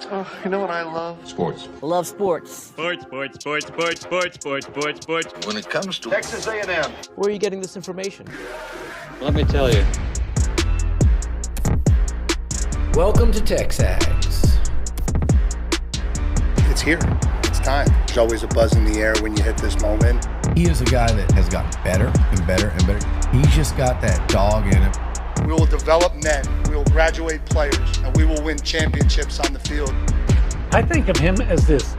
You know what I love? Sports. Love sports. Sports. When it comes to Texas A&M. Where are you getting this information? Let me tell you. Welcome to TexAgs. It's here. It's time. There's always a buzz in the air when you hit this moment. He is a guy that has gotten better and better and better. He's just got that dog in him. We will develop men. We will graduate players, and we will win championships on the field. I think of him as this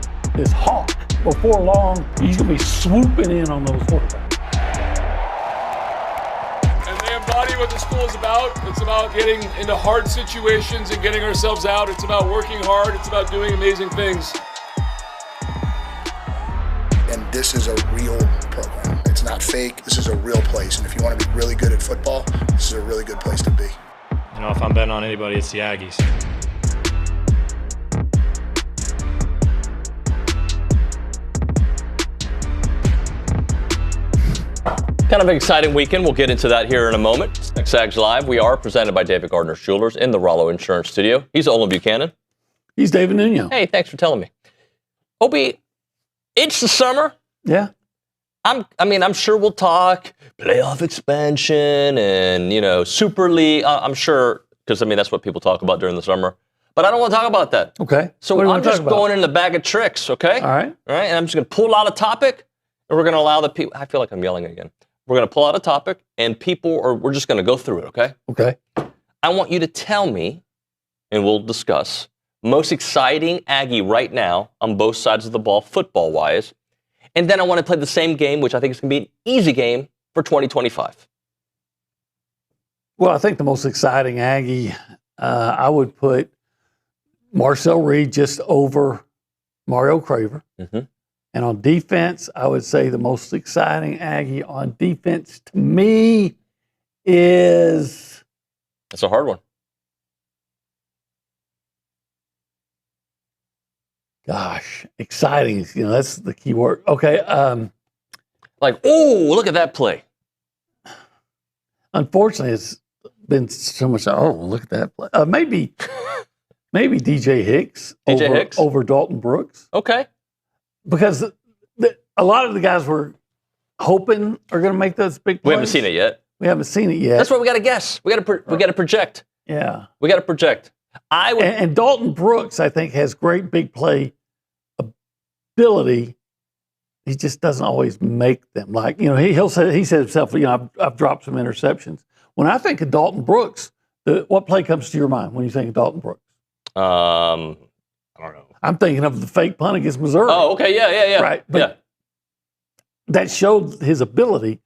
hawk. Before long, he's going to be swooping in on those quarterbacks. And they embody what the school is about. It's about getting into hard situations and getting ourselves out. It's about working hard. It's about doing amazing things. And this is a real program. It's not fake. This is a real place. And if you want to be really good at football, this is a really good place to be. You know, if I'm betting on anybody, it's the Aggies. Kind of an exciting weekend. We'll get into that here in a moment. TexAgs Live. We are presented by David Gardner Jewelers in the Rollo Insurance Studio. He's Olin Buchanan. He's David Nuño. Hey, thanks for telling me. Obi, it's the summer. Yeah. I'm sure we'll talk playoff expansion and, Super League. I'm sure, because, that's what people talk about during the summer. But I don't want to talk about that. Okay. So I'm just going in the bag of tricks, okay? All right. And I'm just going to pull out a topic, and we're going to allow the people. I feel like I'm yelling again. We're going to pull out a topic, and we're just going to go through it, okay? Okay. I want you to tell me, and we'll discuss, most exciting Aggie right now on both sides of the ball, football-wise. And then I want to play the same game, which I think is going to be an easy game for 2025. Well, I think the most exciting Aggie, I would put Marcel Reed just over Mario Craver. Mm-hmm. And on defense, I would say the most exciting Aggie on defense to me is... That's a hard one. Gosh, exciting. That's the key word. Okay. Look at that play. Unfortunately, it's been so much, look at that play. Maybe DJ Hicks over Dalton Brooks. Okay. Because a lot of the guys we're hoping are going to make those big plays. We haven't seen it yet. That's why we got to guess. We got to project. Yeah. We got to project. And Dalton Brooks, I think, has great big play ability. He just doesn't always make them. He said himself, I've dropped some interceptions. When I think of Dalton Brooks, what play comes to your mind when you think of Dalton Brooks? I don't know. I'm thinking of the fake punt against Missouri. Oh, okay, yeah. Right, but that showed his ability,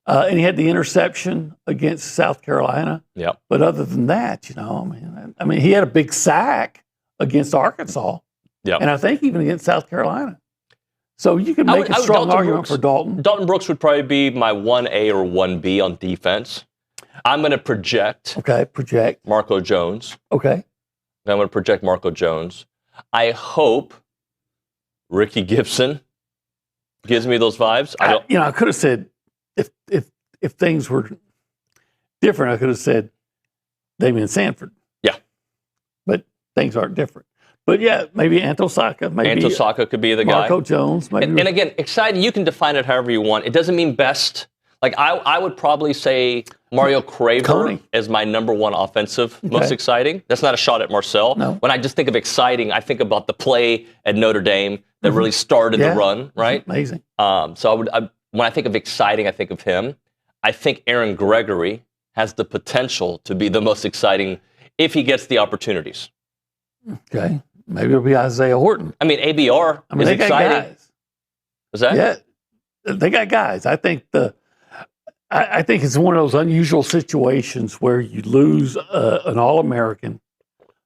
and he had the interception against South Carolina. Yeah. But other than that, he had a big sack against Arkansas. Yeah. And I think even against South Carolina. So you can make a strong argument for Dalton. Dalton Brooks would probably be my 1A or 1B on defense. I'm going to project. Okay, project. Marco Jones. Okay. I'm going to project Marco Jones. I hope Ricky Gibson gives me those vibes. I could have said, if things were different, I could have said Damian Sanford. Yeah. But things aren't different. But yeah, maybe Antosaka. Antosaka could be the guy. Marco Jones. And again, exciting, you can define it however you want. It doesn't mean best. I would probably say Mario Craver is my number one offensive, most exciting. That's not a shot at Marcel. No. When I just think of exciting, I think about the play at Notre Dame that really started the run, right? Amazing. So when I think of exciting, I think of him. I think Aaron Gregory has the potential to be the most exciting if he gets the opportunities. Okay. Maybe it'll be Isaiah Horton. ABR is they got exciting. Guys. Is that? Yeah. They got guys. I think it's one of those unusual situations where you lose an All-American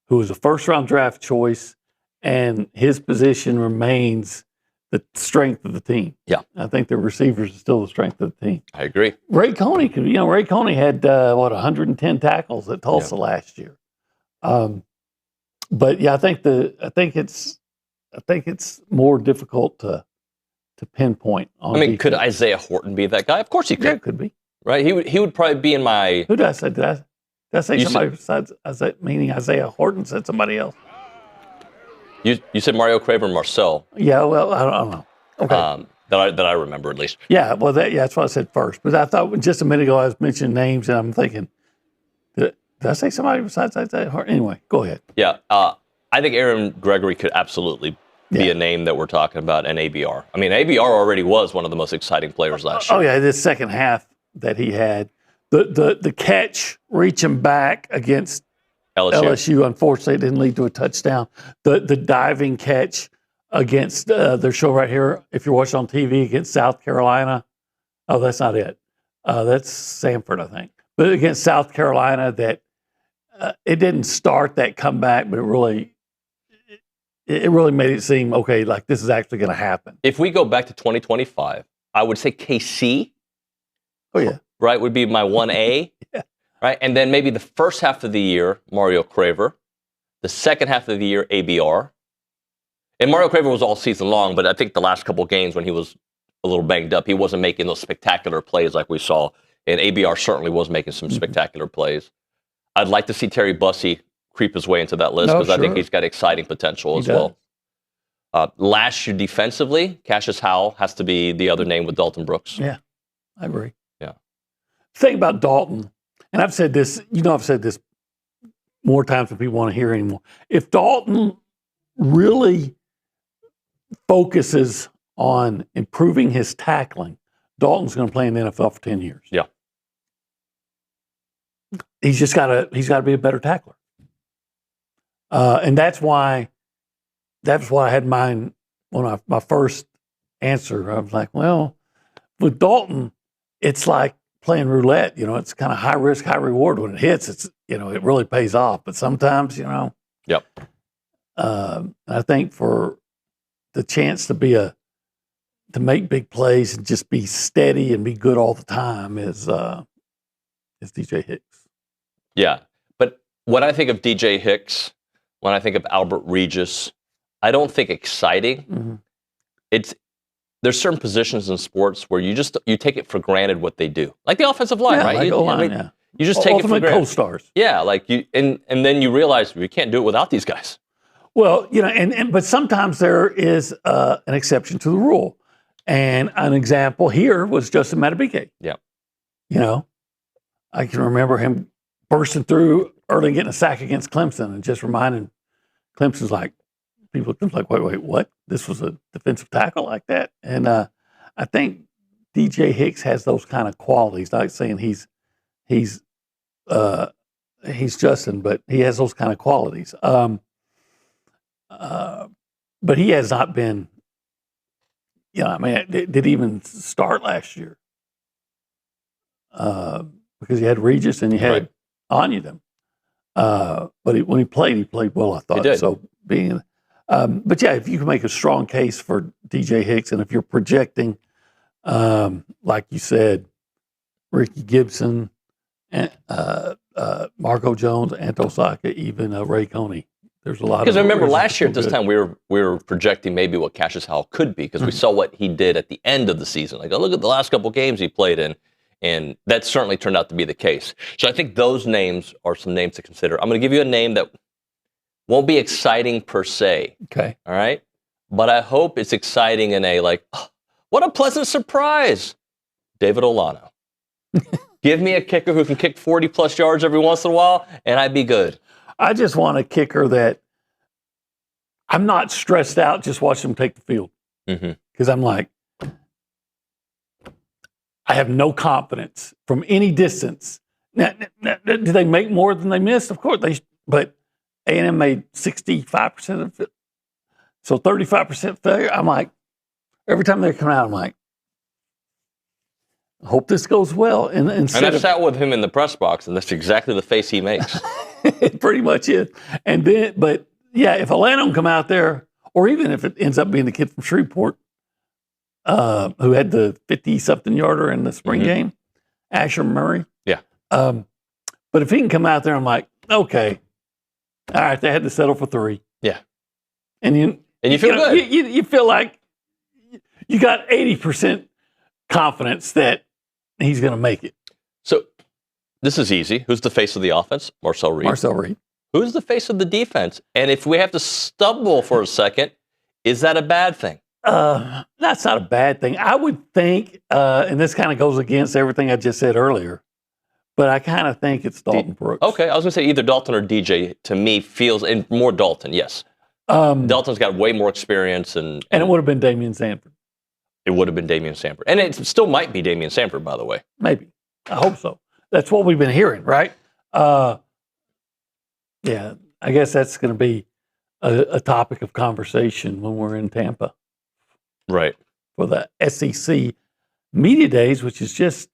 who was a first-round draft choice, and his position remains the strength of the team. Yeah. I think the receivers are still the strength of the team. I agree. Ray Coney had 110 tackles at Tulsa last year. But yeah, I think it's more difficult to pinpoint on defense. Could Isaiah Horton be that guy? Of course he could. Yeah, it could be. Right? He would probably be in my... Who did I say? Did I say somebody besides Isaiah, meaning Isaiah Horton said somebody else? You said Mario Craver and Marcel. Yeah, well, I don't know. Okay. That I remember at least. Yeah, well, that's what I said first. But I thought just a minute ago I was mentioning names, and I'm thinking, did I say somebody besides that? Anyway, go ahead. Yeah, I think Aaron Gregory could absolutely be a name that we're talking about, and ABR. I mean, ABR already was one of the most exciting players last year. Oh yeah, this second half that he had, the catch reaching back against LSU, unfortunately, didn't lead to a touchdown. The diving catch against their show right here, if you're watching on TV, against South Carolina. Oh, that's not it. That's Samford, I think. But against South Carolina, that it didn't start that comeback, but it really made it seem, okay, like this is actually going to happen. If we go back to 2025, I would say KC. Oh, yeah. Right, would be my 1A. Yeah. Right, and then maybe the first half of the year, Mario Craver. The second half of the year, ABR. And Mario Craver was all season long, but I think the last couple of games when he was a little banged up, he wasn't making those spectacular plays like we saw. And ABR certainly was making some spectacular plays. I'd like to see Terry Bussey creep his way into that list because I think he's got exciting potential as well. Last year defensively, Cassius Howell has to be the other name with Dalton Brooks. Yeah, I agree. Yeah. The thing about Dalton, and I've said this, I've said this more times than people want to hear anymore. If Dalton really focuses on improving his tackling, Dalton's going to play in the NFL for 10 years. Yeah. He's got to be a better tackler. And that's why I had mine when my first answer. I was like, well, with Dalton, it's like playing roulette. It's kind of high risk, high reward. When it hits, it really pays off. But sometimes, Yep. I think for the chance to make big plays and just be steady and be good all the time is DJ Hicks. Yeah, but when I think of DJ Hicks, when I think of Albert Regis, I don't think exciting. Mm-hmm. There's certain positions in sports where you take it for granted what they do, like the offensive line, right? Like you just take it for granted. Co-stars. Yeah, like you, and then you realize we can't do it without these guys. Well, but sometimes there is an exception to the rule, and an example here was Justin Madubuike. Yeah, I can remember him bursting through early and getting a sack against Clemson and just reminding Clemson's like, people looked like, wait, what? This was a defensive tackle like that? And I think DJ Hicks has those kind of qualities. Not saying he's Justin, but he has those kind of qualities. But he has not been, did he even start last year? Because he had Regis and he had Onyedem. But when he played well, I thought. He did. So but yeah, if you can make a strong case for DJ Hicks, and if you're projecting, like you said, Ricky Gibson, and, Marco Jones, Anto Saka, even Ray Coney. There's a lot. Because I remember last year at this time we were projecting maybe what Cassius Howell could be because we saw what he did at the end of the season. Like, look at the last couple games he played in, and that certainly turned out to be the case. So I think those names are some names to consider. I'm going to give you a name that won't be exciting per se. Okay. All right. But I hope it's exciting in a what a pleasant surprise, David Olano. Give me a kicker who can kick 40-plus yards every once in a while, and I'd be good. I just want a kicker that I'm not stressed out just watching him take the field. Because I'm like, I have no confidence from any distance. Now, did they make more than they missed? Of course, but A&M made 65% of it. So 35% failure. I'm like, every time they come out, I'm like, I hope this goes well. And I've sat with him in the press box, and that's exactly the face he makes. It pretty much is. And then, but yeah, if Atlanta can come out there, or even if it ends up being the kid from Shreveport, who had the 50-something yarder in the spring game, Asher Murray. Yeah. But if he can come out there, I'm like, okay, all right, they had to settle for 3. Yeah. And you feel good. You feel like you got 80% confidence that he's going to make it. So this is easy. Who's the face of the offense? Marcel Reed. Marcel Reed. Who's the face of the defense? And if we have to stumble for a second, is that a bad thing? That's not a bad thing. I would think, and this kind of goes against everything I just said earlier, but I kind of think it's Dalton Brooks. Okay, I was going to say either Dalton or DJ. To me, feels and more Dalton. Yes, Dalton's got way more experience, and it would have been Damian Sanford. It would have been Damian Sanford, and it still might be Damian Sanford, by the way. Maybe. I hope so. That's what we've been hearing, right? Yeah, I guess that's going to be a topic of conversation when we're in Tampa. Right. For the SEC Media Days, which is just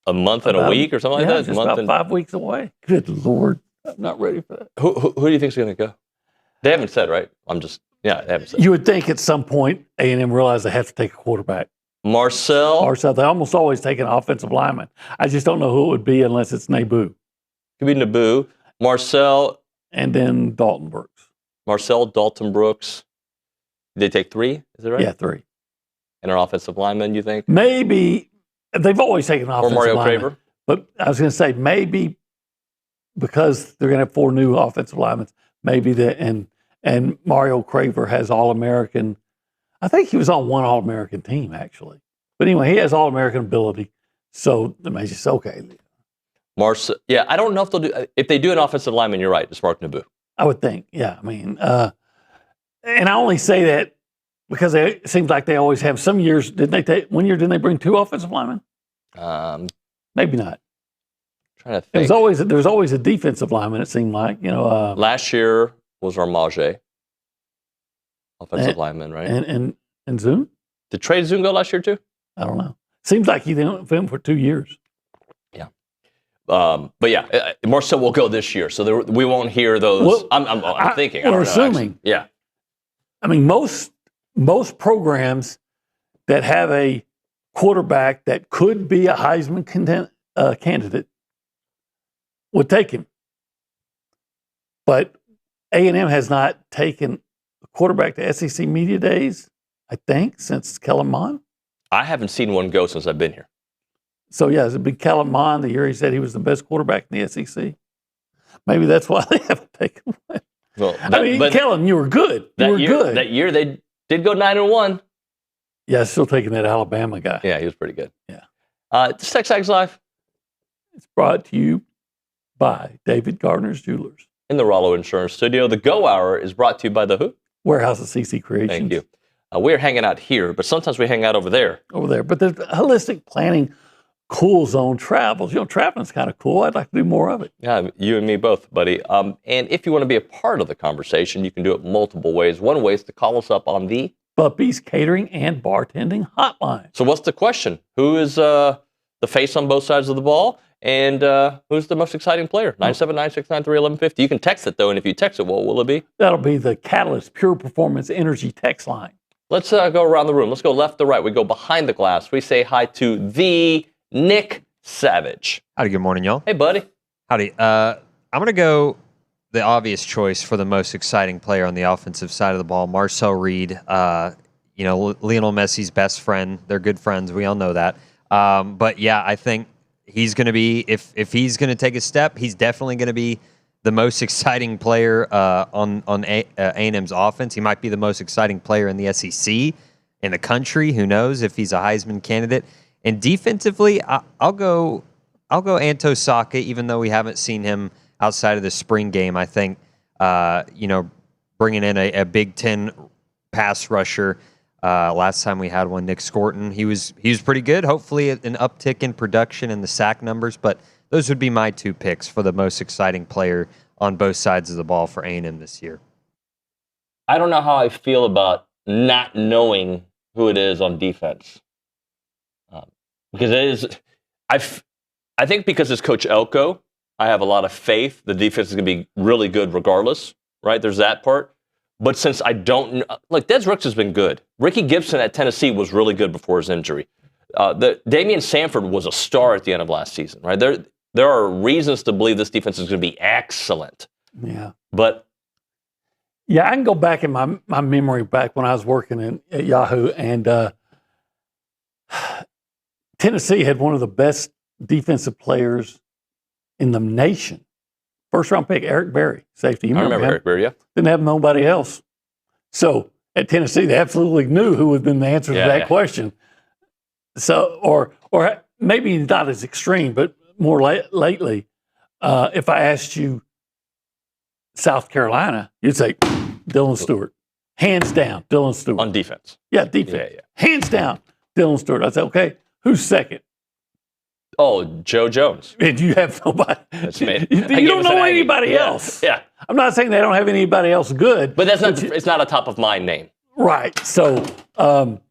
a month and a week or something like that? Just about 5 weeks away. Good Lord. I'm not ready for that. Who do you think is going to go? They haven't said, right? They haven't said. You would think at some point A&M realized they have to take a quarterback. Marcel. They almost always take an offensive lineman. I just don't know who it would be unless it's Naboo. Could be Naboo. Marcel. And then Dalton Brooks. Marcel, Dalton Brooks. Did they take 3? Is that right? Yeah, 3. And an offensive lineman, you think? Maybe. They've always taken an offensive lineman. Or Mario Craver. But I was going to say maybe because they're going to have 4 new offensive linemen, maybe and Mario Craver has All-American. I think he was on one All-American team, actually. But anyway, he has All-American ability. So they may just, okay. Marcel, yeah, I don't know if they'll do, if they do an offensive lineman, you're right, it's Mark Naboo. I would think, yeah. I mean, and I only say that because it seems like they always have. Some years, one year, didn't they bring 2 offensive linemen? Maybe not. Trying to think. There was always a defensive lineman, it seemed like. Last year was Armage, offensive lineman, right? And Zoom? Did Trey Zoom go last year too? I don't know. Seems like he didn't film for 2 years. Yeah. But yeah, Marcel will go this year, so we won't hear those. Well, I'm thinking. We're assuming. Yeah. I mean, most programs that have a quarterback that could be a Heisman candidate would take him. But A&M has not taken a quarterback to SEC Media Days, I think, since Kellen Mond. I haven't seen one go since I've been here. So, yeah, it's a big Kellen Mond the year he said he was the best quarterback in the SEC. Maybe that's why they haven't taken one. Well, Kellen, you were good. Good. That year they did go 9-1. Yeah, still taking that Alabama guy. Yeah, he was pretty good. Yeah. This TexAgs Live. It's brought to you by David Gardner's Jewelers. In the Rollo Insurance Studio. The Go Hour is brought to you by the who? Warehouse of CC Creations. Thank you. We're hanging out here, but sometimes we hang out over there. But the holistic planning cool zone travels. Traveling's kind of cool. I'd like to do more of it. Yeah, you and me both, buddy. And if you want to be a part of the conversation, you can do it multiple ways. One way is to call us up on the Buppies Catering and Bartending Hotline. So what's the question? Who is the face on both sides of the ball? And who's the most exciting player? 979-693-1150. You can text it, though, and if you text it, what will it be? That'll be the Catalyst Pure Performance Energy text line. Let's go around the room. Let's go left to right. We go behind the glass. We say hi to the Nick Savage. Howdy, good morning, y'all. Hey, buddy. Howdy. I'm going to go the obvious choice for the most exciting player on the offensive side of the ball, Marcel Reed. Lionel Messi's best friend. They're good friends. We all know that. But, yeah, I think he's going to be, if he's going to take a step, he's definitely going to be the most exciting player on A&M's offense. He might be the most exciting player in the SEC, in the country. Who knows if he's a Heisman candidate. And defensively, I'll go Anto Saka, even though we haven't seen him outside of the spring game. I think, bringing in a Big Ten pass rusher. Last time we had one, Nick Scorton, he was pretty good. Hopefully an uptick in production and the sack numbers, but those would be my 2 picks for the most exciting player on both sides of the ball for A&M this year. I don't know how I feel about not knowing who it is on defense. Because it is, I think because it's Coach Elko, I have a lot of faith the defense is going to be really good regardless, right? There's that part. But since I don't know, like Des Rooks has been good. Ricky Gibson at Tennessee was really good before his injury. Damian Sanford was a star at the end of last season, right? There are reasons to believe this defense is going to be excellent. Yeah. But yeah, I can go back in my memory back when I was working at Yahoo, and Tennessee had one of the best defensive players in the nation First-round pick, Eric Berry, safety. You I remember him? Eric Berry, yeah. Didn't have nobody else. So at Tennessee, they absolutely knew who would have been the answer to that question. So, or maybe not as extreme, but more lately, if I asked you South Carolina, you'd say Dylan Stewart. Hands down, Dylan Stewart. On defense. Yeah, defense. Yeah. Hands down, Dylan Stewart. I said, okay, who's second? Oh, Joe Jones. And you have nobody. That's me. You don't know anybody else. Yeah. I'm not saying they don't have anybody else good. But it's not a top of mind name. Right. So, and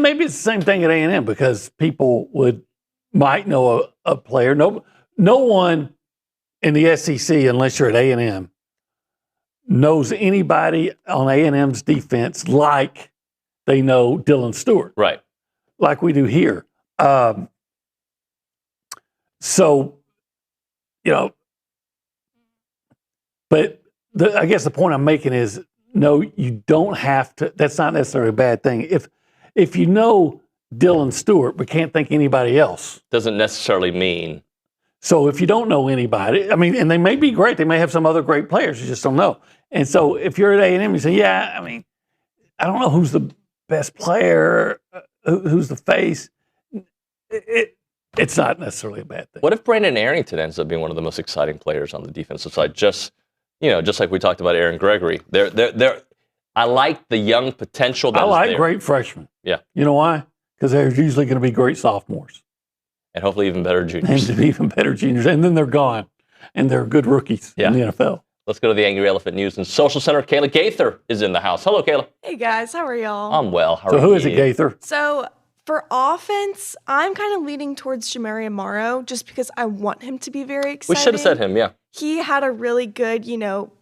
maybe it's the same thing at A&M because people might know a player. No one in the SEC, unless you're at A&M, knows anybody on A&M's defense like they know Dylan Stewart. Right. Like we do here. So, but I guess the point I'm making is, no, you don't have to. That's not necessarily a bad thing. If you know Dylan Stewart but can't think anybody else, doesn't necessarily mean. So if you don't know anybody, I mean, and they may be great, they may have some other great players, you just don't know. And so if you're at A&M, you say, yeah, I mean, I don't know who's the best player, who's the face. It's not necessarily a bad thing. What if Brandon Arrington ends up being one of the most exciting players on the defensive side? Just like we talked about Aaron Gregory. I like the young potential. I like great freshmen. Yeah. You know why? Because they're usually going to be great sophomores. And hopefully even better juniors. And even better juniors. And then they're gone. And they're good rookies in the NFL. Let's go to the Angry Elephant News and Social Center. Kayla Gaither is in the house. Hello, Kayla. Hey, guys. How are y'all? I'm well. How are you? So who you? is it, Gaither? So for offense, I'm kind of leaning towards Jamari Amaro just because I want him to be very exciting. We should have said him, yeah. He had a really good,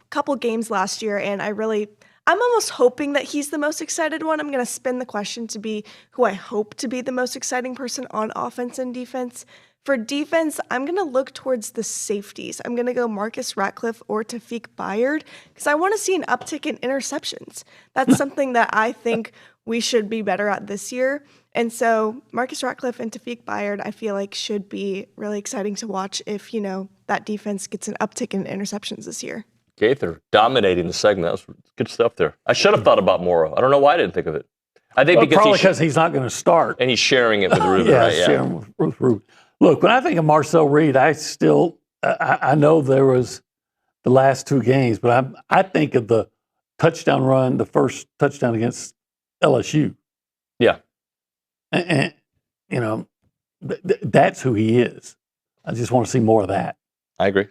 couple games last year, and I'm almost hoping that he's the most excited one. I'm going to spin the question to be who I hope to be the most exciting person on offense and defense. For defense, I'm going to look towards the safeties. I'm going to go Marcus Ratcliffe or Tafik Bayard because I want to see an uptick in interceptions. That's something that I think we should be better at this year. And so Marcus Ratcliffe and Tafik Bayard, I feel like should be really exciting to watch if, that defense gets an uptick in interceptions this year. Gaither dominating the segment. That was good stuff there. I should have thought about Morrow. I don't know why I didn't think of it. I think because he's not going to start. And he's sharing it with Ruben, right? Yeah, sharing with Ruben. Look, when I think of Marcel Reed, I know there was the last two games, but I think of the touchdown run, the first touchdown against LSU. Yeah. And that's who he is. I just want to see more of that. I agree.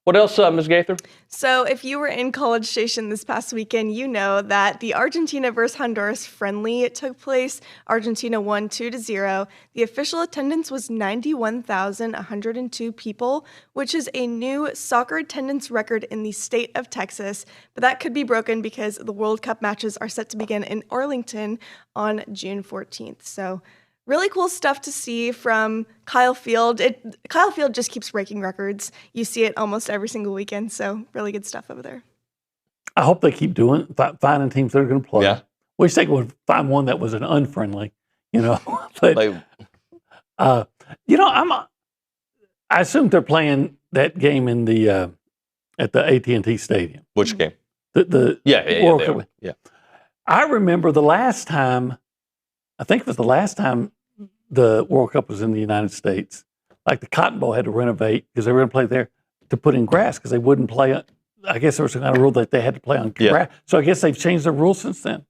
What else, Ms. Gaither? So if you were in College Station this past weekend, you know that the Argentina versus Honduras friendly took place. Argentina won 2-0. The official attendance was 91,102 people, which is a new soccer attendance record in the state of Texas. But that could be broken because the World Cup matches are set to begin in Arlington on June 14th. So really cool stuff to see from Kyle Field. Kyle Field just keeps breaking records. You see it almost every single weekend, so really good stuff over there. I hope they keep doing it, finding teams that are going to play. Yeah. Wish they would find one that was an unfriendly, But, I assume they're playing that game in the at the AT&T Stadium. Which game? The World Cup. Yeah. I remember the last time. I think it was the last time the World Cup was in the United States. Like the Cotton Bowl had to renovate because they were going to play there to put in grass because they wouldn't play. I guess there was some kind of rule that they had to play on grass. So I guess they've changed their rules since then.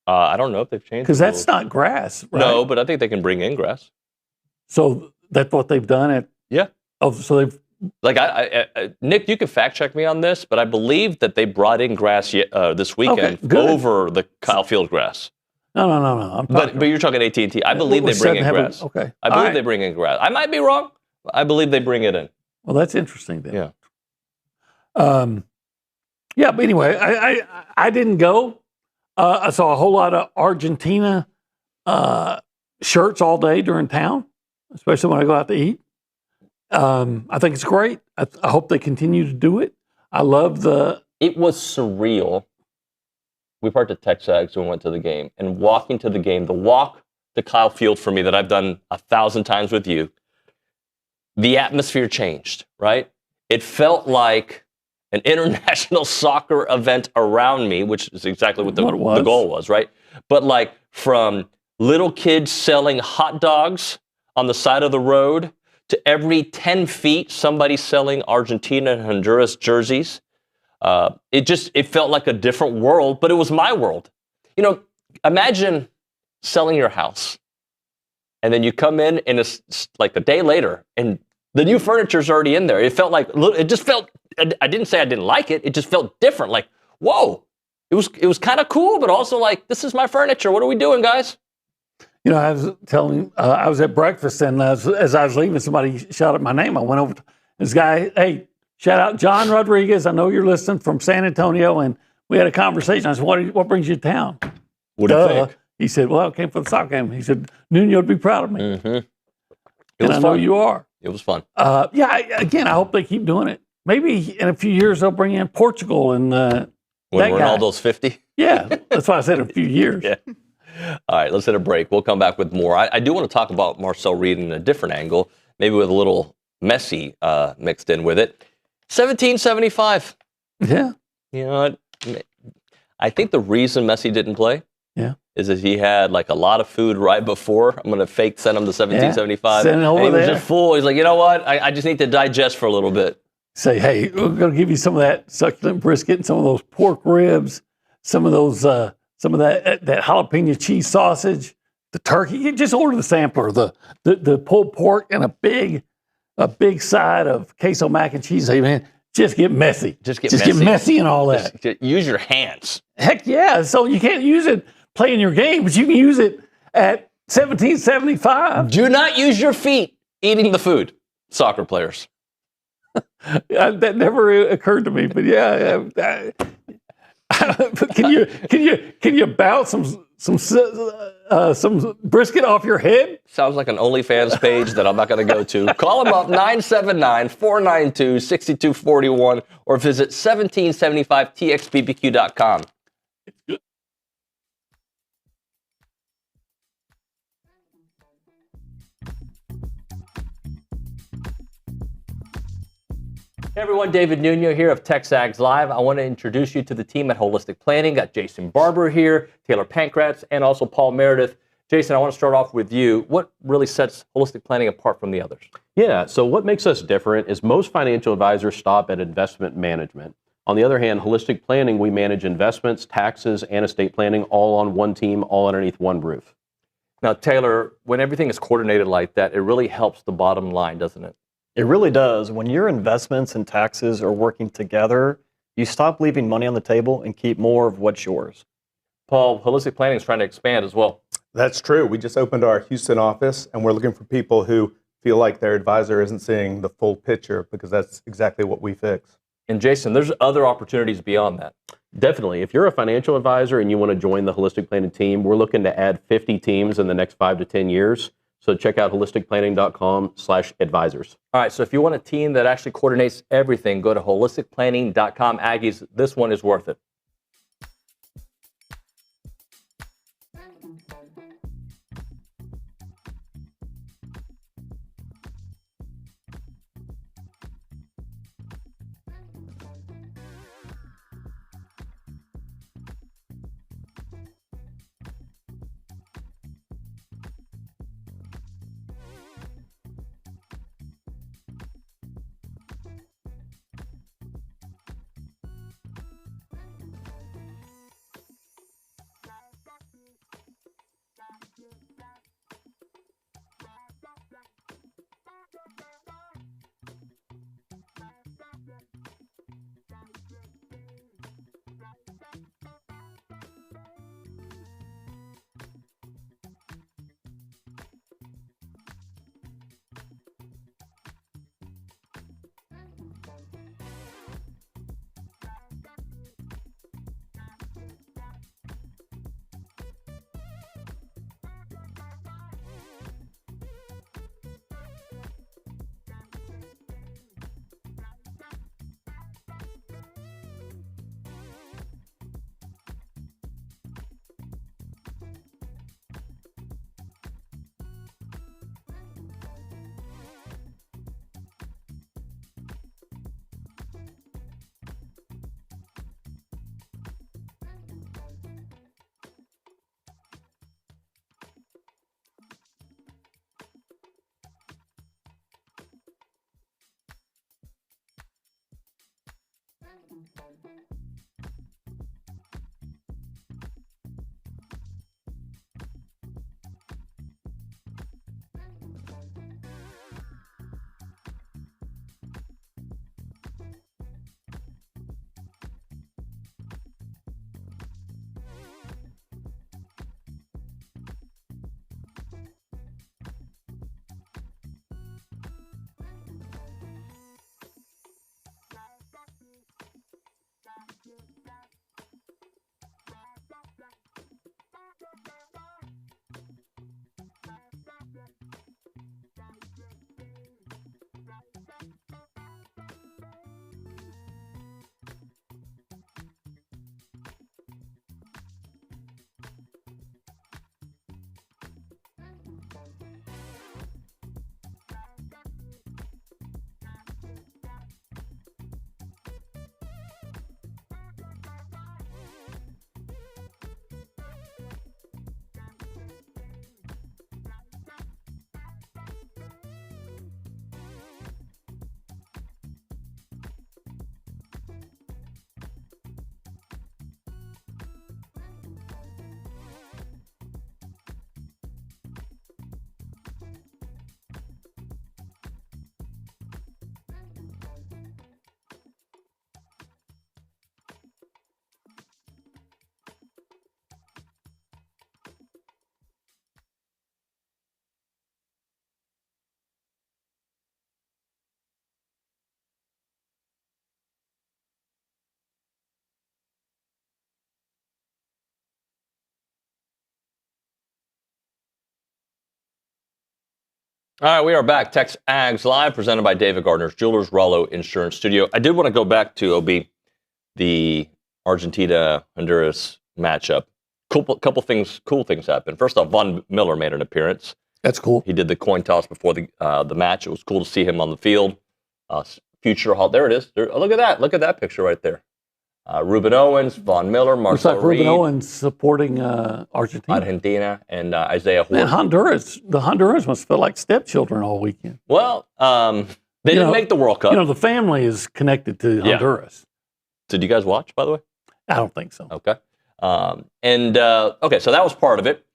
I don't know if they've changed. Because that's not grass, right? No, but I think they can bring in grass. So that's what they've done. So they've. Like Nick, you can fact check me on this, but I believe that they brought in grass this weekend over the Kyle Field grass. No. But you're talking AT&T. I believe they bring in grass. Okay. I believe they bring in grass. I might be wrong. I believe they bring it in. Well, that's interesting then. Yeah. But anyway, I didn't go. I saw a whole lot of Argentina shirts all day during town, especially when I go out to eat. I think it's great. I hope they continue to do it. I love It was surreal. We parked at TexAgs and we went to the game. And walking to the game, the walk to Kyle Field for me that I've done 1,000 times with you, the atmosphere changed, right? It felt like an international soccer event around me, which is exactly what the goal was, right? But like from little kids selling hot dogs on the side of the road to every 10 feet, somebody selling Argentina and Honduras jerseys. It felt like a different world, but it was my world. You know, imagine selling your house and then you come in and it's like a day later and the new furniture's already in there. It felt like, it just felt, I didn't say I didn't like it. It just felt different. Like, whoa, it was kind of cool, but also like, this is my furniture. What are we doing, guys? You know, I was telling, I was at breakfast and as I was leaving, somebody shouted my name. I went over to this guy, hey, shout out John Rodriguez. I know you're listening from San Antonio. And we had a conversation. I said, what brings you to town? What do you think? He said, well, I came for the soccer game. He said, Nuño would be proud of me. Mm-hmm. And I know you are. It was fun. Again, I hope they keep doing it. Maybe in a few years they'll bring in Portugal and when Ronaldo's 50? Yeah, that's why I said a few years. Yeah. All right, let's hit a break. We'll come back with more. I do want to talk about Marcel Reed in a different angle, maybe with a little Messi mixed in with it. 1775. Yeah. You know what? I think the reason Messi didn't play is that he had like a lot of food right before. I'm going to fake send him to 1775. Send him over and he was there. just full. He's like, you know what? I just need to digest for a little bit. Say, hey, we're going to give you some of that succulent brisket and some of those pork ribs, some of that jalapeno cheese sausage, the turkey. You just order the sampler, the pulled pork and a big side of queso mac and cheese. Hey, man, just get messy. Just get messy and all that. Just use your hands. Heck yeah. So you can't use it playing your game, but you can use it at 1775. Do not use your feet eating the food, soccer players. That never occurred to me, but yeah. Can you bounce some brisket off your head? Sounds like an OnlyFans page that I'm not going to go to. Call them up 979-492-6241 or visit 1775txbbq.com. Hey everyone, David Nuño here of TexAgs Live. I want to introduce you to the team at Holistic Planning. Got Jason Barber here, Taylor Pankratz, and also Paul Meredith. Jason, I want to start off with you. What really sets Holistic Planning apart from the others? Yeah, so what makes us different is most financial advisors stop at investment management. On the other hand, Holistic Planning, we manage investments, taxes, and estate planning all on one team, all underneath one roof. Now, Taylor, when everything is coordinated like that, it really helps the bottom line, doesn't it? It really does. When your investments and taxes are working together, you stop leaving money on the table and keep more of what's yours. Paul, Holistic Planning is trying to expand as well. That's true. We just opened our Houston office, and we're looking for people who feel like their advisor isn't seeing the full picture, because that's exactly what we fix. And Jason, there's other opportunities beyond that. Definitely. If you're a financial advisor and you want to join the Holistic Planning team, we're looking to add 50 teams in the next 5 to 10 years. So check out holisticplanning.com/advisors. All right, so if you want a team that actually coordinates everything, go to holisticplanning.com. Aggies, this one is worth it. All right, we are back. TexAgs Live, presented by David Gardner's Jewelers, Rollo Insurance Studio. I did want to go back to, OB, the Argentina-Honduras matchup. Couple things, cool things happened. First off, Von Miller made an appearance. That's cool. He did the coin toss before the match. It was cool to see him on the field. Future Hall, there it is. Look at that. Look at that picture right there. Ruben Owens, Von Miller, Marcel Looks like Reed. Ruben Owens supporting Argentina. And Isaiah Horton. Man, the Honduras must feel like stepchildren all weekend. Well, they didn't make the World Cup. You know, the family is connected to Honduras. Did you guys watch, by the way? I don't think so. Okay. Okay, so that was part of it.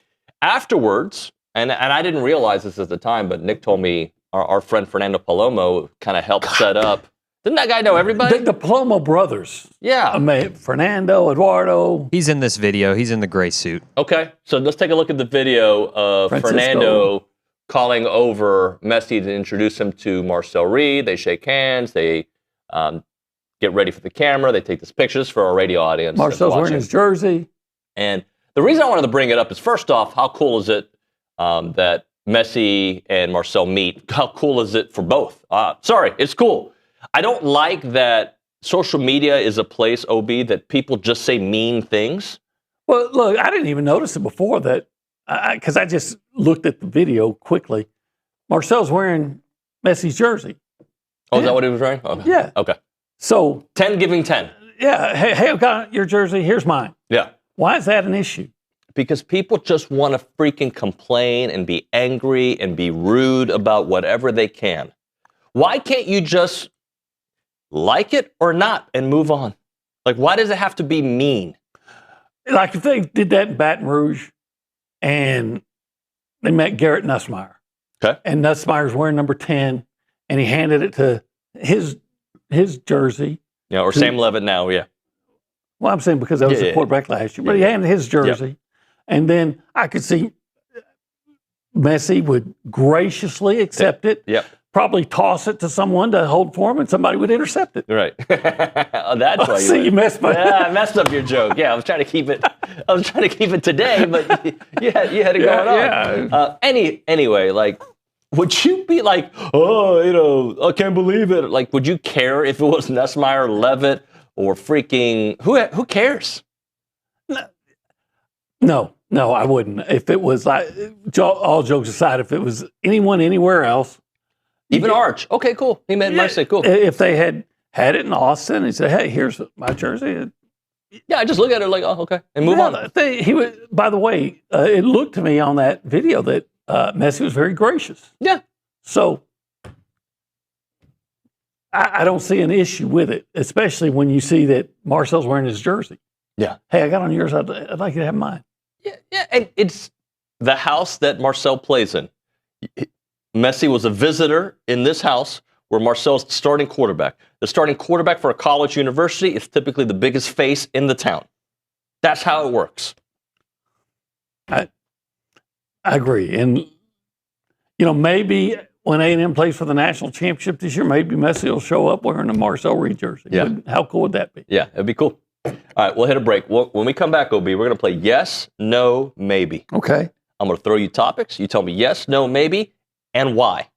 Afterwards, and I didn't realize this at the time, but Nick told me our friend Fernando Palomo kind of helped set up. Didn't that guy know everybody? The Palomo brothers. Yeah. Fernando, Eduardo. He's in this video. He's in the gray suit. Okay, so let's take a look at the video of Fernando calling over Messi to introduce him to Marcel Reed. They shake hands. They get ready for the camera. They take this pictures for our radio audience. Marcel's wearing his jersey. And the reason I wanted to bring it up is, first off, how cool is it that Messi and Marcel meet? How cool is it for both? Sorry, it's cool. I don't like that social media is a place, OB, that people just say mean things. Well, look, I didn't even notice it before that, because I just looked at the video quickly. Marcel's wearing Messi's jersey. Oh, is that what he was wearing? Okay. Yeah. Okay. So 10 giving 10. Yeah. Hey, I've got your jersey. Here's mine. Yeah. Why is that an issue? Because people just want to freaking complain and be angry and be rude about whatever they can. Why can't you just like it or not and move on? Like, why does it have to be mean? Like if they did that in Baton Rouge and they met Garrett Nussmeier. Okay. And Nussmeier's wearing number 10 and he handed it to his jersey. Yeah, or Sam Levitt now, yeah. Well, I'm saying because that was the quarterback last year. But he handed his jersey. Yep. And then I could see Messi would graciously accept it. Yep. Probably toss it to someone to hold for him, and somebody would intercept it. Right. Oh, that's why you messed my. Yeah, I messed up your joke. Yeah, I was trying to keep it. I was trying to keep it today, but you had it going on. Yeah. Anyway, like, would you be like, oh, I can't believe it? Like, would you care if it was Nussmeier, Levitt, or freaking who cares? No, I wouldn't. If it was like, all jokes aside, if it was anyone anywhere else. Even Arch. Okay, cool. He made Messi. Cool. If they had it in Austin and said, hey, here's my jersey. Yeah, I just look at it like, oh, okay, and move on. He was, by the way, it looked to me on that video that Messi was very gracious. Yeah. So I don't see an issue with it, especially when you see that Marcel's wearing his jersey. Yeah. Hey, I got on yours. I'd like you to have mine. Yeah, and it's the house that Marcel plays in. Messi was a visitor in this house where Marcel's the starting quarterback. The starting quarterback for a college university is typically the biggest face in the town. That's how it works. I agree. And, maybe when A&M plays for the national championship this year, maybe Messi will show up wearing a Marcel Reed jersey. Yeah. How cool would that be? Yeah, it'd be cool. All right, we'll hit a break. When we come back, OB, we're going to play yes, no, maybe. Okay. I'm going to throw you topics. You tell me yes, no, maybe, and why.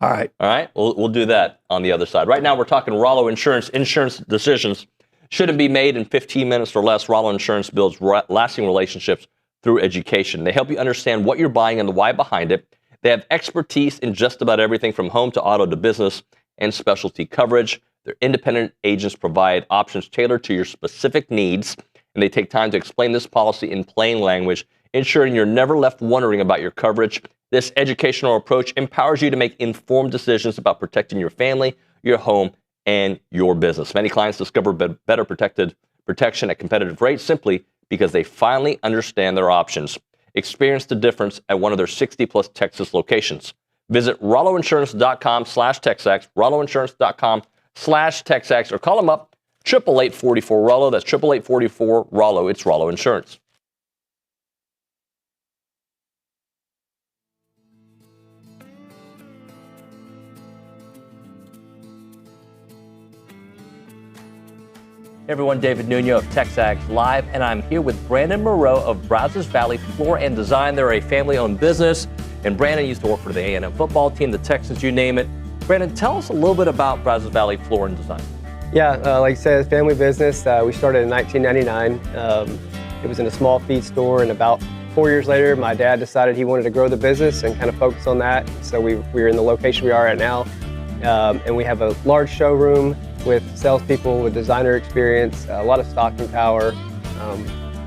All right. All right, we'll do that on the other side. Right now, we're talking Rollo Insurance. Insurance decisions shouldn't be made in 15 minutes or less. Rollo Insurance builds lasting relationships through education. They help you understand what you're buying and the why behind it. They have expertise in just about everything from home to auto to business and specialty coverage. Their independent agents provide options tailored to your specific needs, and they take time to explain this policy in plain language, ensuring you're never left wondering about your coverage. This educational approach empowers you to make informed decisions about protecting your family, your home, and your business. Many clients discover better protection at competitive rates simply because they finally understand their options. Experience the difference at one of their 60-plus Texas locations. Visit rolloinsurance.com/TexAgs, rolloinsurance.com/TexAgs, or call them up, 888-44-ROLLO. That's 888-44-ROLLO. It's Rollo Insurance. Hey everyone, David Nuño of TexAgs Live, and I'm here with Brandon Moreau of Brazos Valley Floor and Design. They're a family-owned business, and Brandon used to work for the A&M football team, the Texans, you name it. Brandon, tell us a little bit about Brazos Valley Floor and Design. Yeah, like you said, family business. We started in 1999. It was in a small feed store, and about 4 years later, my dad decided he wanted to grow the business and kind of focus on that. So we're in the location we are at now, and we have a large showroom with salespeople with designer experience, a lot of stocking power,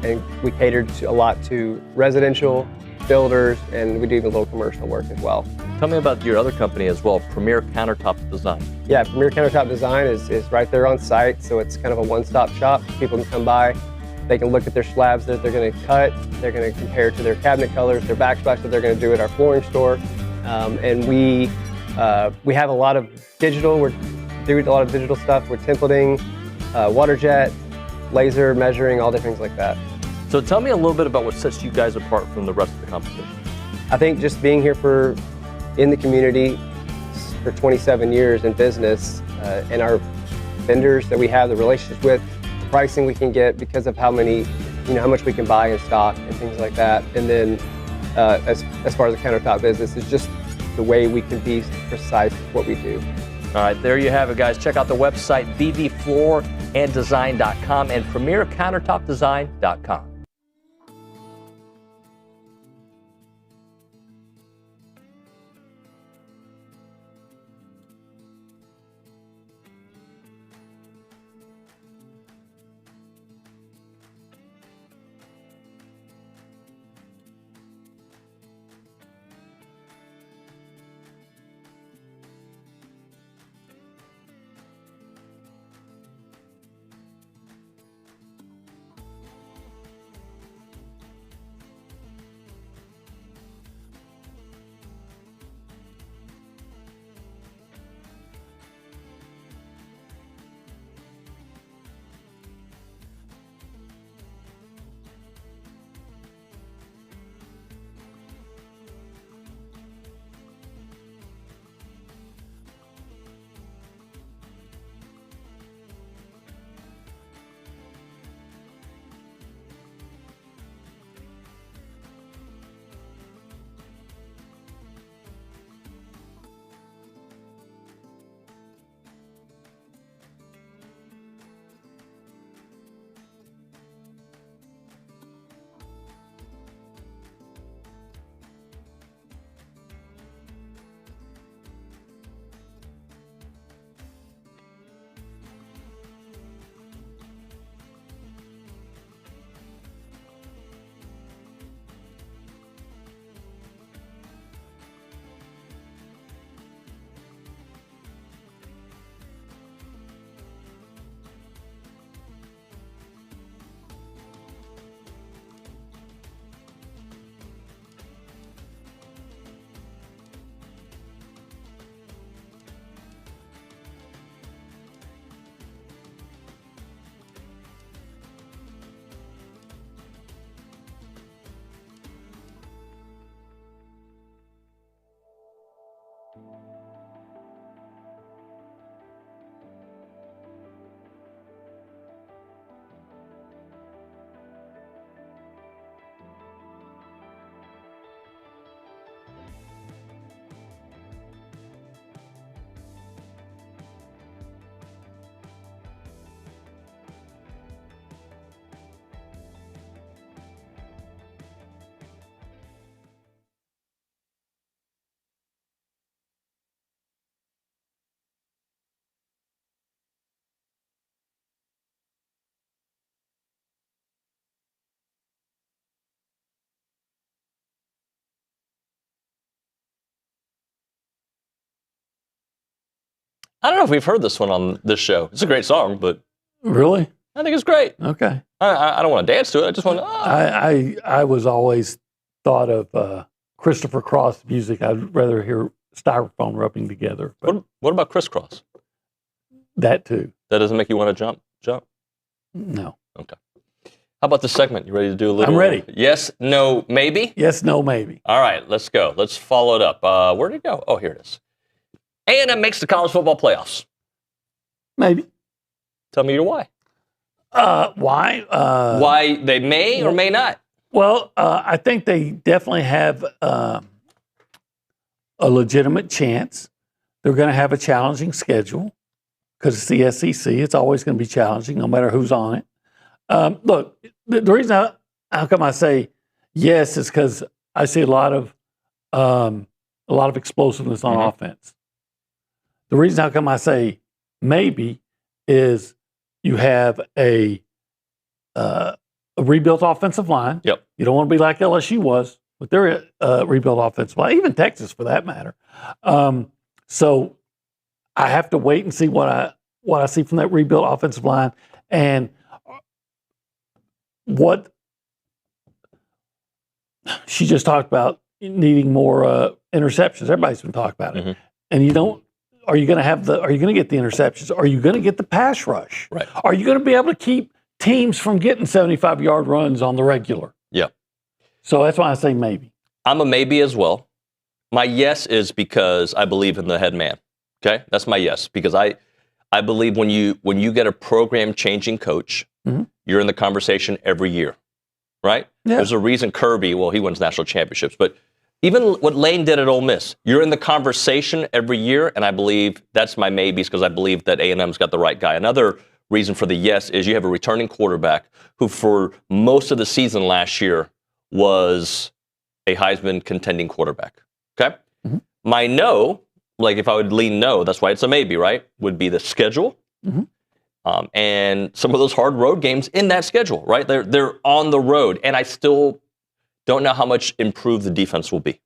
and we catered a lot to residential builders, and we do a little commercial work as well. Tell me about your other company as well, Premier Countertop Design. Yeah, Premier Countertop Design is right there on site, so it's kind of a one-stop shop. People can come by, they can look at their slabs that they're going to cut, they're going to compare to their cabinet colors, their backsplash that they're going to do at our flooring store, and we have a lot of digital. We're doing a lot of digital stuff. We're templating, water jet, laser measuring, all different things like that. So tell me a little bit about what sets you guys apart from the rest of the competition. I think just being here in the community for 27 years in business, and our vendors that we have the relationships with, the pricing we can get because of how much we can buy in stock and things like that. And then as far as the countertop business, it's just the way we can be precise with what we do. All right, there you have it, guys. Check out the website, bvflooranddesign.com and premiercountertopdesign.com. I don't know if we've heard this one on this show. It's a great song, but Really? I think it's great. Okay. I don't want to dance to it. I just want to. I was always thought of Christopher Cross music. I'd rather hear styrofoam rubbing together. What about crisscross? That too. That doesn't make you want to jump? No. Okay. How about this segment? You ready to do a little? I'm ready. Yes, no, maybe? Yes, no, maybe. All right, let's go. Let's follow it up. Where did it go? Oh, here it is. A&M makes the college football playoffs. Maybe. Tell me your why. Why? Why they may or may not? Well, I think they definitely have a legitimate chance. They're going to have a challenging schedule because it's the SEC. It's always going to be challenging, no matter who's on it. Look, the reason how come I say yes is because I see a lot of explosiveness on offense. The reason how come I say maybe is you have a rebuilt offensive line. Yep. You don't want to be like LSU was with their rebuilt offensive line, even Texas for that matter. So I have to wait and see what I see from that rebuilt offensive line and what she just talked about needing more interceptions. Everybody's been talking about it, and you don't. Are you going to get the interceptions? Are you going to get the pass rush? Right. Are you going to be able to keep teams from getting 75-yard runs on the regular? Yeah. So that's why I say maybe. I'm a maybe as well. My yes is because I believe in the head man. Okay, that's my yes because I believe when you get a program changing coach, you're in the conversation every year, right? Yeah. There's a reason Kirby. Well, he wins national championships, but even what Lane did at Ole Miss, you're in the conversation every year, and I believe that's my maybes because I believe that A&M's got the right guy. Another reason for the yes is you have a returning quarterback who for most of the season last year was a Heisman contending quarterback, okay? My no, like if I would lean no, that's why it's a maybe, right, would be the schedule and some of those hard road games in that schedule, right? They're on the road, and I still don't know how much improved the defense will be.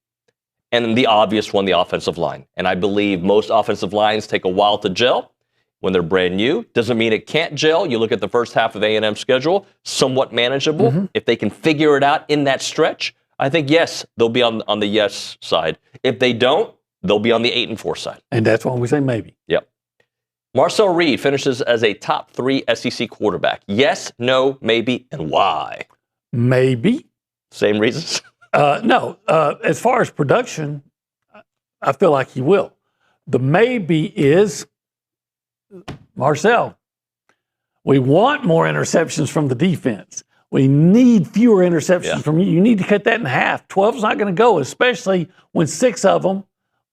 And the obvious one, the offensive line. And I believe most offensive lines take a while to gel when they're brand new. Doesn't mean it can't gel. You look at the first half of A&M's schedule, somewhat manageable. If they can figure it out in that stretch, I think, yes, they'll be on the yes side. If they don't, they'll be on the 8-4 side. And that's why we say maybe. Yep. Marcel Reed finishes as a top 3 SEC quarterback. Yes, no, maybe, and why? Maybe. Same reasons? No. As far as production, I feel like he will. The maybe is, Marcel, we want more interceptions from the defense. We need fewer interceptions from you. You need to cut that in half. 12's not going to go, especially when 6 of them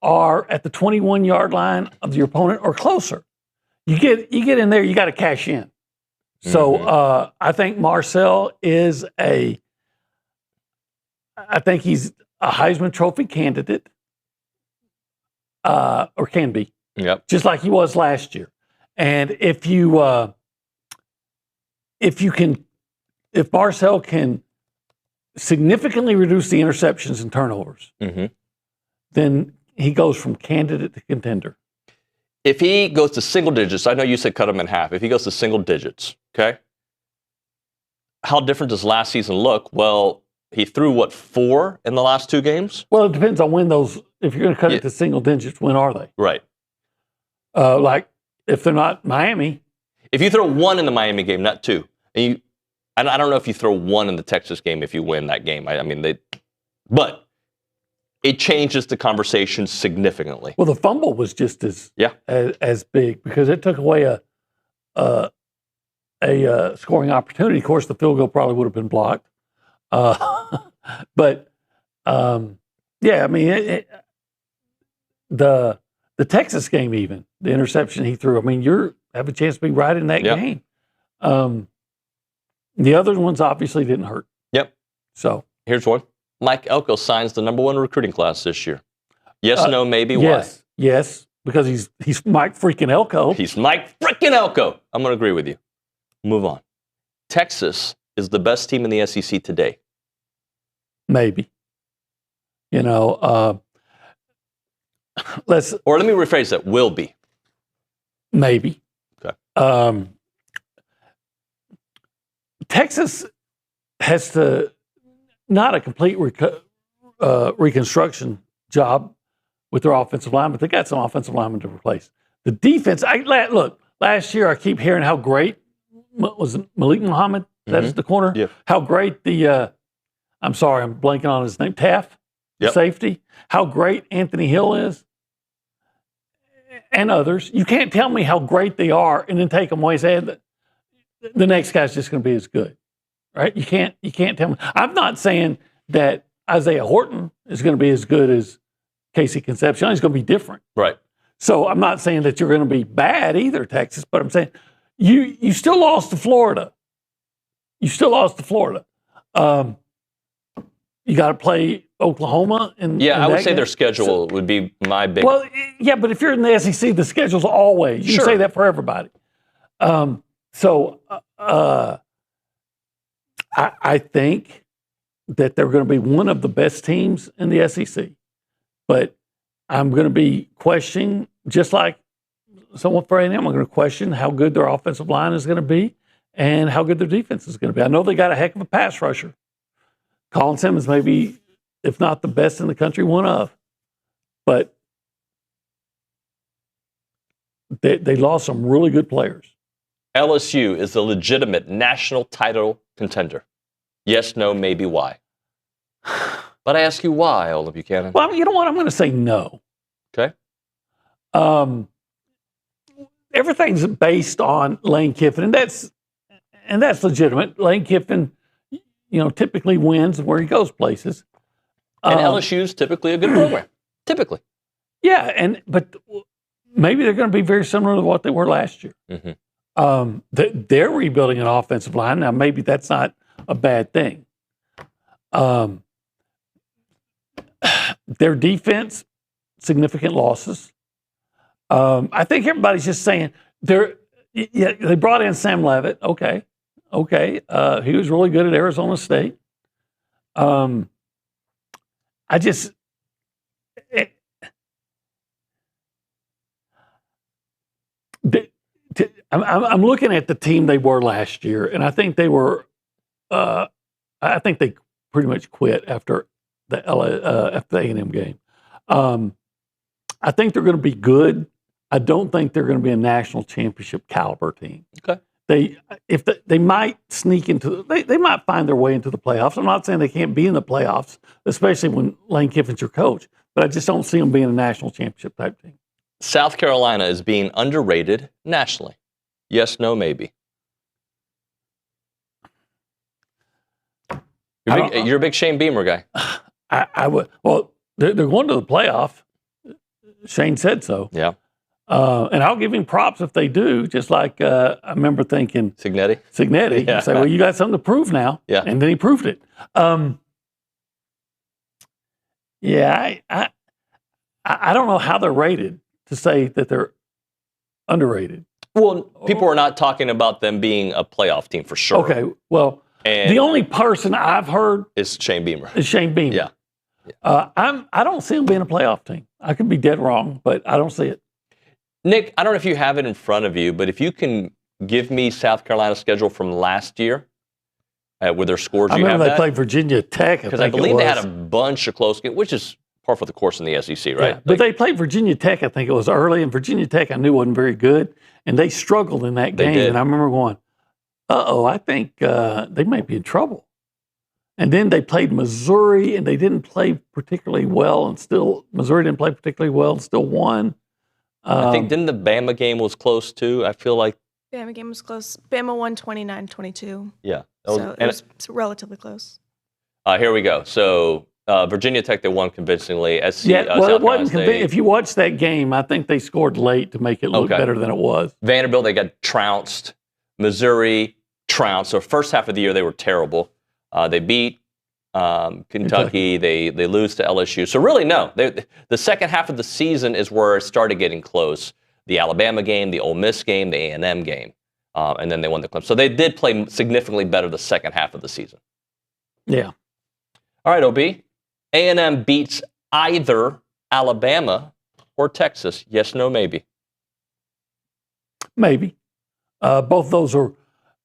are at the 21-yard line of your opponent or closer. You get in there, you got to cash in. So I think Marcel is I think he's a Heisman Trophy candidate, or can be, just like he was last year. And if Marcel can significantly reduce the interceptions and turnovers, then he goes from candidate to contender. If he goes to single digits, I know you said cut him in half. If he goes to single digits, okay, how different does last season look? Well, he threw, 4 in the last 2 games? Well, it depends on when those, if you're going to cut it to single digits, when are they? Right. Like, if they're not Miami. If you throw 1 in the Miami game, not 2, and I don't know if you throw 1 in the Texas game if you win that game. But it changes the conversation significantly. Well, the fumble was just as big because it took away a scoring opportunity. Of course, the field goal probably would have been blocked. But yeah, I mean, the Texas game, even the interception he threw. I mean, you have a chance to be right in that game. The other ones obviously didn't hurt. Yep. So here's one. Mike Elko signs the #1 recruiting class this year. Yes, no, maybe. Yes, why? Yes, because he's Mike freaking Elko. He's Mike freaking Elko. I'm going to agree with you. Move on. Texas is the best team in the SEC today. Maybe. Let me rephrase that. Will be. Maybe. Okay. Texas has to not a complete reconstruction job with their offensive line, but they got some offensive linemen to replace. The defense, look, last year I keep hearing how great was Malik Muhammad. That is the corner. Yep. How great I'm sorry, I'm blanking on his name. Taff, Yep. safety. How great Anthony Hill is, and others. You can't tell me how great they are and then take them away and say the next guy's just going to be as good, right? You can't tell me. I'm not saying that Isaiah Horton is going to be as good as Casey Concepcion. He's going to be different, Right. So I'm not saying that you're going to be bad either, Texas. But I'm saying you still lost to Florida. You still lost to Florida. You got to play Oklahoma. I would say their schedule would be my big. Well, yeah, but if you're in the SEC, the schedule's always. You can say that for everybody. I think that they're going to be one of the best teams in the SEC. But I'm going to be questioning, just like someone for A&M, I'm going to question how good their offensive line is going to be and how good their defense is going to be. I know they got a heck of a pass rusher. Colin Simmons may be, if not the best in the country, one of. But they lost some really good players. LSU is a legitimate national title contender. Yes, no, maybe, why? But I ask you why, Olin Buchanan. Well, you know what? I'm going to say no. Okay. Everything's based on Lane Kiffin, and that's legitimate. Lane Kiffin, typically wins where he goes places. And LSU's typically a good program. Typically. Yeah, but maybe they're going to be very similar to what they were last year. Mm-hmm. They're rebuilding an offensive line. Now, maybe that's not a bad thing. Their defense, significant losses. I think everybody's just saying they brought in Sam Leavitt. Okay. He was really good at Arizona State. I'm looking at the team they were last year, and I think they were. I think they pretty much quit after the A&M game. I think they're going to be good. I don't think they're going to be a national championship caliber team. Okay. They might sneak into they might find their way into the playoffs. I'm not saying they can't be in the playoffs, especially when Lane Kiffin's your coach. But I just don't see them being a national championship type team. South Carolina is being underrated nationally. Yes, no, maybe. You're a big Shane Beamer guy. I would. Well, they're going to the playoff. Shane said so. Yeah. And I'll give him props if they do. Just like I remember thinking Signetti. Yeah. Say, well, you got something to prove now. Yeah. And then he proved it. I don't know how they're rated to say that they're underrated. Well, people are not talking about them being a playoff team for sure. Okay. Well, and the only person I've heard is Shane Beamer. Yeah. I don't see them being a playoff team. I could be dead wrong, but I don't see it. Nick, I don't know if you have it in front of you, but if you can give me South Carolina's schedule from last year, with their scores, I remember they played Virginia Tech. Because I believe they had a bunch of close games, which is par for the course in the SEC, right? Yeah, but they played Virginia Tech, I think it was early, and Virginia Tech I knew wasn't very good, and they struggled in that game. And I remember going, I think they might be in trouble. And then they played Missouri, and they didn't play particularly well, and Missouri didn't play particularly well and still won. I think, didn't the Bama game was close too? I feel like. Bama game was close. Bama won 29-22. Yeah. So it was relatively close. Here we go. So Virginia Tech, they won convincingly. It wasn't if you watch that game, I think they scored late to make it look better than it was. Vanderbilt, they got trounced. Missouri, trounced. So first half of the year, they were terrible. They beat Kentucky. They lose to LSU. So really, no. The second half of the season is where it started getting close. The Alabama game, the Ole Miss game, the A&M game. And then they won the Clemson. So they did play significantly better the second half of the season. Yeah. All right, OB. A&M beats either Alabama or Texas. Yes, no, maybe. maybe. Both of those are,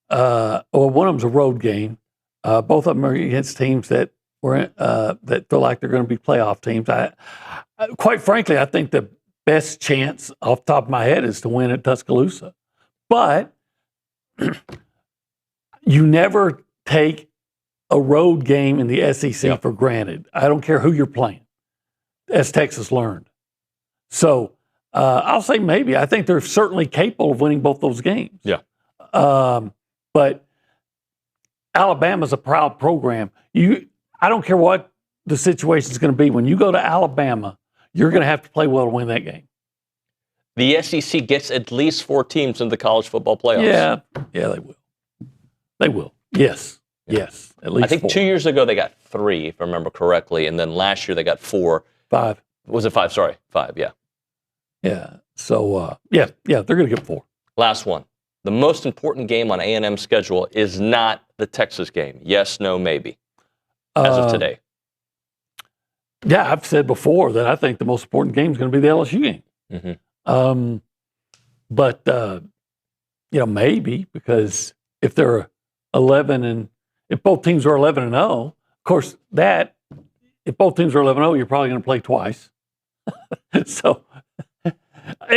one of them's a road game. Both of them are against teams that that feel like they're going to be playoff teams. Quite frankly, I think the best chance off the top of my head is to win at Tuscaloosa. But you never take a road game in the SEC for granted. I don't care who you're playing, as Texas learned. So I'll say maybe. I think they're certainly capable of winning both those games. Yeah. But Alabama's a proud program. I don't care what the situation is going to be. When you go to Alabama, you're going to have to play well to win that game. The SEC gets at least 4 teams in the college football playoffs. Yeah, they will. They will. Yes. Yes. At least I think 4. 2 years ago they got 3, if I remember correctly, and then last year they got 4. 5. Was it 5? Sorry, 5. Yeah. Yeah. So they're going to get 4. Last one. The most important game on A&M's schedule is not the Texas game. Yes, no, maybe. As of today. Yeah, I've said before that I think the most important game is going to be the LSU game. Mm-hmm. But maybe, because if they're 11 and if both teams are 11 and 0, of course if both teams are 11-0, you're probably going to play twice. So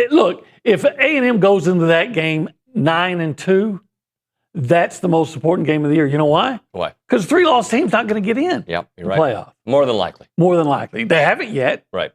look, if A&M goes into that game 9-2, that's the most important game of the year. You know why? Why? Because 3-loss team's not going to get in. Yeah, you're right. Playoff. More than likely. More than likely. They haven't yet. Right.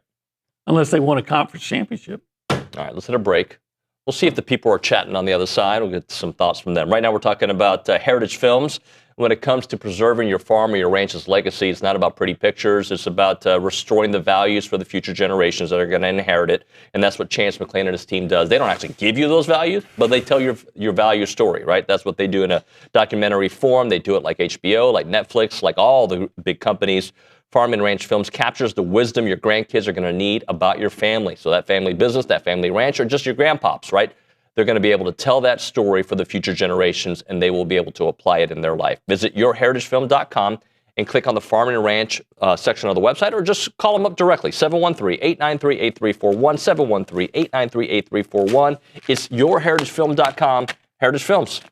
Unless they won a conference championship. All right, let's hit a break. We'll see if the people are chatting on the other side. We'll get some thoughts from them. Right now we're talking about heritage films. When it comes to preserving your farm or your ranch's legacy, it's not about pretty pictures. It's about restoring the values for the future generations that are going to inherit it. And that's what Chance McClain and his team does. They don't actually give you those values, but they tell your value story, right? That's what they do in a documentary form. They do it like HBO, like Netflix, like all the big companies. Farm and Ranch Films captures the wisdom your grandkids are going to need about your family. So that family business, that family ranch, or just your grandpops, right? They're going to be able to tell that story for the future generations, and they will be able to apply it in their life. Visit yourheritagefilm.com and click on the Farm and Ranch section of the website, or just call them up directly, 713-893-8341, 713-893-8341. It's yourheritagefilm.com, Heritage Films.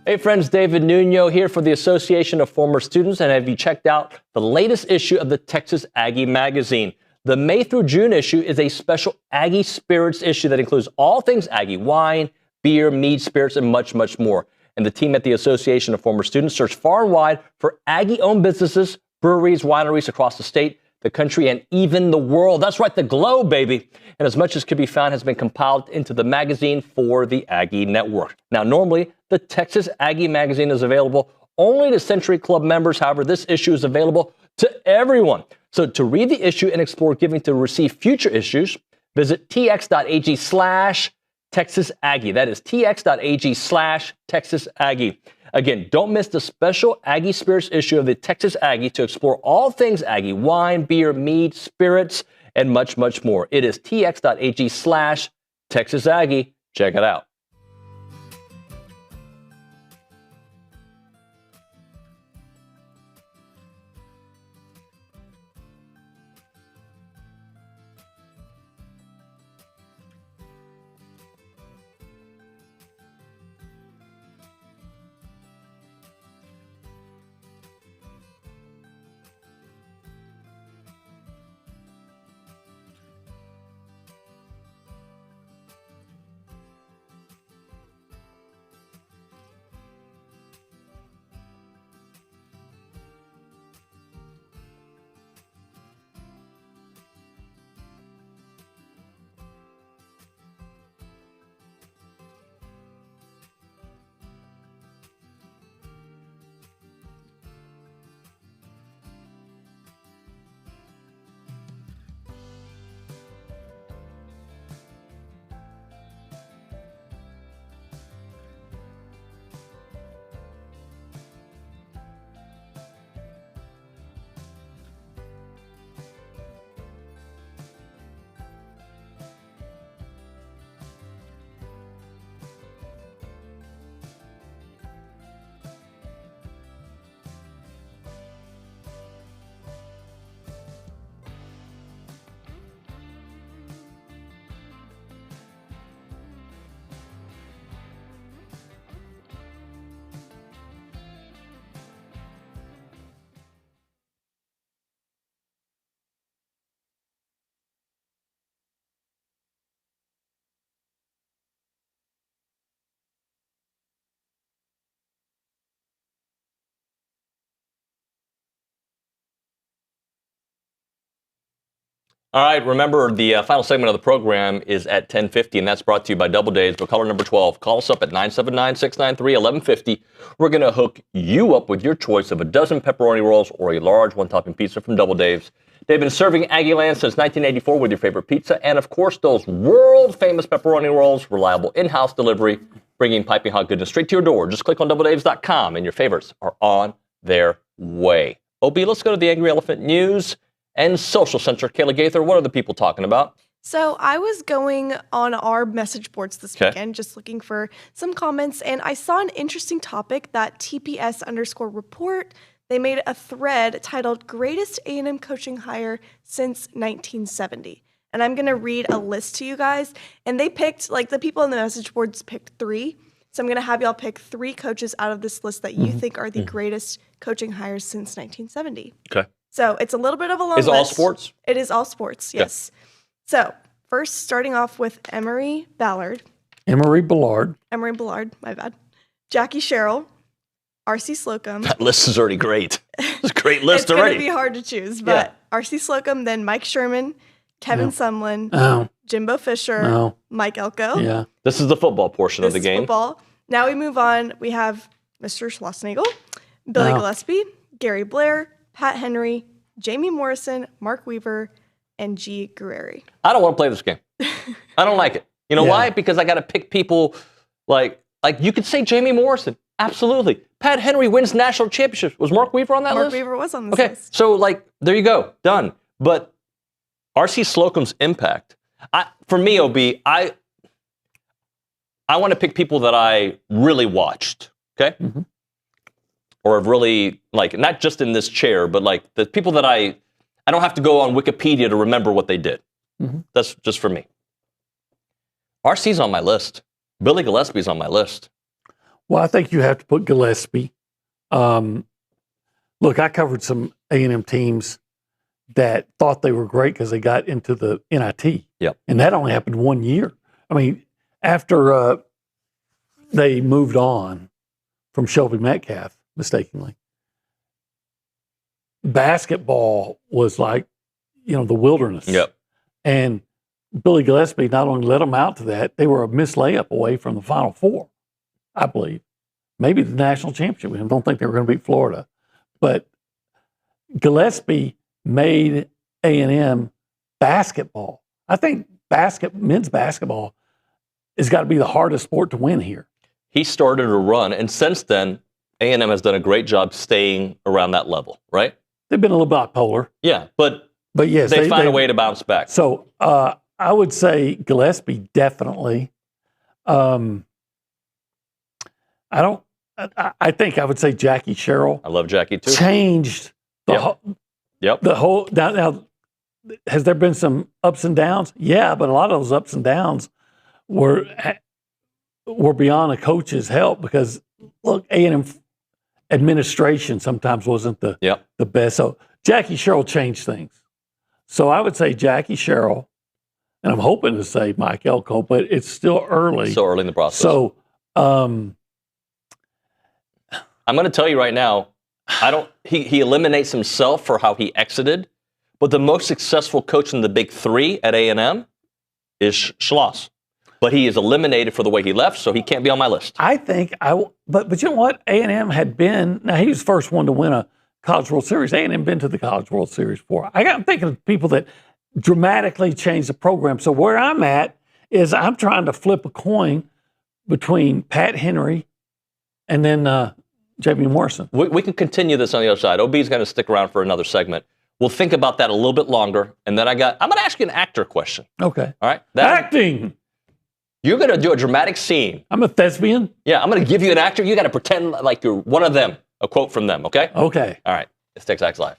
Hey friends, David Nuño here for the Association of Former Students, and have you checked out the latest issue of the Texas Aggie magazine? The May through June issue is a special Aggie Spirits issue that includes all things Aggie: wine, beer, mead, spirits, and much, much more. And the team at the Association of Former Students searched far and wide for Aggie-owned businesses, breweries, wineries across the state, the country, and even the world. That's right, the globe, baby. And as much as could be found has been compiled into the magazine for the Aggie Network. Now, normally, the Texas Aggie magazine is available only to Century Club members. However, this issue is available to everyone. So to read the issue and explore giving to receive future issues, visit tx.ag/Texas Aggie. That is tx.ag/Texas Aggie. Again, don't miss the special Aggie Spirits issue of the Texas Aggie to explore all things Aggie: wine, beer, mead, spirits, and much, much more. It is tx.ag/Texas Aggie. Check it out. All right, remember the final segment of the program is at 10:50, and that's brought to you by Double Days. But caller number 12, call us up at 979-693-1150. We're going to hook you up with your choice of a dozen pepperoni rolls or a large one-topping pizza from Double Dave's. They've been serving Aggie Land since 1984 with your favorite pizza and, of course, those world-famous pepperoni rolls, reliable in-house delivery, bringing piping hot goodness straight to your door. Just click on doubledaves.com, and your favorites are on their way. OB, let's go to the Angry Elephant News and Social Center. Kayla Gaither, what are the people talking about? So I was going on our message boards this weekend, just looking for some comments, and I saw an interesting topic that TPS_report. They made a thread titled Greatest A&M Coaching Hire Since 1970. And I'm going to read a list to you guys. And they picked, like the people in the message boards picked 3. So I'm going to have y'all pick 3 coaches out of this list that you think are the greatest coaching hires since 1970. Okay. So it's a little bit of a long list. Is it all sports? It is all sports, yes. So first, starting off with Emory Ballard, my bad. Jackie Sherrill, R.C. Slocum. That list is already great. It's a great list It's already. going to be hard to choose, but R.C. Slocum, then Mike Sherman, Kevin Sumlin, Jimbo Fisher, Mike Elko. Yeah. This is the football portion of the This is game. football. Now we move on. We have Mr. Schlossnagel, Billy Gillespie, Gary Blair, Pat Henry, Jamie Morrison, Mark Weaver, and G. Guerreri. I don't want to play this game. I don't like it. You know why? Because I got to pick people like you could say Jamie Morrison. Absolutely. Pat Henry wins national championships. Was Mark Weaver on that list? Mark Weaver was on this list. list. So there you go. Done. But R.C. Slocum's impact, for me, OB, I want to pick people that I really watched, okay? Mm-hmm. Or have really, not just in this chair, but the people that I don't have to go on Wikipedia to remember what they did. Mm-hmm. That's just for me. RC's on my list. Billy Gillespie's on my list. Well, I think you have to put Gillespie. Look, I covered some A&M teams that thought they were great because they got into the NIT. Yep. And that only happened 1 year. I mean, after they moved on from Shelby Metcalf, mistakenly, basketball was the wilderness. Yep. And Billy Gillespie not only led them out to that, they were a missed layup away from the Final Four, I believe. Maybe the national championship. I don't think they were going to beat Florida. But Gillespie made A&M basketball. I think men's basketball has got to be the hardest sport to win here. He started a run, and since then, A&M has done a great job staying around that level, right? They've been a little bipolar. Yeah, but yes, they find a way to bounce back. So I would say Gillespie definitely. I think I would say Jackie Sherrill. I love Jackie too. Changed the whole. Now, has there been some ups and downs? Yeah, but a lot of those ups and downs were beyond a coach's help because look, A&M administration sometimes wasn't the best. So Jackie Sherrill changed things. So I would say Jackie Sherrill, and I'm hoping to say Mike Elko, but it's still early. So early in the process. So I'm going to tell you right now, he eliminates himself for how he exited, but the most successful coach in the Big Three at A&M is Schloss. But he is eliminated for the way he left, so he can't be on my list. I think but you know what? A&M had been, now he was the first one to win a College World Series. A&M been to the College World Series before. I'm thinking of people that dramatically changed the program. So where I'm at is I'm trying to flip a coin between Pat Henry and then Jamie Morrison. We can continue this on the other side. OB's going to stick around for another segment. We'll think about that a little bit longer, and then I'm going to ask you an actor question. Okay. All right? Acting! You're going to do a dramatic scene. I'm a thespian? Yeah, I'm going to give you an actor. You got to pretend like you're one of them. A quote from them, okay? Okay. All right. It's TexAgs Live.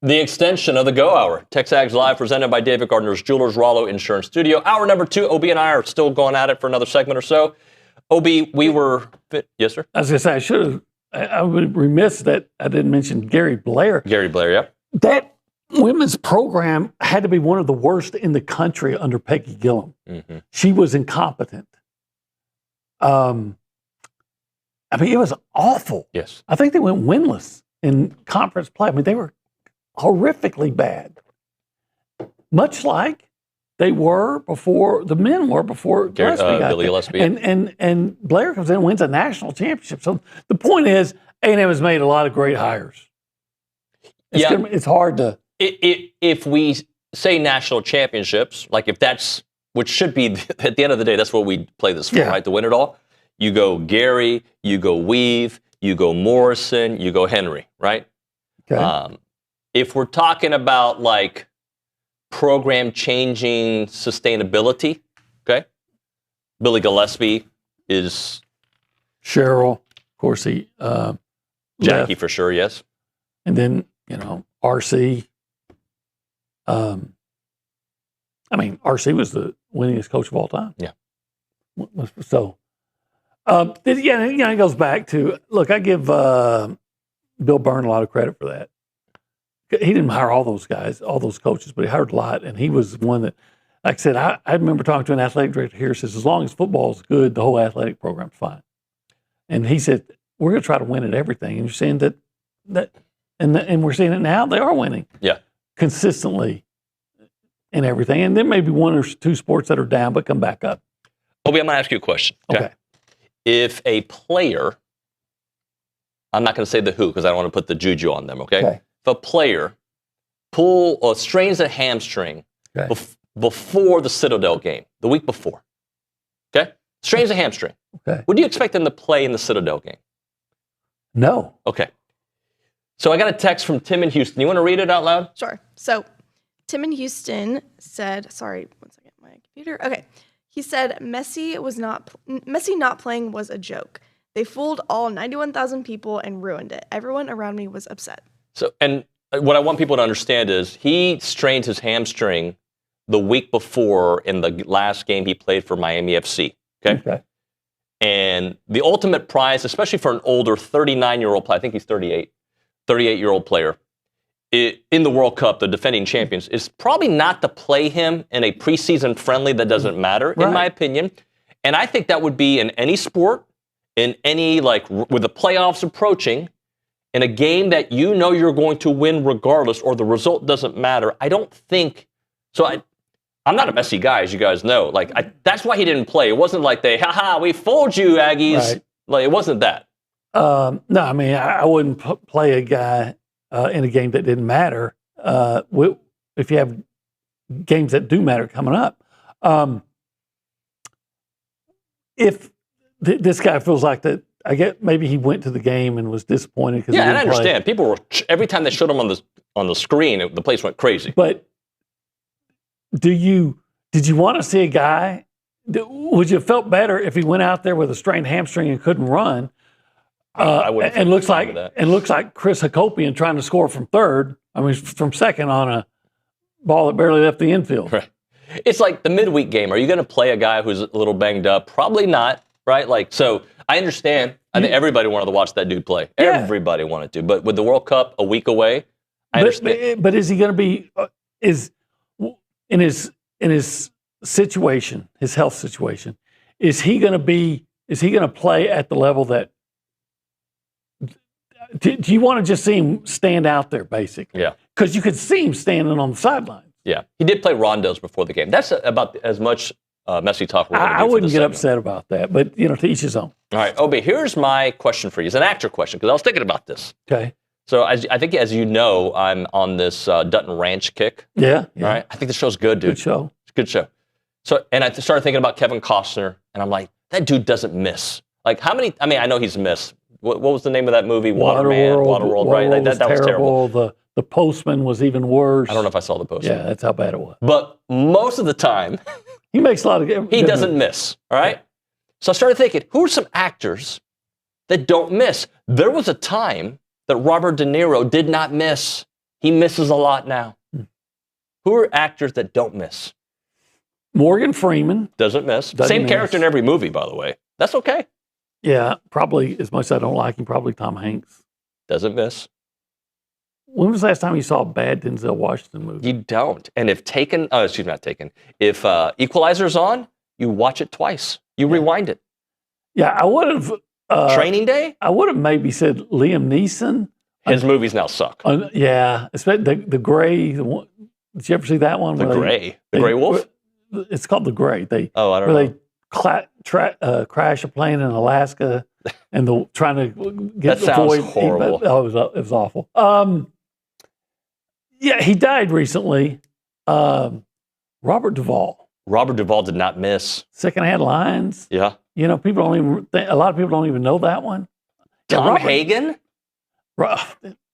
The extension of the Go Hour. TexAgs Live presented by David Gardner's Jewelers, Rollo Insurance Studio. Hour number 2, OB and I are still going at it for another segment or so. OB, we were... Yes, sir? I was going to say, I would be remiss that I didn't mention Gary Blair. Gary Blair, yep. That women's program had to be one of the worst in the country under Peggy Gillum. Mm-hmm. She was incompetent. I mean, it was awful. Yes. I think they went winless in conference play. I mean, they were horrifically bad. Much like they were before, the men were before Billy Liucci. And Blair comes in and wins a national championship. So the point is, A&M has made a lot of great hires. It's hard to... If we say national championships, like if that's, which should be, at the end of the day, that's what we play this for, right? To win it all. You go Gary, you go Weave, you go Morrison, you go Henry, right? Okay. If we're talking about like program changing sustainability, okay? Billy Gillespie is... Cheryl, of course, he... Jackie left. for sure, yes. And then, RC. RC was the winningest coach of all time. Yeah. So, it goes back to, look, I give Bill Byrne a lot of credit for that. He didn't hire all those guys, all those coaches, but he hired a lot. And he was one that, like I said, I remember talking to an athletic director here, says, as long as football is good, the whole athletic program's fine. And he said, we're going to try to win at everything. And you're saying that and we're seeing it now, they are winning. Yeah. Consistently in everything. And there may be one or two sports that are down, but come back up. Obi, I'm going to ask you a question. Okay. If a player, I'm not going to say the who because I don't want to put the juju on them, okay? If a player strains a hamstring before the Citadel game, the week before, okay? Strains a hamstring. Okay. Would you expect them to play in the Citadel game? No. Okay. So I got a text from Tim in Houston. You want to read it out loud? Sure. So Tim in Houston said, sorry, one second, my computer. Okay. He said Messi not playing was a joke. They fooled all 91,000 people and ruined it. Everyone around me was upset. So, and what I want people to understand is he strained his hamstring the week before in the last game he played for Miami FC. Okay. And the ultimate prize, especially for an older 39-year-old player, I think he's 38-year-old player, in the World Cup, the defending champions, is probably not to play him in a preseason friendly that doesn't matter, in my opinion. And I think that would be in any sport, in any, like, with the playoffs approaching, in a game that you know you're going to win regardless, or the result doesn't matter. I don't think, I'm not a Messi guy, as you guys know. That's why he didn't play. It wasn't like we fooled you, Aggies. Right. Like, it wasn't that. No, I mean, I wouldn't play a guy in a game that didn't matter. If you have games that do matter coming up, if this guy feels like that, I get maybe he went to the game and was disappointed because and I understand people were every time they showed him on the screen, the place went crazy. But did you want to see a guy? Would you have felt better if he went out there with a strained hamstring and couldn't run? And looks like Chris Hakopian trying to score from third. I mean, from second on a ball that barely left the infield. Right. It's like the midweek game. Are you going to play a guy who's a little banged up? Probably not, right? Like, so I understand. I think everybody wanted to watch that dude play. Yeah. Everybody wanted to. But with the World Cup a week away, I understand. But is he going to be in his situation, his health situation? Is he going to play at the level that? Do you want to just see him stand out there, basically? Yeah. Because you could see him standing on the sidelines. Yeah. He did play rondos before the game. That's about as much Messi talk we're going to do. I wouldn't get upset about that, but, to each his own. All right, Obi, here's my question for you. It's an actor question, because I was thinking about this. Okay. So I think, as you know, I'm on this Dutton Ranch kick. Yeah. All right. I think the show's good, dude. Good show. It's a good show. So, and I started thinking about Kevin Costner, and I'm like, that dude doesn't miss. Like, how many? I mean, I know he's missed. What was the name of that movie? Waterworld, right? That was terrible. The Postman was even worse. I don't know if I saw The Postman. Yeah, that's how bad it was. But most of the time, he makes a lot of. He doesn't miss. All right. Yeah. So I started thinking, who are some actors that don't miss? There was a time that Robert De Niro did not miss. He misses a lot now. Who are actors that don't miss? Morgan Freeman. Doesn't miss. Same character in every movie, by the way. That's okay. Yeah, probably, as much as I don't like him, probably Tom Hanks. Doesn't miss. When was the last time you saw a bad Denzel Washington movie? You don't. And if if Equalizer's on, you watch it twice. You rewind it. Yeah, I would have. Training Day? I would have maybe said Liam Neeson. His movies now suck. Yeah, especially the Gray. The one, did you ever see that one? The Gray Wolf? It's called The Gray. I don't know. They crash a plane in Alaska and trying to get that sounds avoid. horrible. It was awful. Yeah, he died recently. Robert Duvall. Robert Duvall did not miss. Secondhand Lines. Yeah. You know, people don't even. A lot of people don't even know that one. Tom Hagen. Yeah.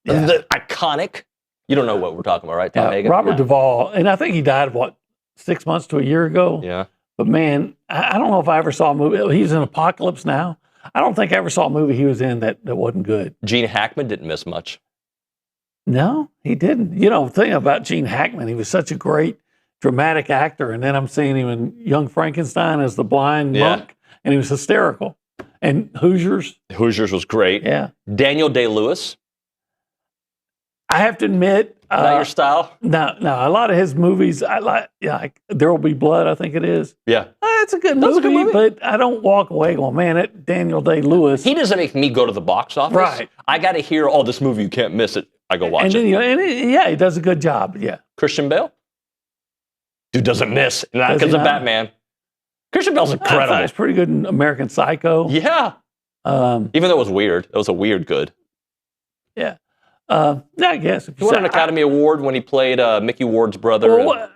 The iconic. You don't know what we're talking about, right? Tom Hagen. Robert Duvall, and I think he died 6 months to a year ago. Yeah. But man, I don't know if I ever saw a movie. He's in Apocalypse Now. I don't think I ever saw a movie he was in that wasn't good. Gene Hackman didn't miss much. No, he didn't. You know, the thing about Gene Hackman, he was such a great dramatic actor. And then I'm seeing him in Young Frankenstein as the blind monk, and he was hysterical. And Hoosiers. Hoosiers was great. Yeah. Daniel Day-Lewis. I have to admit. Not your style? No. A lot of his movies, I like There Will Be Blood, I think it is. Yeah. It's a good movie, but I don't walk away going, man, that Daniel Day-Lewis. He doesn't make me go to the box office. Right. I got to hear, this movie, you can't miss it. I go watch and then, it. He does a good job. Yeah. Christian Bale? Dude doesn't miss. Not because of Batman. Christian Bale's incredible. It's pretty good in American Psycho. Yeah. Even though it was weird. It was a weird good. Yeah. I guess. He won an Academy Award when he played Mickey Ward's brother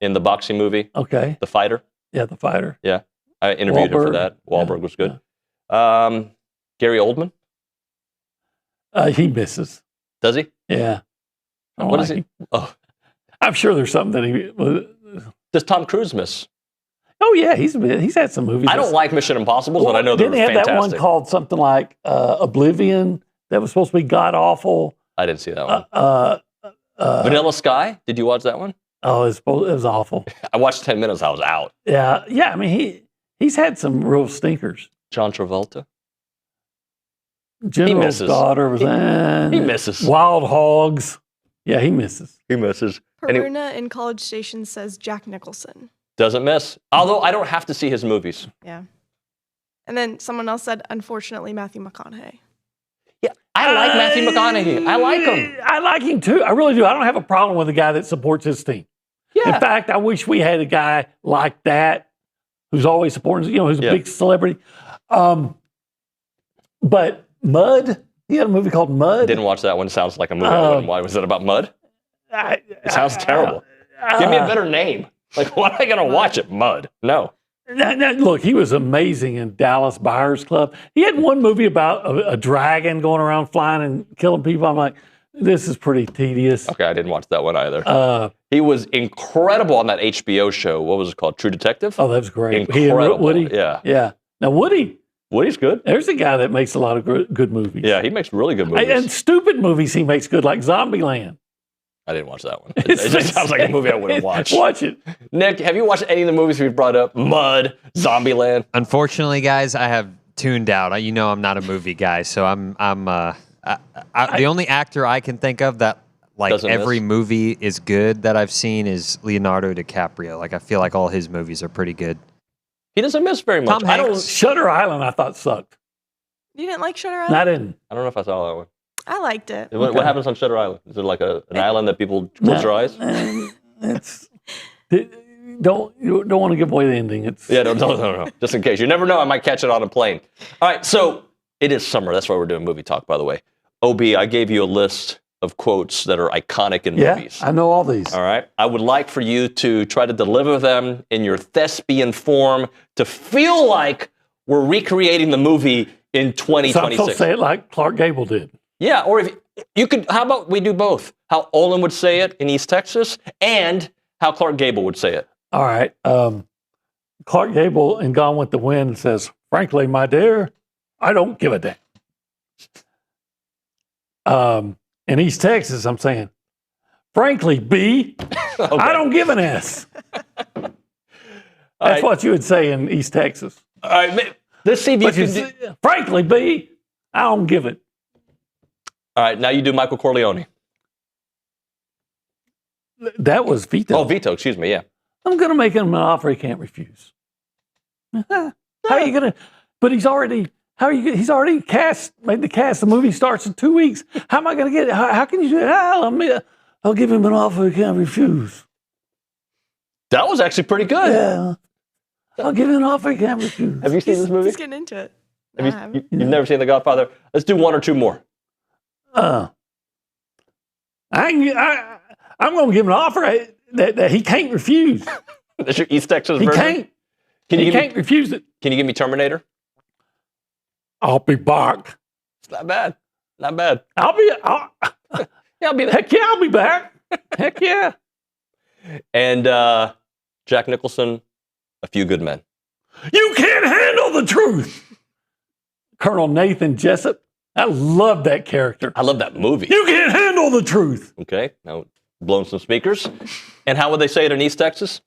in the boxing movie. Okay. The Fighter. Yeah, The Fighter. Yeah. I interviewed him for that. Wahlberg was good. Gary Oldman? He misses. Does he? Yeah. What is he? Oh. I'm sure there's something that he... Does Tom Cruise miss? Oh, yeah. He's had some movies. I don't like Mission Impossible, but I know they're fantastic. Didn't he have that one called something like Oblivion that was supposed to be god-awful? I didn't see that one. Vanilla Sky? Did you watch that one? Oh, it was awful. I watched 10 minutes. I was out. Yeah. I mean, he's had some real stinkers. John Travolta? General's Daughter was he misses. Wild Hogs. Yeah, he misses. He misses. Peruna in College Station says Jack Nicholson. Doesn't miss. Although I don't have to see his movies. Yeah. And then someone else said, unfortunately, Matthew McConaughey. Yeah, I like Matthew McConaughey. I like him. I like him too. I really do. I don't have a problem with a guy that supports his team. Yeah. In fact, I wish we had a guy like that who's always supporting, who's a big celebrity. But Mud, he had a movie called Mud. Didn't watch that one. Sounds like a movie I wouldn't watch. Was it about mud? It sounds terrible. Give me a better name. Like, why am I going to watch it? Mud. No. Look, he was amazing in Dallas Buyers Club. He had one movie about a dragon going around flying and killing people. I'm like, this is pretty tedious. Okay, I didn't watch that one either. He was incredible on that HBO show. What was it called? True Detective? Oh, that was great. Incredible. Woody? Yeah. Now, Woody's good. There's a guy that makes a lot of good movies. Yeah, he makes really good movies. And stupid movies he makes good, like Zombieland. I didn't watch that one. It just sounds like a movie I wouldn't watch. Watch it. Nick, have you watched any of the movies we've brought up? Mud, Zombieland? Unfortunately, guys, I have tuned out. I'm not a movie guy, so the only actor I can think of that every movie is good that I've seen is Leonardo DiCaprio. Like, I feel like all his movies are pretty good. He doesn't miss very much. Shutter Island, I thought sucked. You didn't like Shutter Island? I didn't. I don't know if I saw that one. I liked it. What happens on Shutter Island? Is it like an island that people close their eyes? Don't want to give away the ending. No. Just in case. You never know. I might catch it on a plane. All right, so it is summer. That's why we're doing movie talk, by the way. OB, I gave you a list of quotes that are iconic in movies. Yeah, I know all these. All right. I would like for you to try to deliver them in your thespian form to feel like we're recreating the movie in 2026. So I'm supposed to say it like Clark Gable did. Yeah, or if you could, how about we do both? How Olin would say it in East Texas and how Clark Gable would say it. All right. Clark Gable in Gone with the Wind says, frankly, my dear, I don't give a damn. In East Texas, I'm saying, Frankly, B. Okay. I don't give an S. That's what you would say in East Texas. All right, let's see if you can Frankly, B. I don't give it. All right, now you do Michael Corleone. That was Vito. Oh, Vito, excuse me, yeah. I'm going to make him an offer he can't refuse. How are you going to? But he's already. How are you? He's already made the cast. The movie starts in 2 weeks. How am I going to get it? How can you do it? I'll give him an offer he can't refuse. That was actually pretty good. Yeah. I'll give him an offer he can't refuse. Have you seen this movie? He's getting into it. You've never seen The Godfather? Let's do one or two more. I'm going to give him an offer that he can't refuse. That's your East Texas He version? can't. He can't refuse it. Can you give me Terminator? I'll be back. It's not bad. Not bad. I'll be there. Heck yeah, I'll be back. Heck yeah. And Jack Nicholson, A Few Good Men. You can't handle the truth. Colonel Nathan Jessup. I love that character. I love that movie. You can't handle the truth. Okay, now blowing some speakers. And how would they say it in East Texas?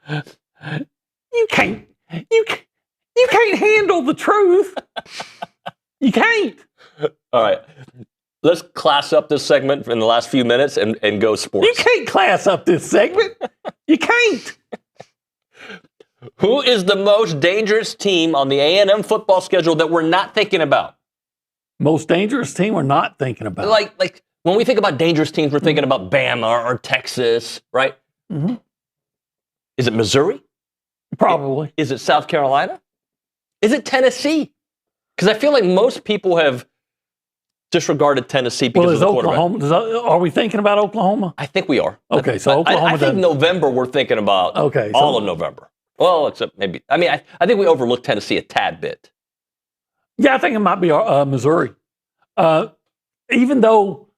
You can't handle the truth. You can't. All right. Let's class up this segment in the last few minutes and go sports. You can't class up this segment. You can't. Who is the most dangerous team on the A&M football schedule that we're not thinking about? Most dangerous team we're not thinking about. Like when we think about dangerous teams, we're thinking about Bama or Texas, right? Mm-hmm. Is it Missouri? Probably. Is it South Carolina? Is it Tennessee? Because I feel like most people have disregarded Tennessee because of the Oklahoma. Are we thinking about Oklahoma? I think we are. Okay, so Oklahoma. I think November we're thinking about all of November. Well, except maybe. I mean, I think we overlooked Tennessee a tad bit. Yeah, I think it might be Missouri. Even though,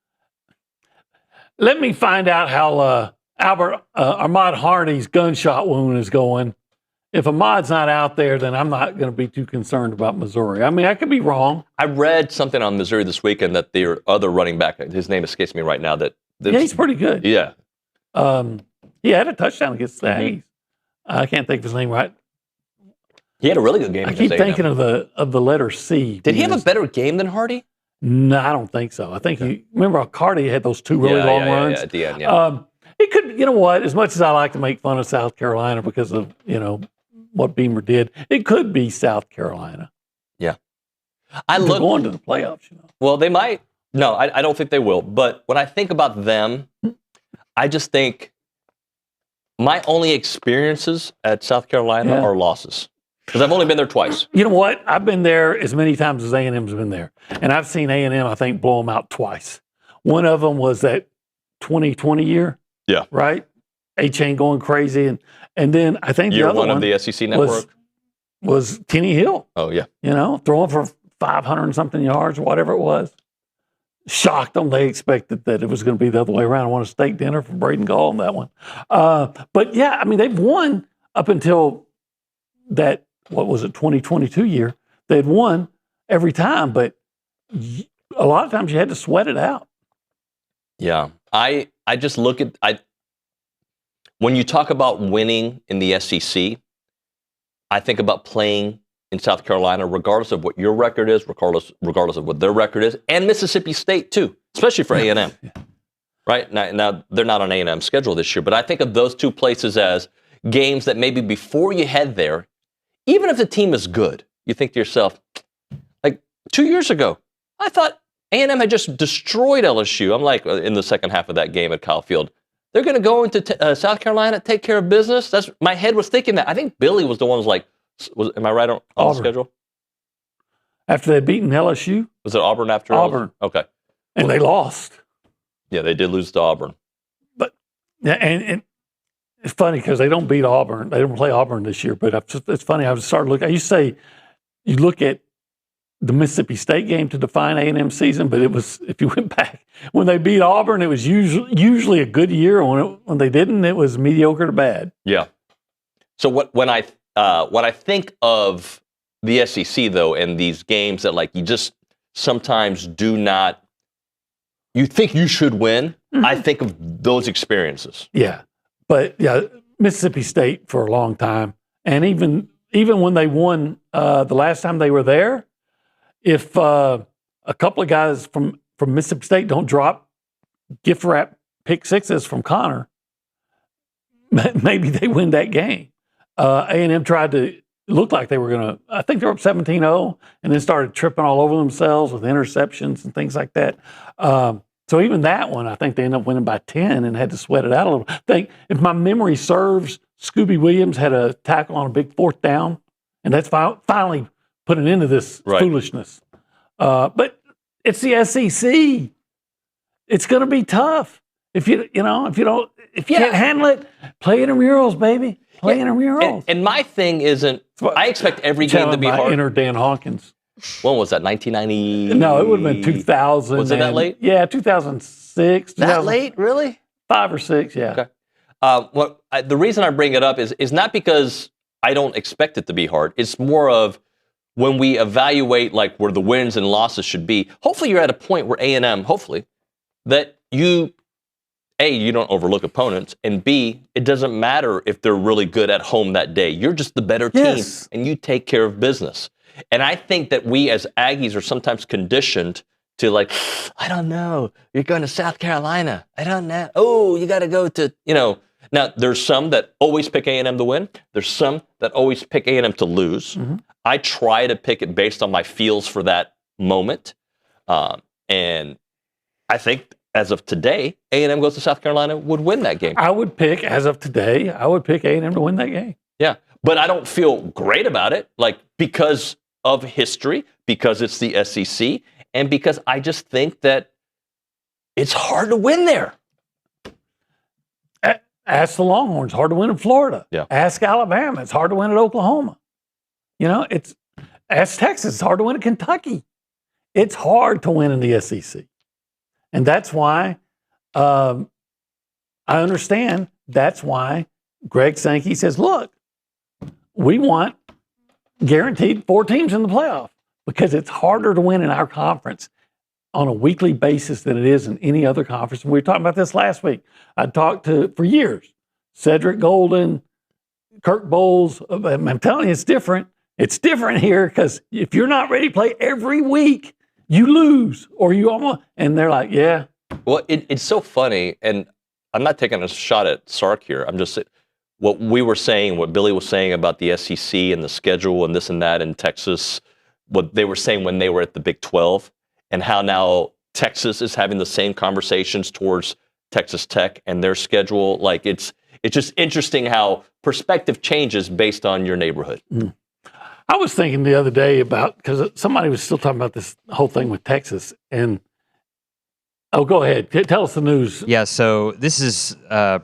let me find out how Ahmad Harney's gunshot wound is going. If Ahmad's not out there, then I'm not going to be too concerned about Missouri. I mean, I could be wrong. I read something on Missouri this weekend that their other running back, his name escapes me right now, yeah, he's pretty good. Yeah. He had a touchdown against the Aggies. I can't think of his name right. He had a really good game. I keep thinking of the letter C. Did he have a better game than Hardy? No, I don't think so. I think remember Hardy had those two really long runs? Yeah, at the end, yeah. It could, you know what, as much as I like to make fun of South Carolina because of, what Beamer did, it could be South Carolina. Yeah. They're going to the playoffs, Well, they might. No, I don't think they will. But when I think about them, I just think my only experiences at South Carolina are losses. Because I've only been there twice. You know what? I've been there as many times as A&M's been there. And I've seen A&M, I think, blow them out twice. One of them was that 2020 year. Yeah. Right? A-Chain going crazy. And then I think Year the other one of the SEC network was Kenny Hill. Oh, yeah. Throwing for 500 and something yards, whatever it was. Shocked them. They expected that it was going to be the other way around. I want a steak dinner from Braden Gall on that one. But yeah, I mean, they've won up until that, 2022 year. They'd won every time, but a lot of times you had to sweat it out. Yeah. I just look at, when you talk about winning in the SEC, I think about playing in South Carolina, regardless of what your record is, regardless of what their record is, and Mississippi State too, especially for A&M. Yeah. Right? Now, they're not on A&M's schedule this year, but I think of those two places as games that maybe before you head there, even if the team is good, you think to yourself, like 2 years ago, I thought A&M had just destroyed LSU. I'm like, in the second half of that game at Kyle Field, they're going to go into South Carolina, take care of business. My head was thinking that. I think Billy was the one who was like, am I right on the schedule? After they'd beaten LSU? Was it Auburn after Auburn? Okay. And they lost. Yeah, they did lose to Auburn. But yeah, and it's funny because they don't beat Auburn. They don't play Auburn this year. But it's funny. I started looking. I used to say you look at the Mississippi State game to define A&M season, but it was, if you went back, when they beat Auburn, it was usually a good year. When they didn't, it was mediocre to bad. Yeah. So when I think of the SEC though, and these games that like you just sometimes do not, you think you should win, I think of those experiences. Yeah. But, yeah, Mississippi State for a long time. And even when they won the last time they were there, if a couple of guys from Mississippi State don't drop gift wrap pick sixes from Connor, maybe they win that game. A&M tried to look like they were going to, I think they were up 17-0 and then started tripping all over themselves with interceptions and things like that. So even that one, I think they ended up winning by 10 and had to sweat it out a little. I think, if my memory serves, Scooby Williams had a tackle on a big fourth down, and that's finally put an end to this foolishness. But it's the SEC. It's going to be tough. If you can't handle it, play intramurals, baby. Play intramurals. And my thing isn't, I expect every game to be hard. Inner Dan Hawkins. When was that, 1990? No, it would have been 2000. Was it that late? Yeah, 2006. That late, really? 5 or 6, yeah. Okay. The reason I bring it up is not because I don't expect it to be hard. It's more of when we evaluate like where the wins and losses should be. Hopefully you're at a point where A&M, hopefully, that you don't overlook opponents, and B, it doesn't matter if they're really good at home that day. You're just the better team, and you take care of business. And I think that we as Aggies are sometimes conditioned to like, I don't know, you're going to South Carolina. I don't know. Oh, you got to go to, Now, there's some that always pick A&M to win. There's some that always pick A&M to lose. Mm-hmm. I try to pick it based on my feels for that moment. And I think as of today, A&M goes to South Carolina would win that game. I would pick, as of today, A&M to win that game. Yeah, but I don't feel great about it, like because of history, because it's the SEC, and because I just think that it's hard to win there. Ask the Longhorns, hard to win in Florida. Yeah. Ask Alabama, it's hard to win at Oklahoma. Ask Texas, it's hard to win at Kentucky. It's hard to win in the SEC. And that's why I understand. That's why Greg Sankey says, look, we want guaranteed 4 teams in the playoff because it's harder to win in our conference on a weekly basis than it is in any other conference. And we were talking about this last week. I talked to, for years, Cedric Golden, Kirk Bowles. I'm telling you, it's different. It's different here because if you're not ready to play every week, you lose or you almost, and they're like, yeah. Well, it's so funny, and I'm not taking a shot at Sark here. I'm just what we were saying, what Billy was saying about the SEC and the schedule and this and that in Texas, what they were saying when they were at the Big 12, and how now Texas is having the same conversations towards Texas Tech and their schedule. Like it's just interesting how perspective changes based on your neighborhood. Mm. I was thinking the other day about, because somebody was still talking about this whole thing with Texas, and go ahead. Tell us the news. Yeah, so this is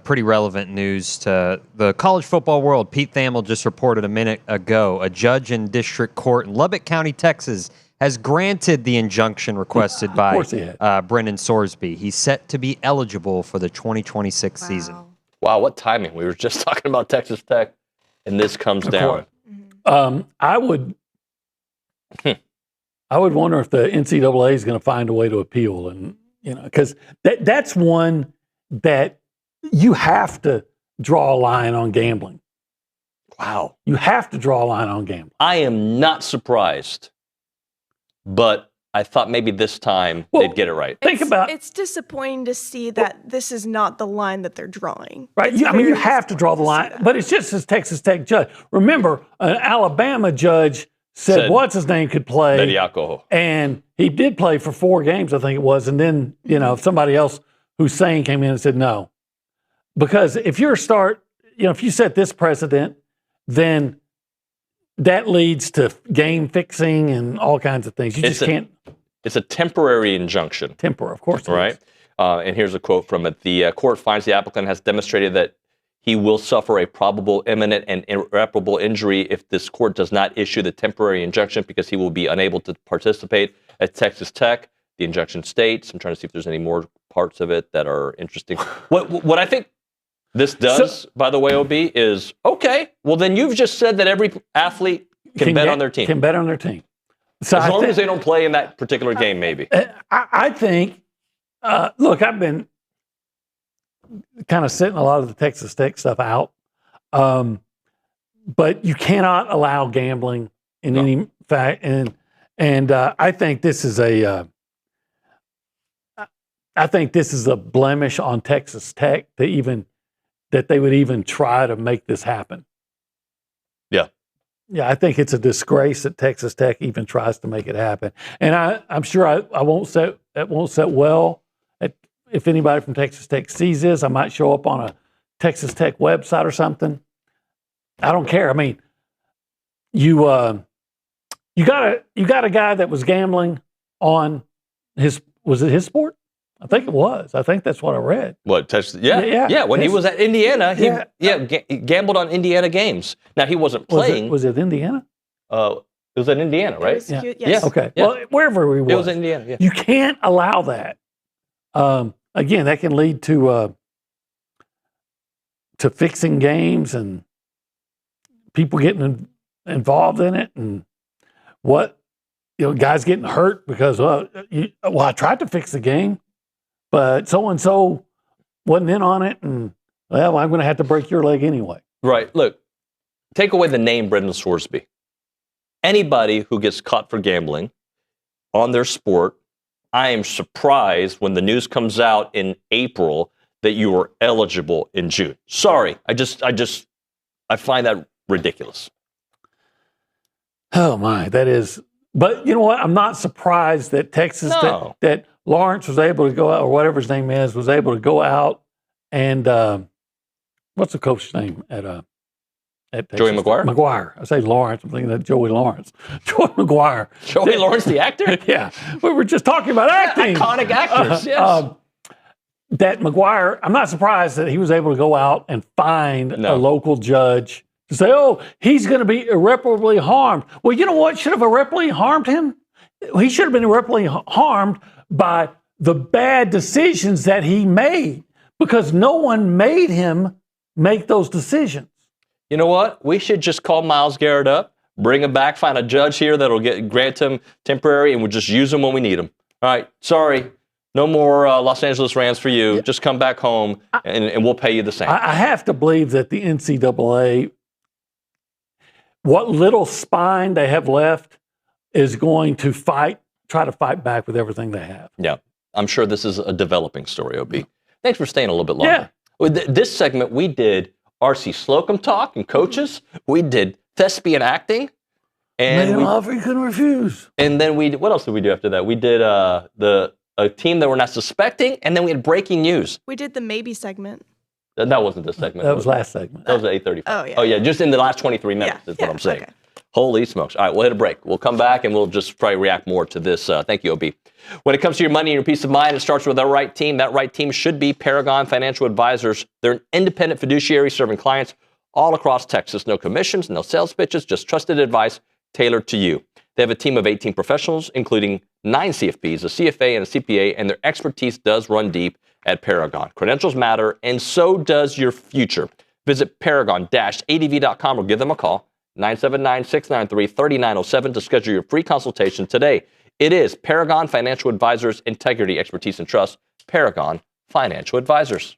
pretty relevant news to the college football world. Pete Thamel just reported a minute ago, a judge in district court in Lubbock County, Texas, has granted the injunction requested by Brendan Sorsby. He's set to be eligible for the 2026 season. Wow, what timing. We were just talking about Texas Tech, and this comes down. I would wonder if the NCAA is going to find a way to appeal, and because that's one that you have to draw a line on gambling. Wow, you have to draw a line on gambling. I am not surprised, but I thought maybe this time they'd get it right. It's disappointing to see that this is not the line that they're drawing. Right. You have to draw the line, but it's just as Texas Tech judge. Remember, an Alabama judge said what's his name could play. Bediako. And he did play for 4 games, I think it was. And then, somebody else Hussein came in and said no. Because if you're if you set this precedent, then that leads to game fixing and all kinds of things. You just can't. It's a temporary injunction. Temporary, of course. Right. And here's a quote from it. The court finds the applicant has demonstrated that he will suffer a probable, imminent, and irreparable injury if this court does not issue the temporary injunction because he will be unable to participate at Texas Tech. The injunction states, I'm trying to see if there's any more parts of it that are interesting. What I think this does, by the way, OB, is, okay, well, then you've just said that every athlete can bet on their team. Can bet on their team. So as long as they don't play in that particular game, maybe. I think, look, I've been kind of sitting a lot of the Texas Tech stuff out. But you cannot allow gambling in any fact. And I think this is a blemish on Texas Tech that they would even try to make this happen. Yeah. Yeah, I think it's a disgrace that Texas Tech even tries to make it happen. And I'm sure it won't set well. If anybody from Texas Tech sees this, I might show up on a Texas Tech website or something. I don't care. I mean, you got a guy that was gambling on was it his sport? I think it was. I think that's what I read. What, Texas? Yeah. When he was at Indiana, he gambled on Indiana games. Now, he wasn't playing. Was it Indiana? It was at Indiana, right? Yes. Okay. Yeah. Well, wherever he was. It was Indiana, yeah. You can't allow that. Again, that can lead to fixing games and people getting involved in it, and guys getting hurt because I tried to fix the game, but so and so wasn't in on it, and I'm going to have to break your leg anyway. Right. Look, take away the name Brendan Scoresby. Anybody who gets caught for gambling on their sport, I am surprised when the news comes out in April that you were eligible in June. Sorry, I find that ridiculous. Oh my, that is. But you know what? I'm not surprised that Texas, that Lawrence was able to go out, or whatever his name is, was able to go out and what's the coach's name at Joey McGuire? McGuire. I say Lawrence. I'm thinking of Joey Lawrence. Joey McGuire. Joey Lawrence, the actor? Yeah. We were just talking about acting. Iconic actors, yes. That McGuire, I'm not surprised that he was able to go out and find a local judge to say, he's going to be irreparably harmed. Well, you know what should have irreparably harmed him? He should have been irreparably harmed by the bad decisions that he made, because no one made him make those decisions. You know what? We should just call Myles Garrett up, bring him back, find a judge here that'll grant him temporary, and we'll just use him when we need him. All right, sorry. No more Los Angeles Rams for you. Yeah. Just come back home, and we'll pay you the same. I have to believe that the NCAA, what little spine they have left, is going to try to fight back with everything they have. Yeah, I'm sure this is a developing story, OB. Thanks for staying a little bit longer. Yeah. With this segment, we did R.C. Slocum talk and coaches. We did thespian acting. And made an offer you couldn't refuse. And then what else did we do after that? We did a team that we're not suspecting, and then we had breaking news. We did the maybe segment. That wasn't this segment. That was last segment. That was at 8:35. Oh, yeah. Oh, yeah, just in the last 23 minutes is what I'm saying. Okay. Holy smokes. All right, we'll hit a break. We'll come back, and we'll just probably react more to this. Thank you, OB. When it comes to your money and your peace of mind, it starts with the right team. That right team should be Paragon Financial Advisors. They're an independent fiduciary serving clients all across Texas. No commissions, no sales pitches, just trusted advice tailored to you. They have a team of 18 professionals, including 9 CFPs, a CFA, and a CPA, and their expertise does run deep at Paragon. Credentials matter, and so does your future. Visit paragon-adv.com or give them a call, 979-693-3907, to schedule your free consultation today. It is Paragon Financial Advisors, integrity, expertise, and trust. Paragon Financial Advisors.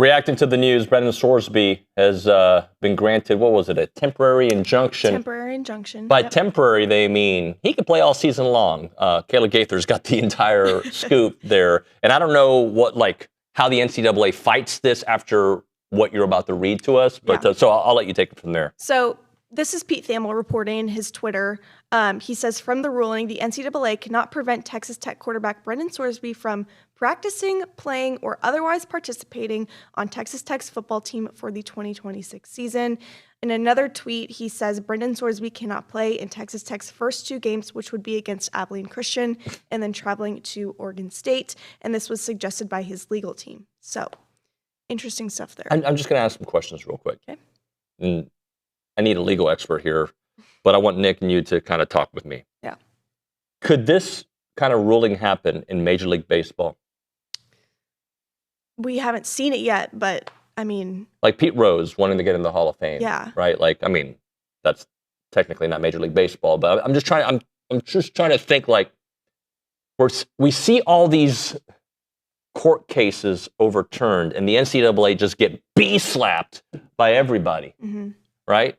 Reacting to the news, Brendan Sorsby has been granted, what was it, a temporary injunction? Temporary injunction. By temporary, they mean he could play all season long. Kayla Gaither's got the entire scoop there. And I don't know how the NCAA fights this after what you're about to read to us, but so I'll let you take it from there. So this is Pete Thamel reporting his Twitter. He says, from the ruling, the NCAA cannot prevent Texas Tech quarterback Brendan Sorsby from practicing, playing, or otherwise participating on Texas Tech's football team for the 2026 season. In another tweet, he says Brendan Sorsby cannot play in Texas Tech's first 2 games, which would be against Abilene Christian and then traveling to Oregon State. And this was suggested by his legal team. So interesting stuff there. I'm just going to ask some questions real quick. Okay. And I need a legal expert here, but I want Nick and you to kind of talk with me. Yeah. Could this kind of ruling happen in Major League Baseball? We haven't seen it yet, but I mean... Like Pete Rose wanting to get in the Hall of Fame. Yeah. Right? That's technically not Major League Baseball, but I'm just trying to think we see all these court cases overturned and the NCAA just get slapped by everybody. Mm-hmm. Right?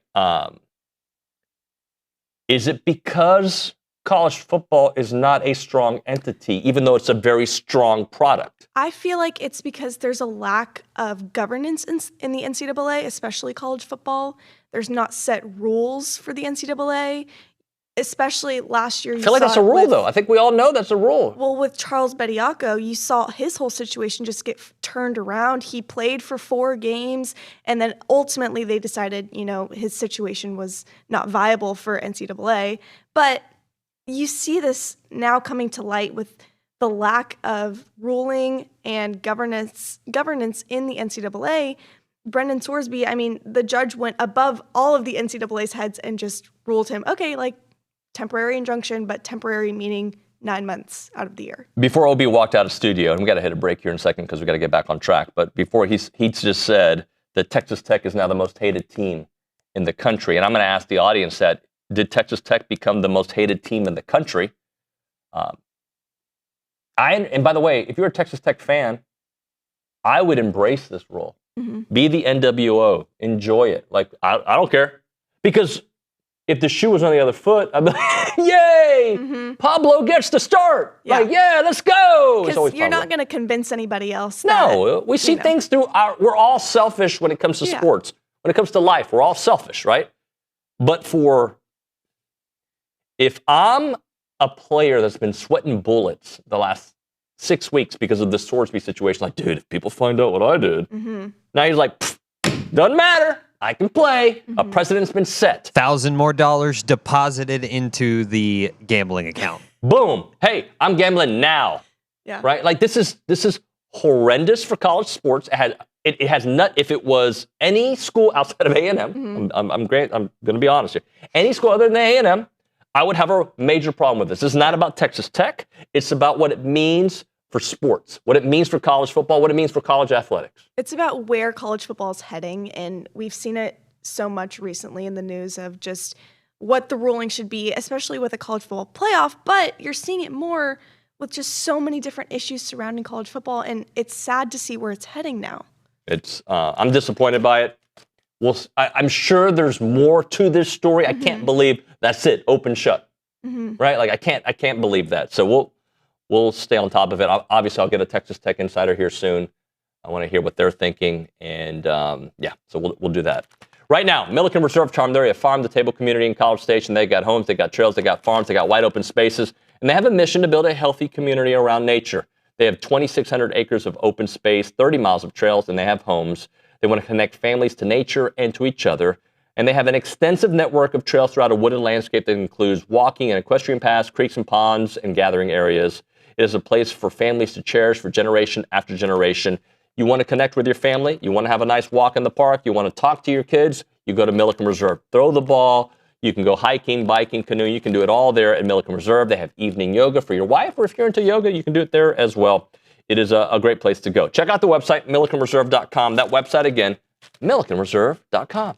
Is it because college football is not a strong entity, even though it's a very strong product? I feel like it's because there's a lack of governance in the NCAA, especially college football. There's not set rules for the NCAA, especially last year. I feel like that's a rule, though. I think we all know that's a rule. Well, with Charles Bediako, you saw his whole situation just get turned around. He played for 4 games, and then ultimately they decided, his situation was not viable for NCAA. But you see this now coming to light with the lack of ruling and governance in the NCAA. Brendan Sorsby, the judge went above all of the NCAA's heads and just ruled him, okay, temporary injunction, but temporary meaning 9 months out of the year. Before OB walked out of studio, and we got to hit a break here in a second because we got to get back on track, but before he just said that Texas Tech is now the most hated team in the country, and I'm going to ask the audience that, did Texas Tech become the most hated team in the country? And by the way, if you're a Texas Tech fan, I would embrace this rule. Mm-hmm. Be the NWO. Enjoy it. I don't care. Because if the shoe was on the other foot, I'd be like, yay! Mm-hmm. Pablo gets to start. Yeah. Let's go. Because you're not going to convince anybody else. No, we see things through we're all selfish when it comes to sports. When it comes to life, we're all selfish, right? But if I'm a player that's been sweating bullets the last 6 weeks because of this Sorsby situation, dude, if people find out what I did, now he's like, doesn't matter. I can play. A precedent's been set. $1,000 more deposited into the gambling account. Boom. Hey, I'm gambling now. Yeah. Right? This is horrendous for college sports. It has not. If it was any school outside of A&M, I'm great. I'm going to be honest here. Any school other than A&M, I would have a major problem with this. This is not about Texas Tech. It's about what it means for sports, what it means for college football, what it means for college athletics. It's about where college football is heading, and we've seen it so much recently in the news of just what the ruling should be, especially with a college football playoff, but you're seeing it more with just so many different issues surrounding college football, and it's sad to see where it's heading now. I'm disappointed by it. I'm sure there's more to this story. I can't believe that's it, open shut, right? I can't believe that. So we'll stay on top of it. Obviously, I'll get a Texas Tech insider here soon. I want to hear what they're thinking, and so we'll do that. Right now, Milliken Reserve Charm, they're a farm-to-table community in College Station. They got homes, they got trails, they got farms, they got wide open spaces, and they have a mission to build a healthy community around nature. They have 2,600 acres of open space, 30 miles of trails, and they have homes. They want to connect families to nature and to each other. And they have an extensive network of trails throughout a wooded landscape that includes walking and equestrian paths, creeks and ponds, and gathering areas. It is a place for families to cherish for generation after generation. You want to connect with your family. You want to have a nice walk in the park. You want to talk to your kids. You go to Milliken Reserve. Throw the ball. You can go hiking, biking, canoeing. You can do it all there at Milliken Reserve. They have evening yoga for your wife, or if you're into yoga, you can do it there as well. It is a great place to go. Check out the website, millikenreserve.com. That website again, millikenreserve.com.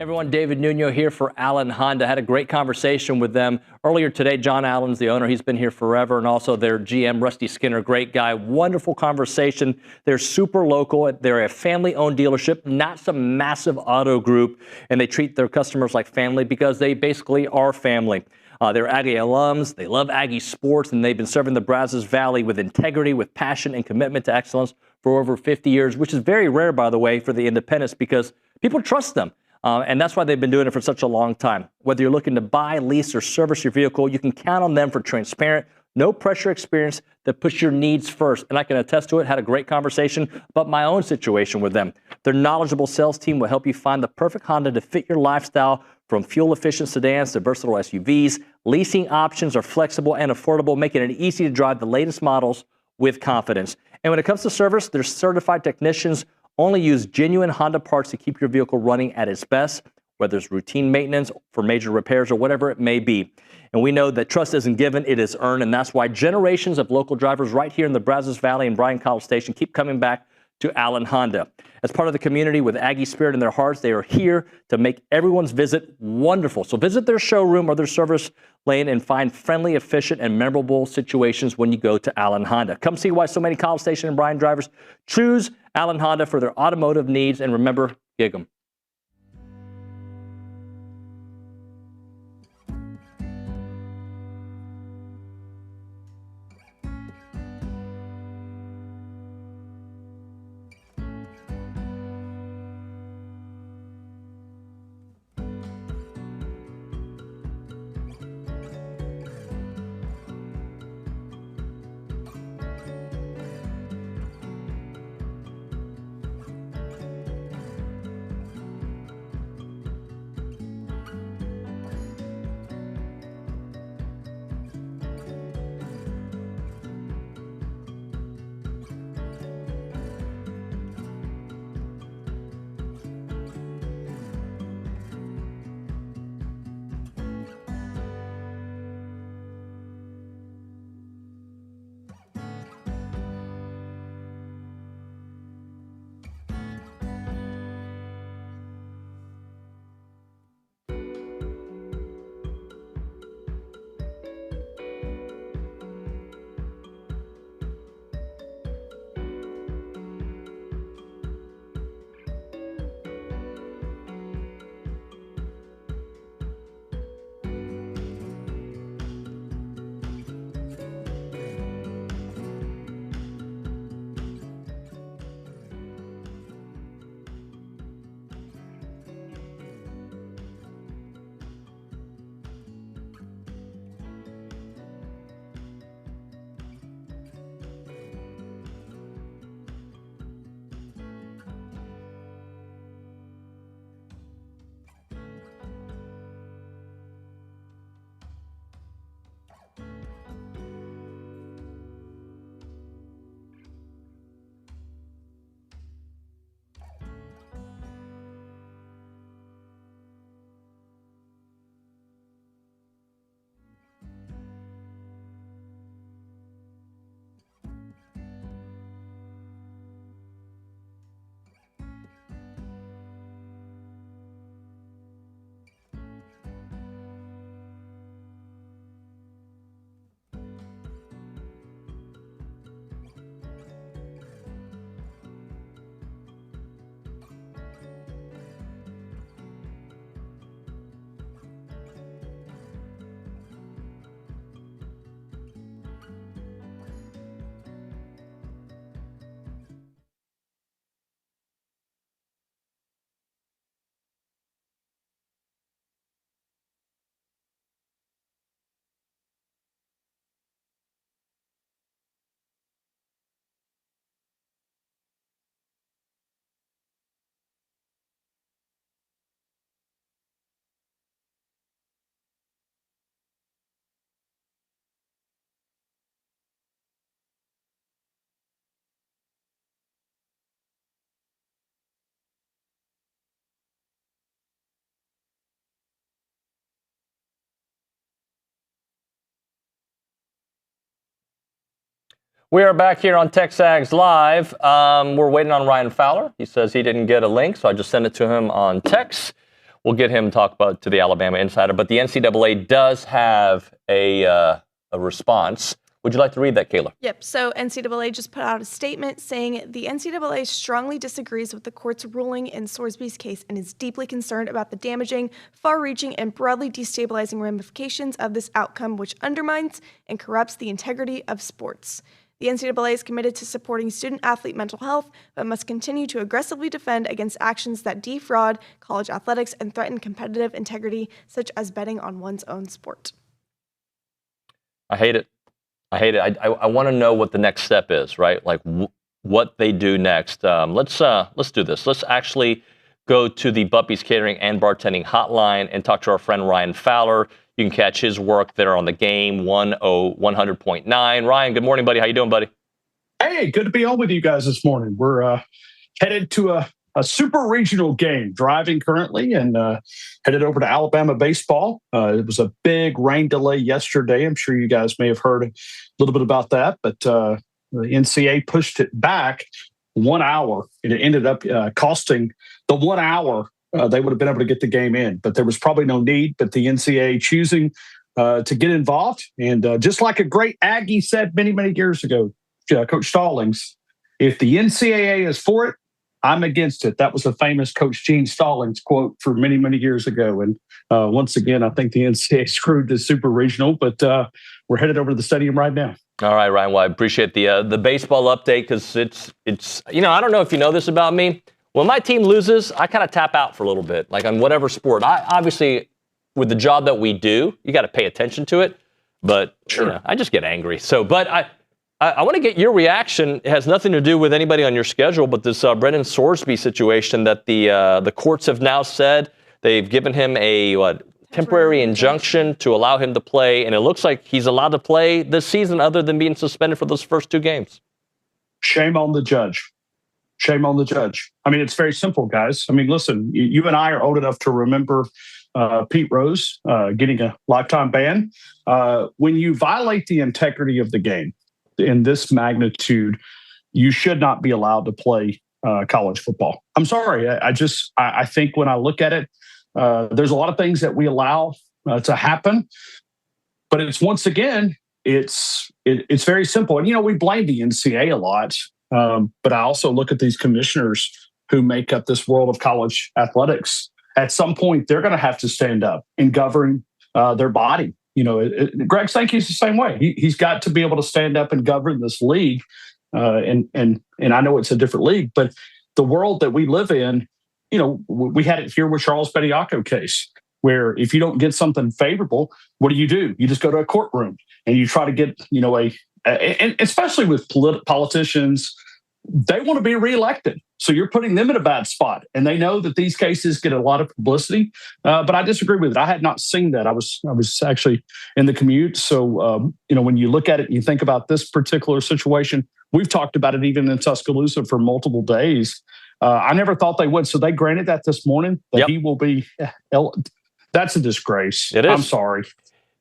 Everyone, David Nuño here for Allen Honda. Had a great conversation with them earlier today. John Allen's the owner. He's been here forever. And also their GM, Rusty Skinner, great guy. Wonderful conversation. They're super local. They're a family-owned dealership, not some massive auto group. And they treat their customers like family because they basically are family. They're Aggie alums. They love Aggie sports. And they've been serving the Brazos Valley with integrity, with passion, and commitment to excellence for over 50 years, which is very rare, by the way, for the independents because people trust them. And that's why they've been doing it for such a long time. Whether you're looking to buy, lease, or service your vehicle, you can count on them for transparent, no pressure experience that puts your needs first. And I can attest to it. Had a great conversation about my own situation with them. Their knowledgeable sales team will help you find the perfect Honda to fit your lifestyle, from fuel-efficient sedans to versatile SUVs. Leasing options are flexible and affordable, making it easy to drive the latest models with confidence. And when it comes to service, their certified technicians only use genuine Honda parts to keep your vehicle running at its best, whether it's routine maintenance for major repairs or whatever it may be. And we know that trust isn't given, it is earned, and that's why generations of local drivers right here in the Brazos Valley and Bryan College Station keep coming back to Allen Honda. As part of the community with Aggie spirit in their hearts, they are here to make everyone's visit wonderful. So visit their showroom or their service lane and find friendly, efficient, and memorable situations when you go to Allen Honda. Come see why so many College Station and Bryan drivers choose Allen Honda for their automotive needs, and remember, gig 'em. We are back here on TexAgs Live. We're waiting on Ryan Fowler. He says he didn't get a link, so I just sent it to him on text. we'll get him to talk about to the Alabama Insider. But the NCAA does have a response. Would you like to read that, Kayla? Yep. So NCAA just put out a statement saying the NCAA strongly disagrees with the court's ruling in Sorsby's case and is deeply concerned about the damaging, far-reaching, and broadly destabilizing ramifications of this outcome, which undermines and corrupts the integrity of sports. The NCAA is committed to supporting student-athlete mental health, but must continue to aggressively defend against actions that defraud college athletics and threaten competitive integrity, such as betting on one's own sport. I hate it. I want to know what the next step is, right? Like what they do next. Let's do this. Let's actually go to the Buppy's Catering and Bartending hotline and talk to our friend Ryan Fowler. You can catch his work there on the game 100.9. Ryan, good morning, buddy. How you doing, buddy? Hey, good to be on with you guys this morning. We're headed to a super regional game, driving currently, and headed over to Alabama baseball. It was a big rain delay yesterday. I'm sure you guys may have heard a little bit about that, but the NCAA pushed it back 1 hour, and it ended up costing the 1 hour. They would have been able to get the game in, but there was probably no need. But the NCAA choosing to get involved, and just like a great Aggie said many, many years ago, Coach Stallings, if the NCAA is for it, I'm against it. That was a famous Coach Gene Stallings quote for many, many years ago. And once again, I think the NCAA screwed the super regional, but we're headed over to the stadium right now. All right, Ryan. Well, I appreciate the baseball update because it's I don't know if you know this about me. When my team loses, I kind of tap out for a little bit, like on whatever sport. I obviously, with the job that we do, you got to pay attention to it. But sure, I just get angry. So, but I want to get your reaction. It has nothing to do with anybody on your schedule, but this Brendan Sorsby situation that the courts have now said they've given him a temporary injunction to allow him to play, and it looks like he's allowed to play this season other than being suspended for those first 2 games. Shame on the judge. Shame on the judge. I mean, it's very simple, guys. I mean, listen, you and I are old enough to remember Pete Rose getting a lifetime ban. When you violate the integrity of the game in this magnitude, you should not be allowed to play college football. I'm sorry. I think when I look at it, there's a lot of things that we allow to happen, but it's once again, it's very simple. And, we blame the NCAA a lot. But I also look at these commissioners who make up this world of college athletics. At some point, they're going to have to stand up and govern their body. Greg Sankey's the same way. He's got to be able to stand up and govern this league. And I know it's a different league, but the world that we live in, we had it here with Charles Bediako case, where if you don't get something favorable, what do? You just go to a courtroom and you try to get, and especially with politicians, they want to be reelected. So you're putting them in a bad spot. And they know that these cases get a lot of publicity. But I disagree with it. I had not seen that. I was actually in the commute. So, when you look at it and you think about this particular situation, we've talked about it even in Tuscaloosa for multiple days. I never thought they would. So they granted that this morning that he will be. That's a disgrace. It is. I'm sorry.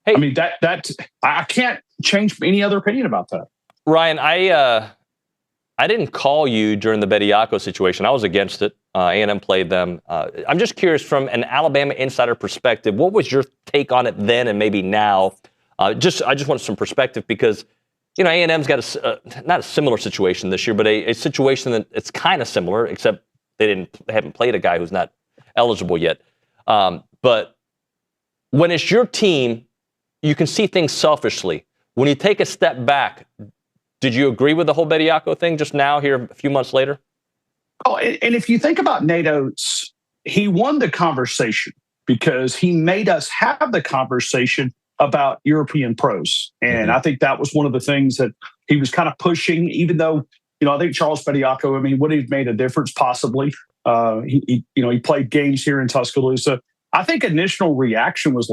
Hey, I mean, that I can't change any other opinion about that. Ryan, I didn't call you during the Bediako situation. I was against it. A&M played them. I'm just curious, from an Alabama insider perspective, what was your take on it then and maybe now? I just want some perspective because, A&M's got not a similar situation this year, but a situation that it's kind of similar, except they haven't played a guy who's not eligible yet. But when it's your team, you can see things selfishly. When you take a step back, did you agree with the whole Bediako thing just now here a few months later? Oh, and if you think about Nate Oates, he won the conversation because he made us have the conversation about European pros. And I think that was one of the things that he was kind of pushing, even though, I think Charles Bediako, would he have made a difference possibly? He played games here in Tuscaloosa. I think initial reaction was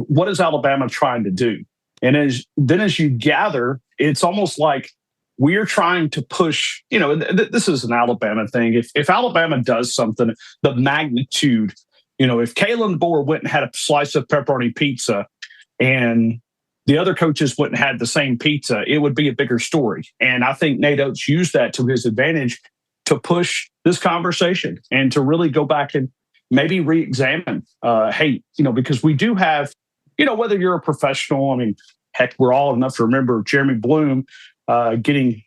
what is Alabama trying to do? And as you gather, it's almost like we're trying to push, this is an Alabama thing. If Alabama does something, the magnitude, if Kalen Boer went and had a slice of pepperoni pizza and the other coaches wouldn't have had the same pizza, it would be a bigger story. And I think Nate Oates used that to his advantage to push this conversation and to really go back and maybe re-examine, because we do have, whether you're a professional, I mean, heck, we're all old enough to remember Jeremy Bloom getting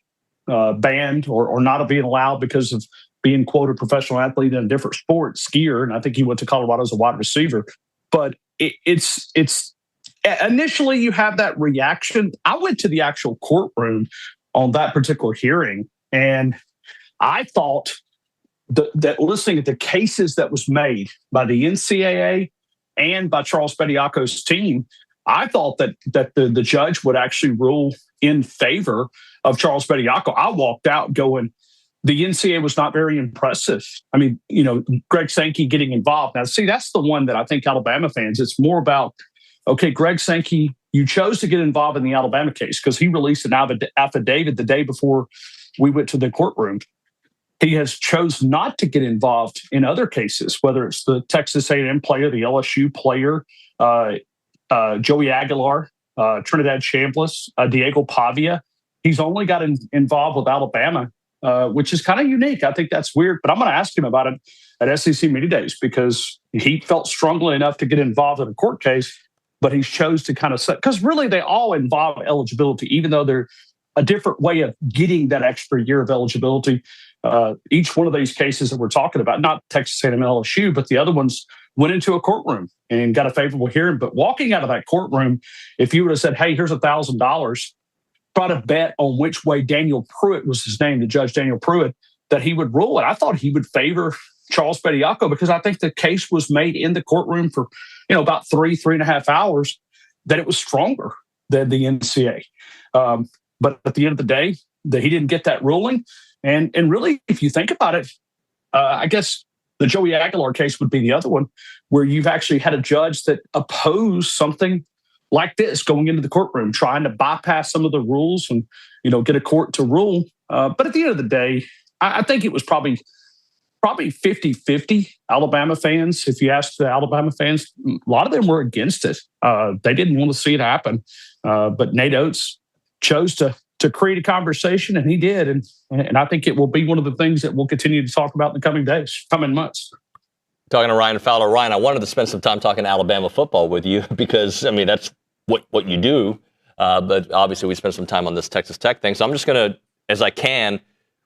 banned or not being allowed because of being, quote, a professional athlete in a different sport, skier, and I think he went to Colorado as a wide receiver. But it's initially you have that reaction. I went to the actual courtroom on that particular hearing, and I thought that listening to the cases that was made by the NCAA and by Charles Bediaco's team, I thought that the judge would actually rule in favor of Charles Bediaco. I walked out going, the NCAA was not very impressive. I mean, Greg Sankey getting involved. Now, see, that's the one that I think Alabama fans, it's more about, okay, Greg Sankey, you chose to get involved in the Alabama case because he released an affidavit the day before we went to the courtroom. He has chose not to get involved in other cases, whether it's the Texas A&M player, the LSU player, Joey Aguilar, Trinidad Chambliss, Diego Pavia. He's only got involved with Alabama, which is kind of unique. I think that's weird, but I'm going to ask him about it at SEC Media Days because he felt strongly enough to get involved in a court case, but he's chose to kind of set, because really they all involve eligibility, even though they're a different way of getting that extra year of eligibility. Each one of these cases that we're talking about, not Texas A&M LSU, but the other ones went into a courtroom and got a favorable hearing. But walking out of that courtroom, if you would have said, hey, here's $1,000, try to bet on which way Daniel Pruitt was his name, the judge Daniel Pruitt, that he would rule it. I thought he would favor Charles Bediaco because I think the case was made in the courtroom for about 3.5 hours, that it was stronger than the NCAA. But at the end of the day, that he didn't get that ruling. And really, if you think about it, I guess the Joey Aguilar case would be the other one where you've actually had a judge that opposed something like this going into the courtroom, trying to bypass some of the rules and, get a court to rule. But at the end of the day, I think it was probably 50-50 Alabama fans. If you ask the Alabama fans, a lot of them were against it. They didn't want to see it happen. But Nate Oates chose to create a conversation, and he did. And I think it will be one of the things that we'll continue to talk about in the coming days, coming months. Talking to Ryan Fowler. Ryan, I wanted to spend some time talking Alabama football with you because, I mean, that's what you do. But obviously we spent some time on this Texas Tech thing. So I'm just going to, as I can,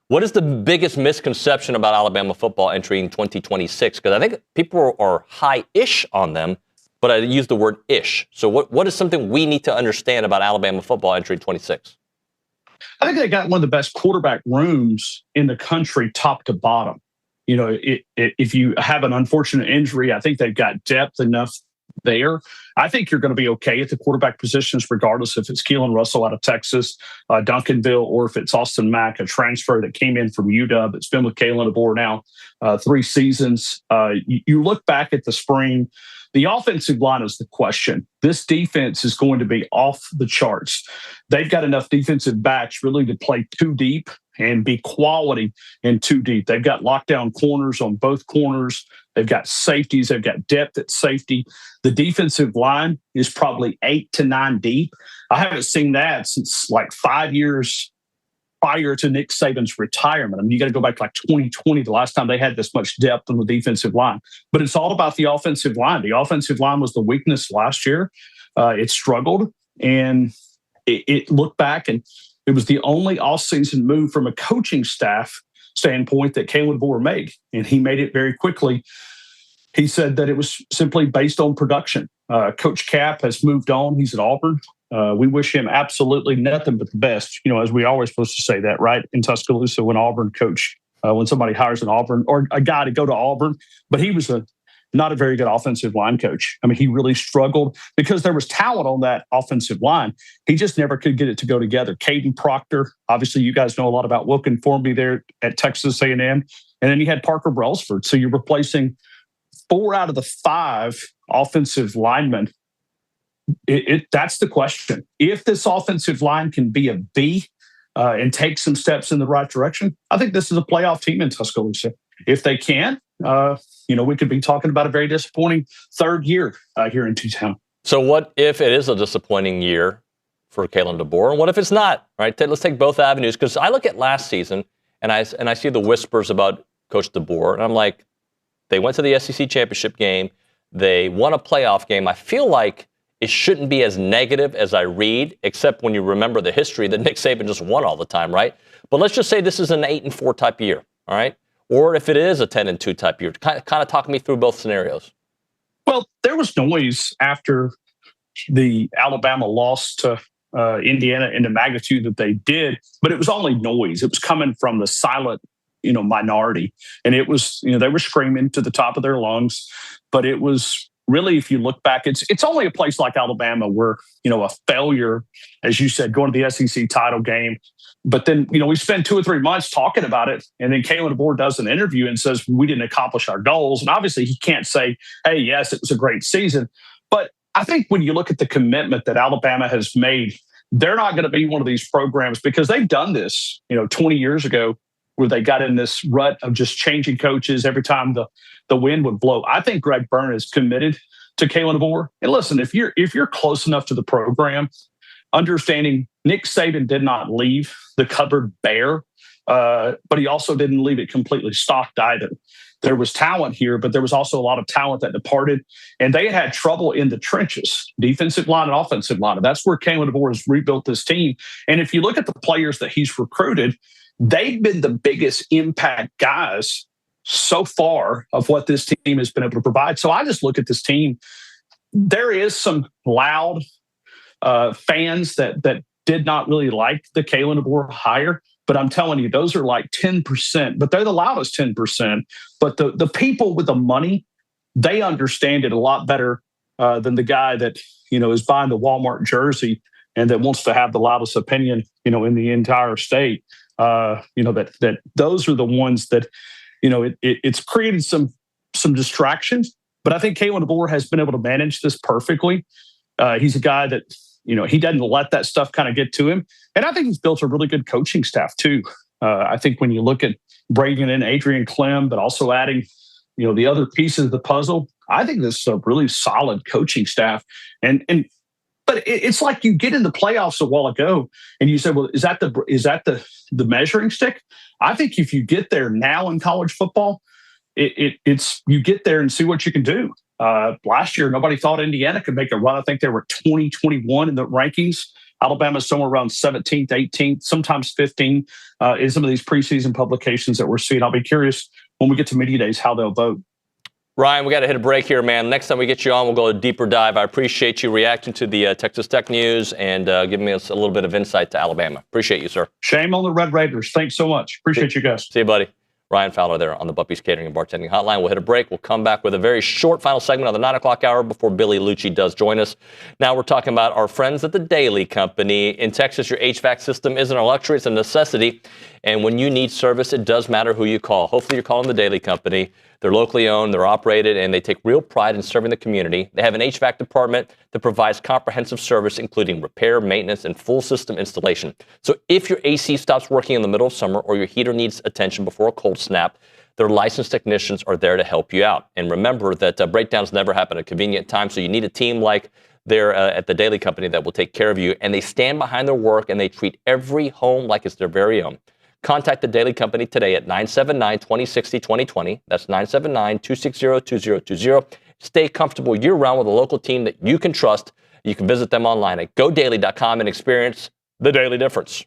what is the biggest misconception about Alabama football entering 2026? Because I think people are high-ish on them, but I use the word ish. So what is something we need to understand about Alabama football entering 26? I think they got one of the best quarterback rooms in the country, top to bottom. If you have an unfortunate injury, I think they've got depth enough there. I think you're going to be okay at the quarterback positions, regardless if it's Keelan Russell out of Texas, Duncanville, or if it's Austin Mack, a transfer that came in from UW. It's been with Kalen DeBoer now 3 seasons. You look back at the spring, the offensive line is the question. This defense is going to be off the charts. They've got enough defensive backs really to play 2 deep and be quality in 2 deep. They've got lockdown corners on both corners. They've got safeties. They've got depth at safety. The defensive line is probably 8 to 9 deep. I haven't seen that since like 5 years prior to Nick Saban's retirement. I mean, you got to go back to like 2020, the last time they had this much depth on the defensive line. But it's all about the offensive line. The offensive line was the weakness last year. It struggled, and it looked back, and it was the only offseason move from a coaching staff standpoint that Kalen DeBoer made, and he made it very quickly. He said that it was simply based on production. Coach Cap has moved on. He's at Auburn. We wish him absolutely nothing but the best, as we always supposed to say that, right? In Tuscaloosa, when Auburn coach, when somebody hires an Auburn or a guy to go to Auburn, but he was not a very good offensive line coach. I mean, he really struggled because there was talent on that offensive line. He just never could get it to go together. Caden Proctor, obviously you guys know a lot about Wilkin Formby there at Texas A&M. And then you had Parker Brailsford. So you're replacing 4 out of the 5 offensive linemen. That's the question. If this offensive line can be a B and take some steps in the right direction, I think this is a playoff team in Tuscaloosa. If they can, we could be talking about a very disappointing 3rd year here in T-Town. So what if it is a disappointing year for Kalen DeBoer, and what if it's not? Right? Let's take both avenues, because I look at last season and I see the whispers about Coach DeBoer, and I'm like, They went to the SEC championship game. They won a playoff game. I feel like it shouldn't be as negative as I read, except when you remember the history that Nick Saban just won all the time, right? But let's just say this is an 8-4 type year, all right? Or if it is a 10-2 type year, kind of talk me through both scenarios. Well, there was noise after the Alabama loss to Indiana in the magnitude that they did, but it was only noise. It was coming from the silent, minority. And it was, they were screaming to the top of their lungs, but it was really, if you look back, it's only a place like Alabama where, a failure, as you said, going to the SEC title game. But then, we spend 2 or 3 months talking about it. And then Kalen DeBoer does an interview and says, we didn't accomplish our goals. And obviously he can't say, hey, yes, it was a great season. But I think when you look at the commitment that Alabama has made, they're not going to be one of these programs because they've done this, 20 years ago, where they got in this rut of just changing coaches every time the wind would blow. I think Greg Byrne is committed to Kalen DeBoer. And listen, if you're close enough to the program, understanding Nick Saban did not leave the cupboard bare, but he also didn't leave it completely stocked either. There was talent here, but there was also a lot of talent that departed, and they had trouble in the trenches, defensive line and offensive line. And that's where Kalen DeBoer has rebuilt this team. And if you look at the players that he's recruited, they've been the biggest impact guys so far of what this team has been able to provide. So I just look at this team. There is some loud fans that did not really like the Kalen DeBoer hire, but I'm telling you, those are like 10%, but they're the loudest 10%. But the people with the money, they understand it a lot better than the guy that, is buying the Walmart jersey and that wants to have the loudest opinion, in the entire state. That those are the ones that, it's created some distractions. But I think Kalen DeBoer has been able to manage this perfectly. He's a guy that, he doesn't let that stuff kind of get to him. And I think he's built a really good coaching staff too. I think when you look at bringing in Adrian Clem, but also adding, the other pieces of the puzzle, I think this is a really solid coaching staff. But it's like you get in the playoffs a while ago and you say, well, is that the measuring stick? I think if you get there now in college football, it's you get there and see what you can do. Last year, nobody thought Indiana could make a run. I think they were 20-21 in the rankings. Alabama's somewhere around 17th, 18th, sometimes 15th in some of these preseason publications that we're seeing. I'll be curious when we get to media days how they'll vote. Ryan, we got to hit a break here, man. Next time we get you on, we'll go a deeper dive. I appreciate you reacting to the Texas Tech news and giving us a little bit of insight to Alabama. Appreciate you, sir. Shame on the Red Raiders. Thanks so much. Appreciate you guys. See you, buddy. Ryan Fowler there on the Buppy's Catering and Bartending Hotline. We'll hit a break. We'll come back with a very short final segment on the 9 o'clock hour before Billy Liucci does join us. Now we're talking about our friends at the Daily Company. In Texas, your HVAC system isn't a luxury, it's a necessity. And when you need service, it does matter who you call. Hopefully you're calling the Daily Company. They're locally owned, they're operated, and they take real pride in serving the community. They have an HVAC department that provides comprehensive service, including repair, maintenance, and full system installation. So if your AC stops working in the middle of summer or your heater needs attention before a cold snap, their licensed technicians are there to help you out. And remember that breakdowns never happen at a convenient time, so you need a team like they're at the Daily Company that will take care of you. And they stand behind their work, and they treat every home like it's their very own. Contact the Daily Company today at 979-2060-2020. That's 979-260-2020. Stay comfortable year-round with a local team that you can trust. You can visit them online at godaily.com and experience the daily difference.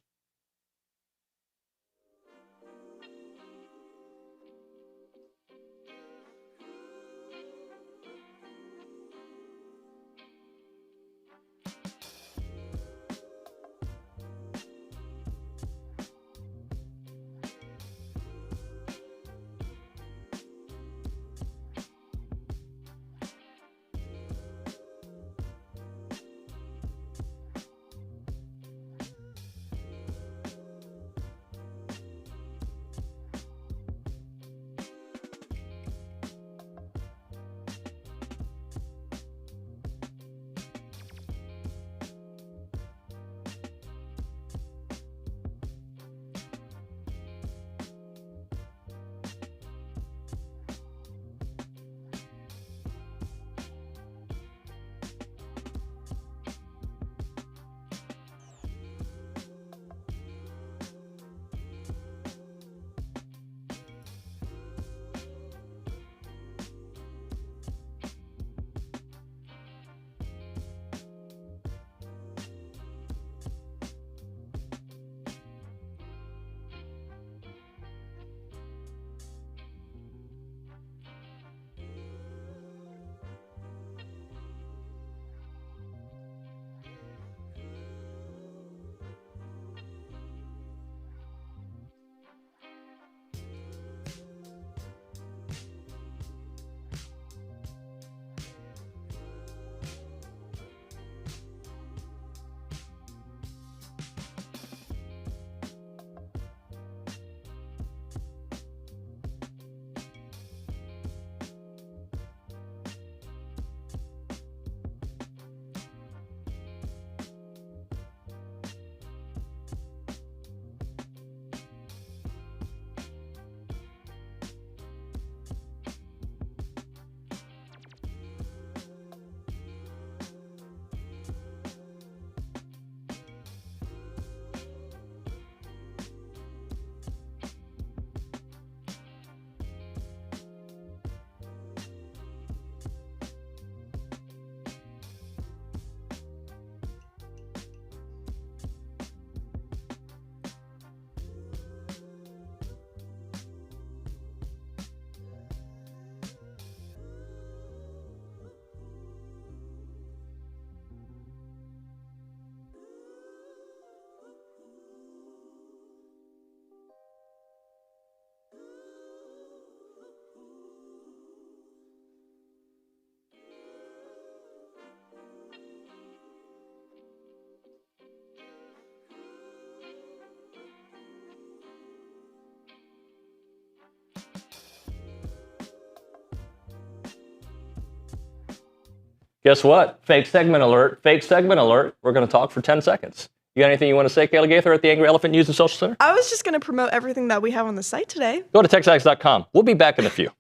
Guess what? Fake segment alert. Fake segment alert. We're going to talk for 10 seconds. You got anything you want to say, Kayla Gaither at the Angry Elephant News and Social Center? I was just going to promote everything that we have on the site today. Go to TexAgs.com. We'll be back in a few.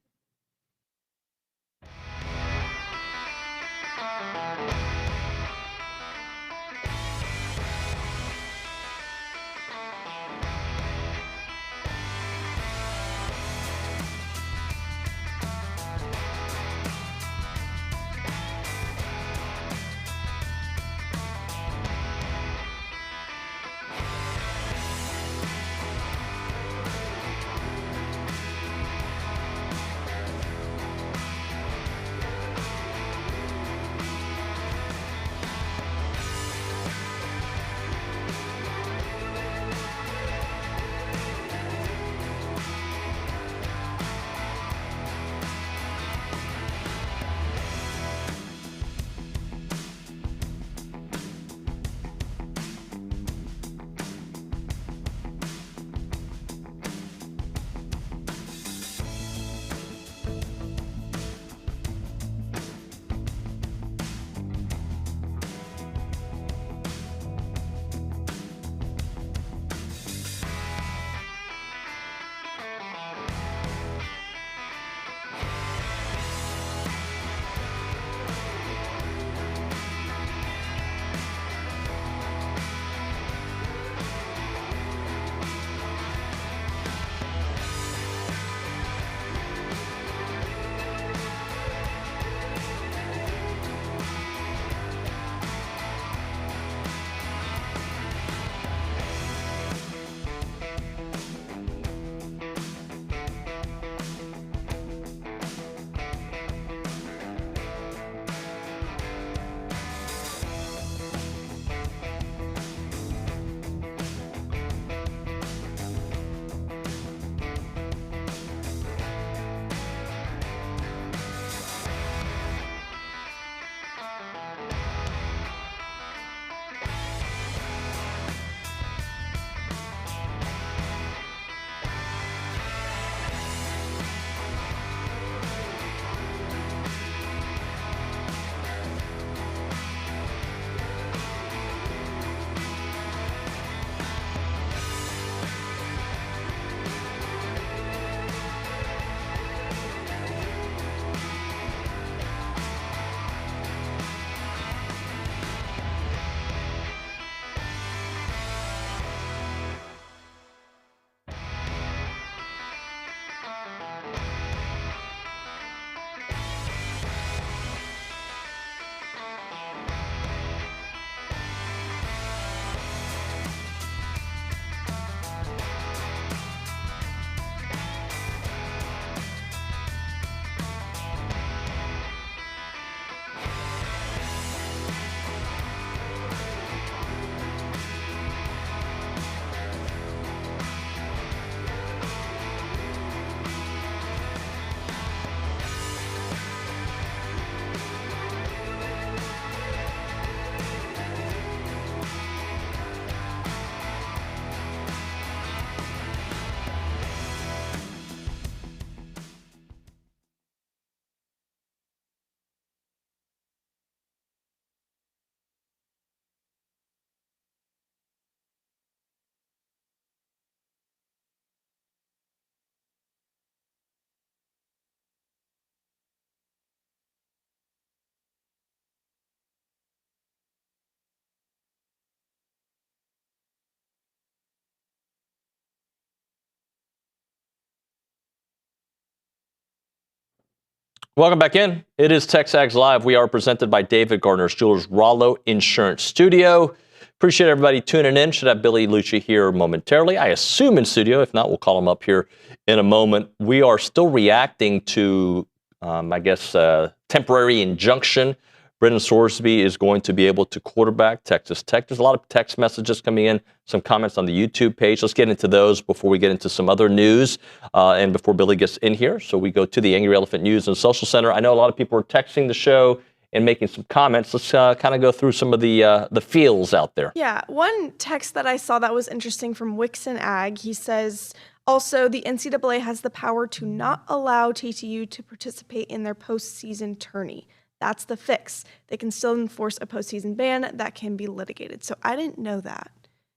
Welcome back in. It is TexAgs Live. We are presented by David Gardner's Jewelers, Rollo Insurance Studio. Appreciate everybody tuning in. Should have Billy Liucci here momentarily. I assume in studio. If not, we'll call him up here in a moment. We are still reacting to, temporary injunction. Brendan Sorsby is going to be able to quarterback Texas Tech. There's a lot of text messages coming in, some comments on the YouTube page. Let's get into those before we get into some other news and before Billy gets in here. So we go to the Angry Elephant News and Social Center. I know a lot of people are texting the show and making some comments. Let's kind of go through some of the feels out there. Yeah, one text that I saw that was interesting from Wixon Ag, he says, also, the NCAA has the power to not allow TTU to participate in their postseason tourney. That's the fix. They can still enforce a postseason ban that can be litigated. So I didn't know that.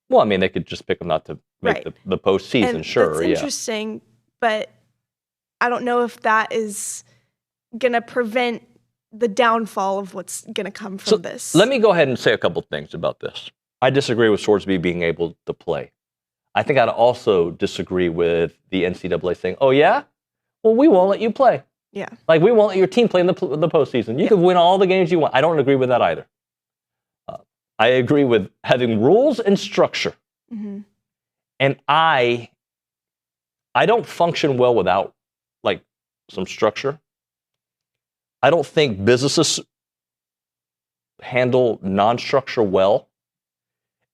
Well, I mean, they could just pick them not to make the postseason, And sure. that's interesting, but I don't know if that is going to prevent the downfall of what's going to come from this. Let me go ahead and say a couple things about this. I disagree with Sorsby being able to play. I think I'd also disagree with the NCAA saying, oh, yeah? Well, we won't let you play. Yeah. Like, we won't let your team play in the postseason. You can win all the games you want. I don't agree with that either. I agree with having rules and structure. Mm-hmm. And I don't function well without, like, some structure. I don't think businesses handle non-structure well.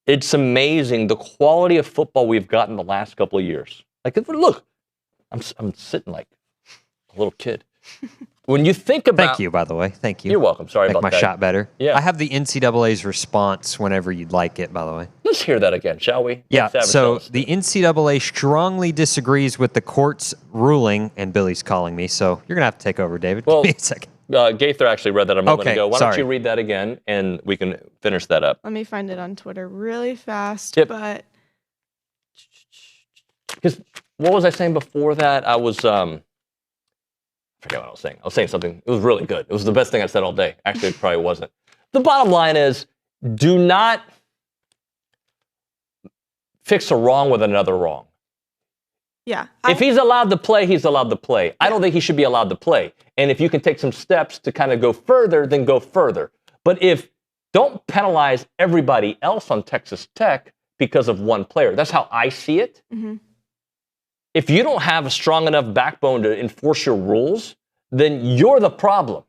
It's amazing the quality of football we've gotten the last couple of years. Like, look, I'm sitting like a little kid. When you think about... Thank you, by the way. Thank you. You're welcome. Sorry about that. Make my shot better. Yeah. I have the NCAA's response whenever you'd like it, by the way. Let's hear that again, shall we? Yeah, so the NCAA strongly disagrees with the court's ruling, and Billy's calling me, so you're going to have to take over, David. Well, give me a second. Gaither actually read that a moment Okay, ago. Why sorry. don't you read that again, and we can finish that up. Let me find it on Twitter really fast. Yep. But Because what was I saying before that? I was, I forget what I was saying. I was saying something. It was really good. It was the best thing I said all day. Actually, it probably wasn't. The bottom line is, do not fix a wrong with another wrong. yeah. If he's allowed to play, he's allowed to play. I don't think he should be allowed to play. And if you can take some steps to kind of go further, then go further. But don't penalize everybody else on Texas Tech because of one player. That's how I see it. Mm-hmm. If you don't have a strong enough backbone to enforce your rules, then you're the problem.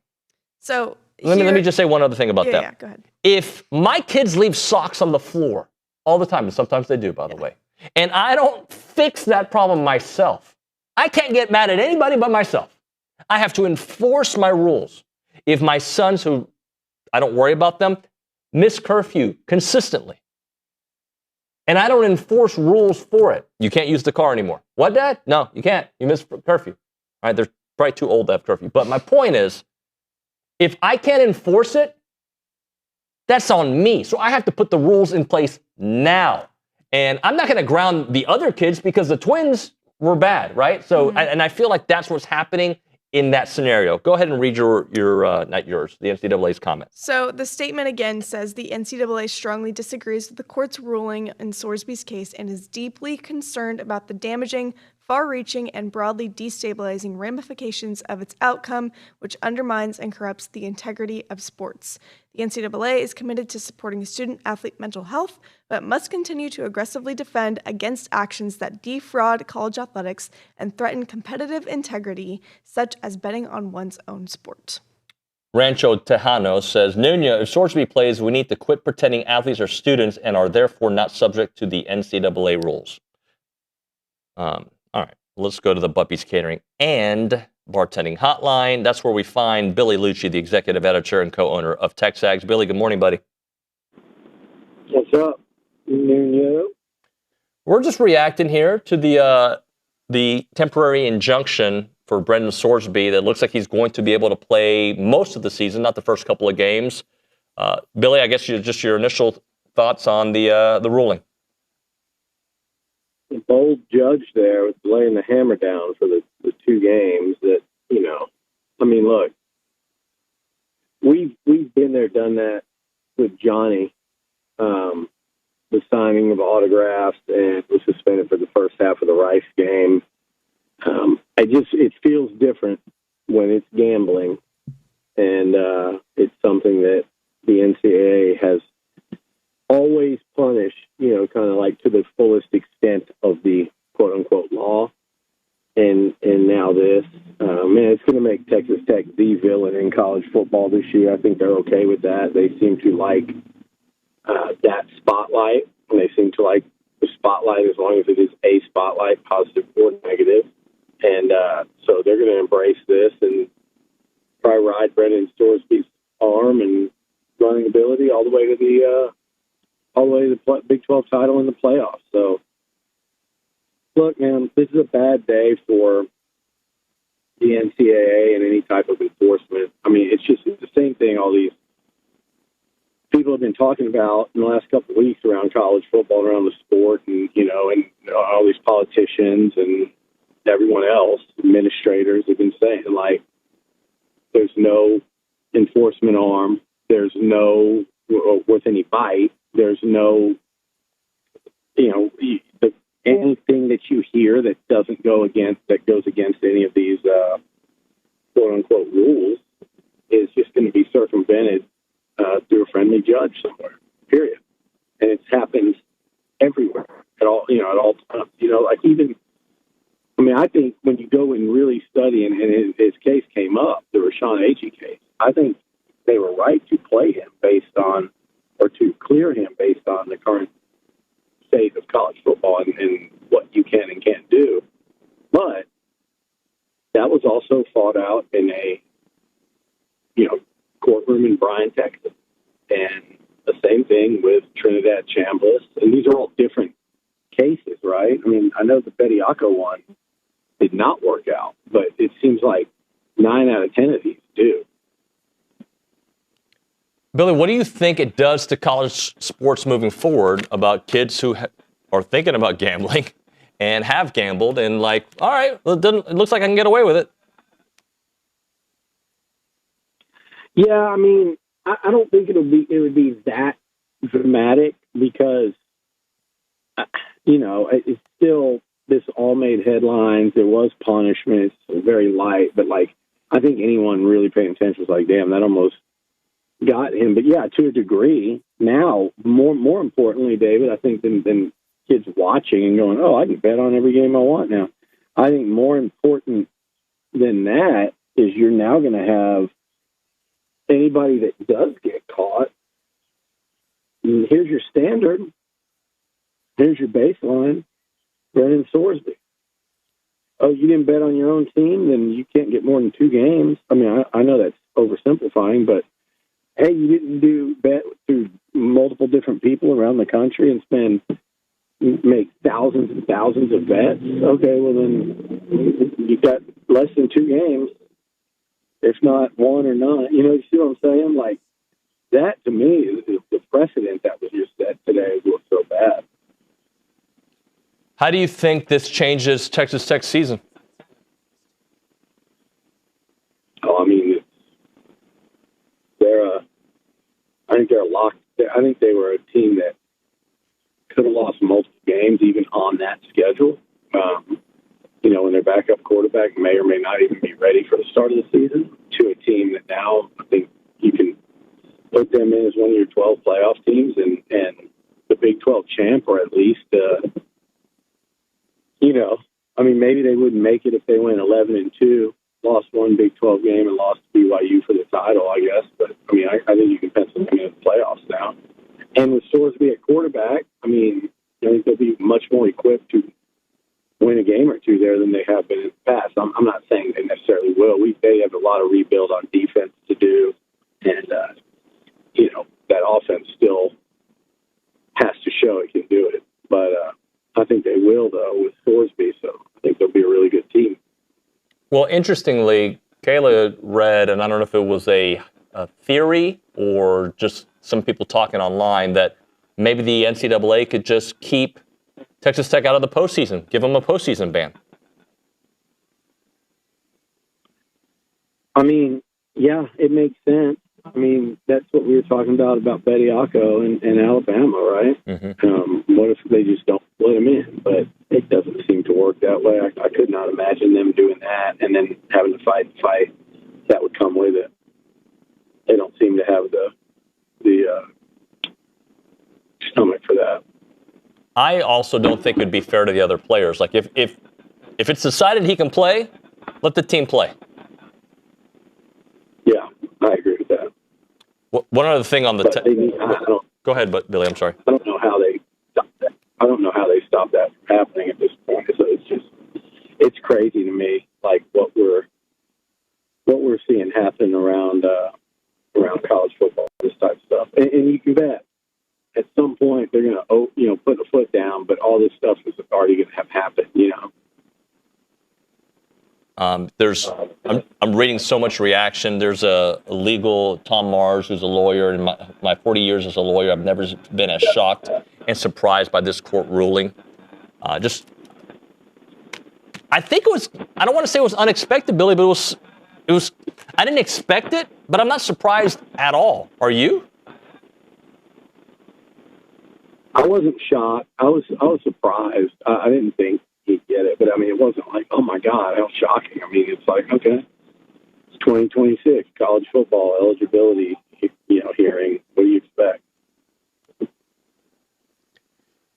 So let me just say one other thing about that. Yeah, go ahead. If my kids leave socks on the floor all the time, and sometimes they do, by the way, and I don't fix that problem myself, I can't get mad at anybody but myself. I have to enforce my rules. If my sons, who I don't worry about them, miss curfew consistently, and I don't enforce rules for it, you can't use the car anymore. What, Dad? No, you can't. You missed curfew. All right, they're probably too old to have curfew. But my point is, if I can't enforce it, that's on me. So I have to put the rules in place now. And I'm not going to ground the other kids because the twins were bad, right? So, and I feel like that's what's happening in that scenario. Go ahead and read your not yours, the NCAA's comment. So the statement again says the NCAA strongly disagrees with the court's ruling in Sorsby's case and is deeply concerned about the damaging, far-reaching, and broadly destabilizing ramifications of its outcome, which undermines and corrupts the integrity of sports. The NCAA is committed to supporting student-athlete mental health, but must continue to aggressively defend against actions that defraud college athletics and threaten competitive integrity, such as betting on one's own sport. Rancho Tejano says, Nuño, if Sorsby plays, we need to quit pretending athletes are students and are therefore not subject to the NCAA rules. All right, let's go to the Buppy's Catering and Bartending Hotline. That's where we find Billy Liucci, the executive editor and co-owner of TexAgs. Billy, good morning, buddy. What's up, Nuño? We're just reacting here to the temporary injunction for Brendan Sorsby that looks like he's going to be able to play most of the season, not the first couple of games. Billy, I guess just your initial thoughts on the ruling. The bold judge there was laying the hammer down for the two games that, I mean, look, we've been there, done that with Johnny, the signing of autographs, and was suspended for the first half of the Rice game. It feels different when it's gambling, and it's something that the NCAA has always punished, kind of like to the fullest extent of the quote unquote law. And now this, it's going to make Texas Tech the villain in college football this year. I think they're okay with that. They seem to like that spotlight, and they seem to like the spotlight as long as it is a spotlight, positive or negative. And so they're going to embrace this and probably ride Brendan Sorsby's arm and running ability all the way to the Big 12 title in the playoffs. So, look, man, this is a bad day for the NCAA and any type of enforcement. I mean, it's the same thing all these people have been talking about in the last couple of weeks around college football, around the sport, and, you know, and all these politicians and everyone else, administrators have been saying, like, there's no enforcement arm. There's no, with any bite, there's no, you know, anything that you hear that goes against any of these quote unquote rules is just going to be circumvented through a friendly judge somewhere. Period. And it's happened everywhere at all times. You know, like I think when you go and really study, and his case came up, the Rashawn Agee case, I think they were right to play him or to clear him based on the current state of college football and what you can and can't do. But that was also fought out in a, courtroom in Bryan, Texas. And the same thing with Trinidad Chambliss. And these are all different cases, right? I mean, I know the Bediako one did not work out, but it seems like 9 out of 10 of these do. Billy, what do you think it does to college sports moving forward about kids who are thinking about gambling and have gambled and like, all right, well, it looks like I can get away with it? Yeah, I mean, I don't think it would be that dramatic because, it's still, this all made headlines. There was punishment. It's very light, but like, I think anyone really paying attention was like, damn, that almost got him. But yeah, to a degree now, more importantly, David, I think than kids watching and going, oh, I can bet on every game I want now. I think more important than that is you're now going to have anybody that does get caught. Here's your standard. Here's your baseline. Brennan Sorsby. Oh, you didn't bet on your own team, then you can't get more than 2 games. I mean, I know that's oversimplifying, but hey, you didn't bet through multiple different people around the country and make thousands and thousands of bets. Okay, well then you got less than 2 games, if not 1 or none. You see what I'm saying? Like, that to me is the precedent that was just set today was so bad. How do you think this changes Texas Tech's season? Oh, I mean, I think they're locked. I think they were a team that could have lost multiple games even on that schedule. When their backup quarterback may or may not even be ready for the start of the season, to a team that now I think you can put them in as one of your 12 playoff teams and the Big 12 champ, or at least, maybe they wouldn't make it if they went 11-2, lost 1 Big 12 game and lost to BYU for the title, I guess. But I think you can pencil them in the playoffs now. And with Sorsby at quarterback, I think they'll be much more equipped to win a game or 2 there than they have been in the past. I'm not saying they necessarily will. They have a lot of rebuild on defense to do, and that offense still has to show it can do it. But I think they will, though, with Sorsby. So I think they'll be a really good team. Well, interestingly, Kayla read, and I don't know if it was a theory or just some people talking online, that maybe the NCAA could just keep Texas Tech out of the postseason, give them a postseason ban. Yeah, it makes sense. That's what we were talking about Bediako and Alabama, right? Mm-hmm. What if they just don't let them in? But it doesn't seem to work that way. I could not imagine them doing that and then having to fight that would come with it. They don't seem to have the stomach for that. I also don't think it would be fair to the other players. Like, if it's decided he can play, let the team play. Yeah, I agree with that. One other thing on the go ahead, but Billy, I'm sorry. I don't know how they stop that. I don't know how they stop that from happening at this point. So it's crazy to me, like what we're seeing happen around college football, this type of stuff. And you can bet at some point they're going to put a foot down, but all this stuff is already going to have happened. I'm reading so much reaction. There's a legal Tom Mars, who's a lawyer. In my 40 years as a lawyer, I've never been as shocked and surprised by this court ruling. I think it was. I don't want to say it was unexpected, Billy, but it was. I didn't expect it, but I'm not surprised at all. Are you? I wasn't shocked. I was surprised. I didn't think he'd get it, but I mean, it wasn't like, oh my God, how shocking. I mean, it's like, okay, it's 2026 college football eligibility, hearing. What do you expect?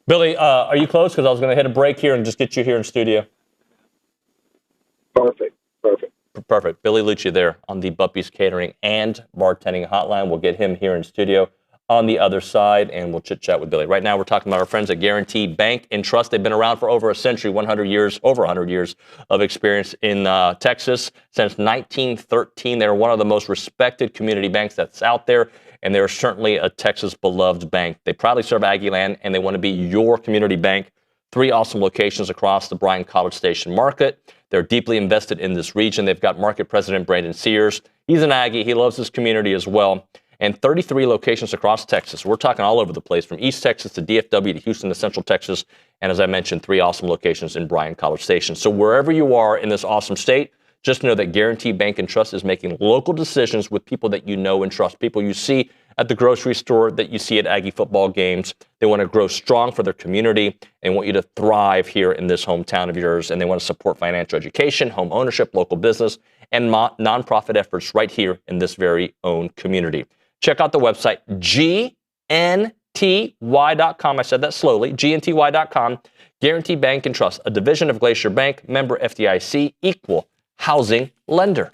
Billy, are you close? Because I was going to hit a break here and just get you here in studio. Perfect. Billy Liucci there on the Buppy's Catering and Bartending Hotline. We'll get him here in studio on the other side, and we'll chit-chat with Billy. Right now, we're talking about our friends at Guarantee Bank and Trust. They've been around for over a century, over 100 years of experience in Texas. Since 1913, they're one of the most respected community banks that's out there, and they're certainly a Texas-beloved bank. They proudly serve Aggie land, and they want to be your community bank. 3 awesome locations across the Bryan-College Station market. They're deeply invested in this region. They've got Market President Brandon Sears. He's an Aggie. He loves his community as well. And 33 locations across Texas. We're talking all over the place, from East Texas to DFW to Houston to Central Texas. And as I mentioned, 3 awesome locations in Bryan-College Station. So wherever you are in this awesome state, just know that Guarantee Bank and Trust is making local decisions with people that you know and trust, people you see at the grocery store, that you see at Aggie football games. They want to grow strong for their community and want you to thrive here in this hometown of yours. And they want to support financial education, home ownership, local business, and nonprofit efforts right here in this very own community. Check out the website, GNTY.com. I said that slowly, GNTY.com. Guarantee Bank and Trust, a division of Glacier Bank, member FDIC, equal housing lender.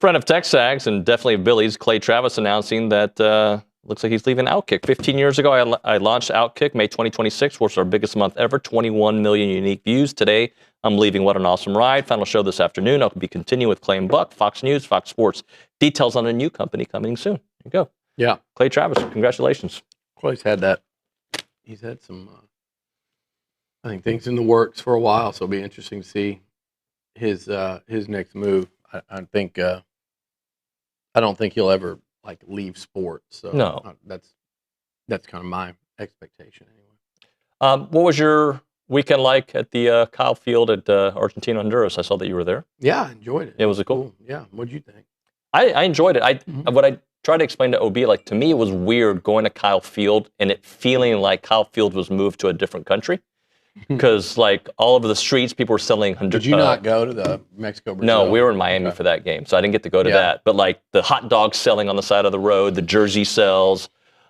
friend of TexAgs and definitely of Billy's, Clay Travis, announcing that looks like he's leaving Outkick. 15 years ago, I launched Outkick, May 2026, was our biggest month ever, 21 million unique views. Today, I'm leaving. What an awesome ride. Final show this afternoon. I'll be continuing with Clay and Buck, Fox News, Fox Sports. Details on a new company coming soon. There you go. Yeah. Clay Travis, congratulations. Clay's had that. He's had some, I think, things in the works for a while, so it'll be interesting to see his next move. I think I don't think he'll ever like leave sports. So No. That's kind of my expectation anyway. What was your weekend like at the Kyle Field at Argentina Honduras? I saw that you were there. Yeah, I enjoyed it. Yeah, was it cool? Yeah. What'd you think? I enjoyed it. What I tried to explain to OB, like to me, it was weird going to Kyle Field and it feeling like Kyle Field was moved to a different country. Because like all over the streets, people were selling. Did you not go to the Mexico? Brazil? No, we were in Miami for that game, so I didn't get to go to that. But like the hot dogs selling on the side of the road, the jersey sales,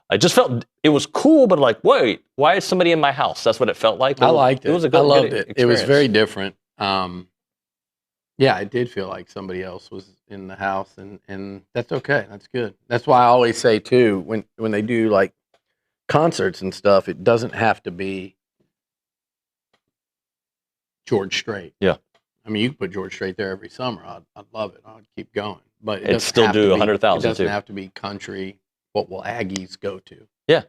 I just felt it was cool. But like, wait, why is somebody in my house? That's what it felt like. I liked it. It was a good. I loved it. Experience. It was very different. Yeah, it did feel like somebody else was in the house, and that's okay. That's good. That's why I always say too, when they do like concerts and stuff, it doesn't have to be George Strait. Yeah. I mean, you could put George Strait there every summer. I'd love it. I'd keep going. But It'd still do 100,000 It doesn't too. have to be country. What will Aggies go to? Yeah.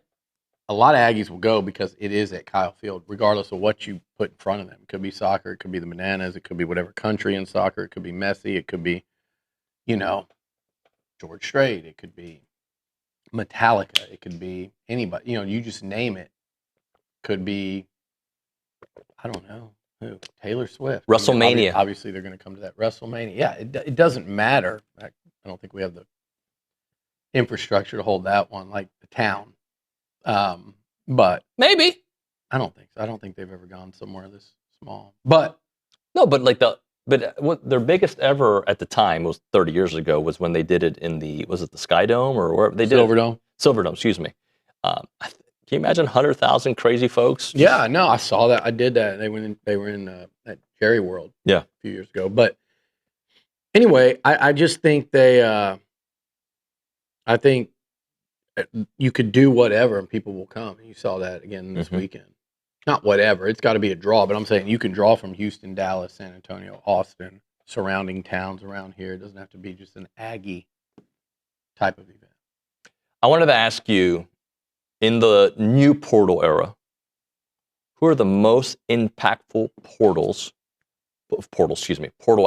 A lot of Aggies will go because it is at Kyle Field, regardless of what you put in front of them. It could be soccer. It could be the Bananas. It could be whatever country in soccer. It could be Messi. It could be, George Strait. It could be Metallica. It could be anybody. You just name it. Could be, I don't know. Who? Taylor Swift. WrestleMania. Obviously, they're going to come to that WrestleMania. Yeah, it doesn't matter. I don't think we have the infrastructure to hold that one, like the town. But maybe. I don't think so. I don't think they've ever gone somewhere this small. But no, but like what their biggest ever at the time was 30 years ago was when they did it in was it the Sky Dome or where they did Silverdome? Silverdome, excuse me. Can you imagine 100,000 crazy folks? Yeah, no, I saw that. I did that. They were in at Jerry World a few years ago. But anyway, I just think I think you could do whatever and people will come. You saw that again this weekend. Not whatever. It's got to be a draw, but I'm saying you can draw from Houston, Dallas, San Antonio, Austin, surrounding towns around here. It doesn't have to be just an Aggie type of event. I wanted to ask you, in the new portal era, who are the most impactful portal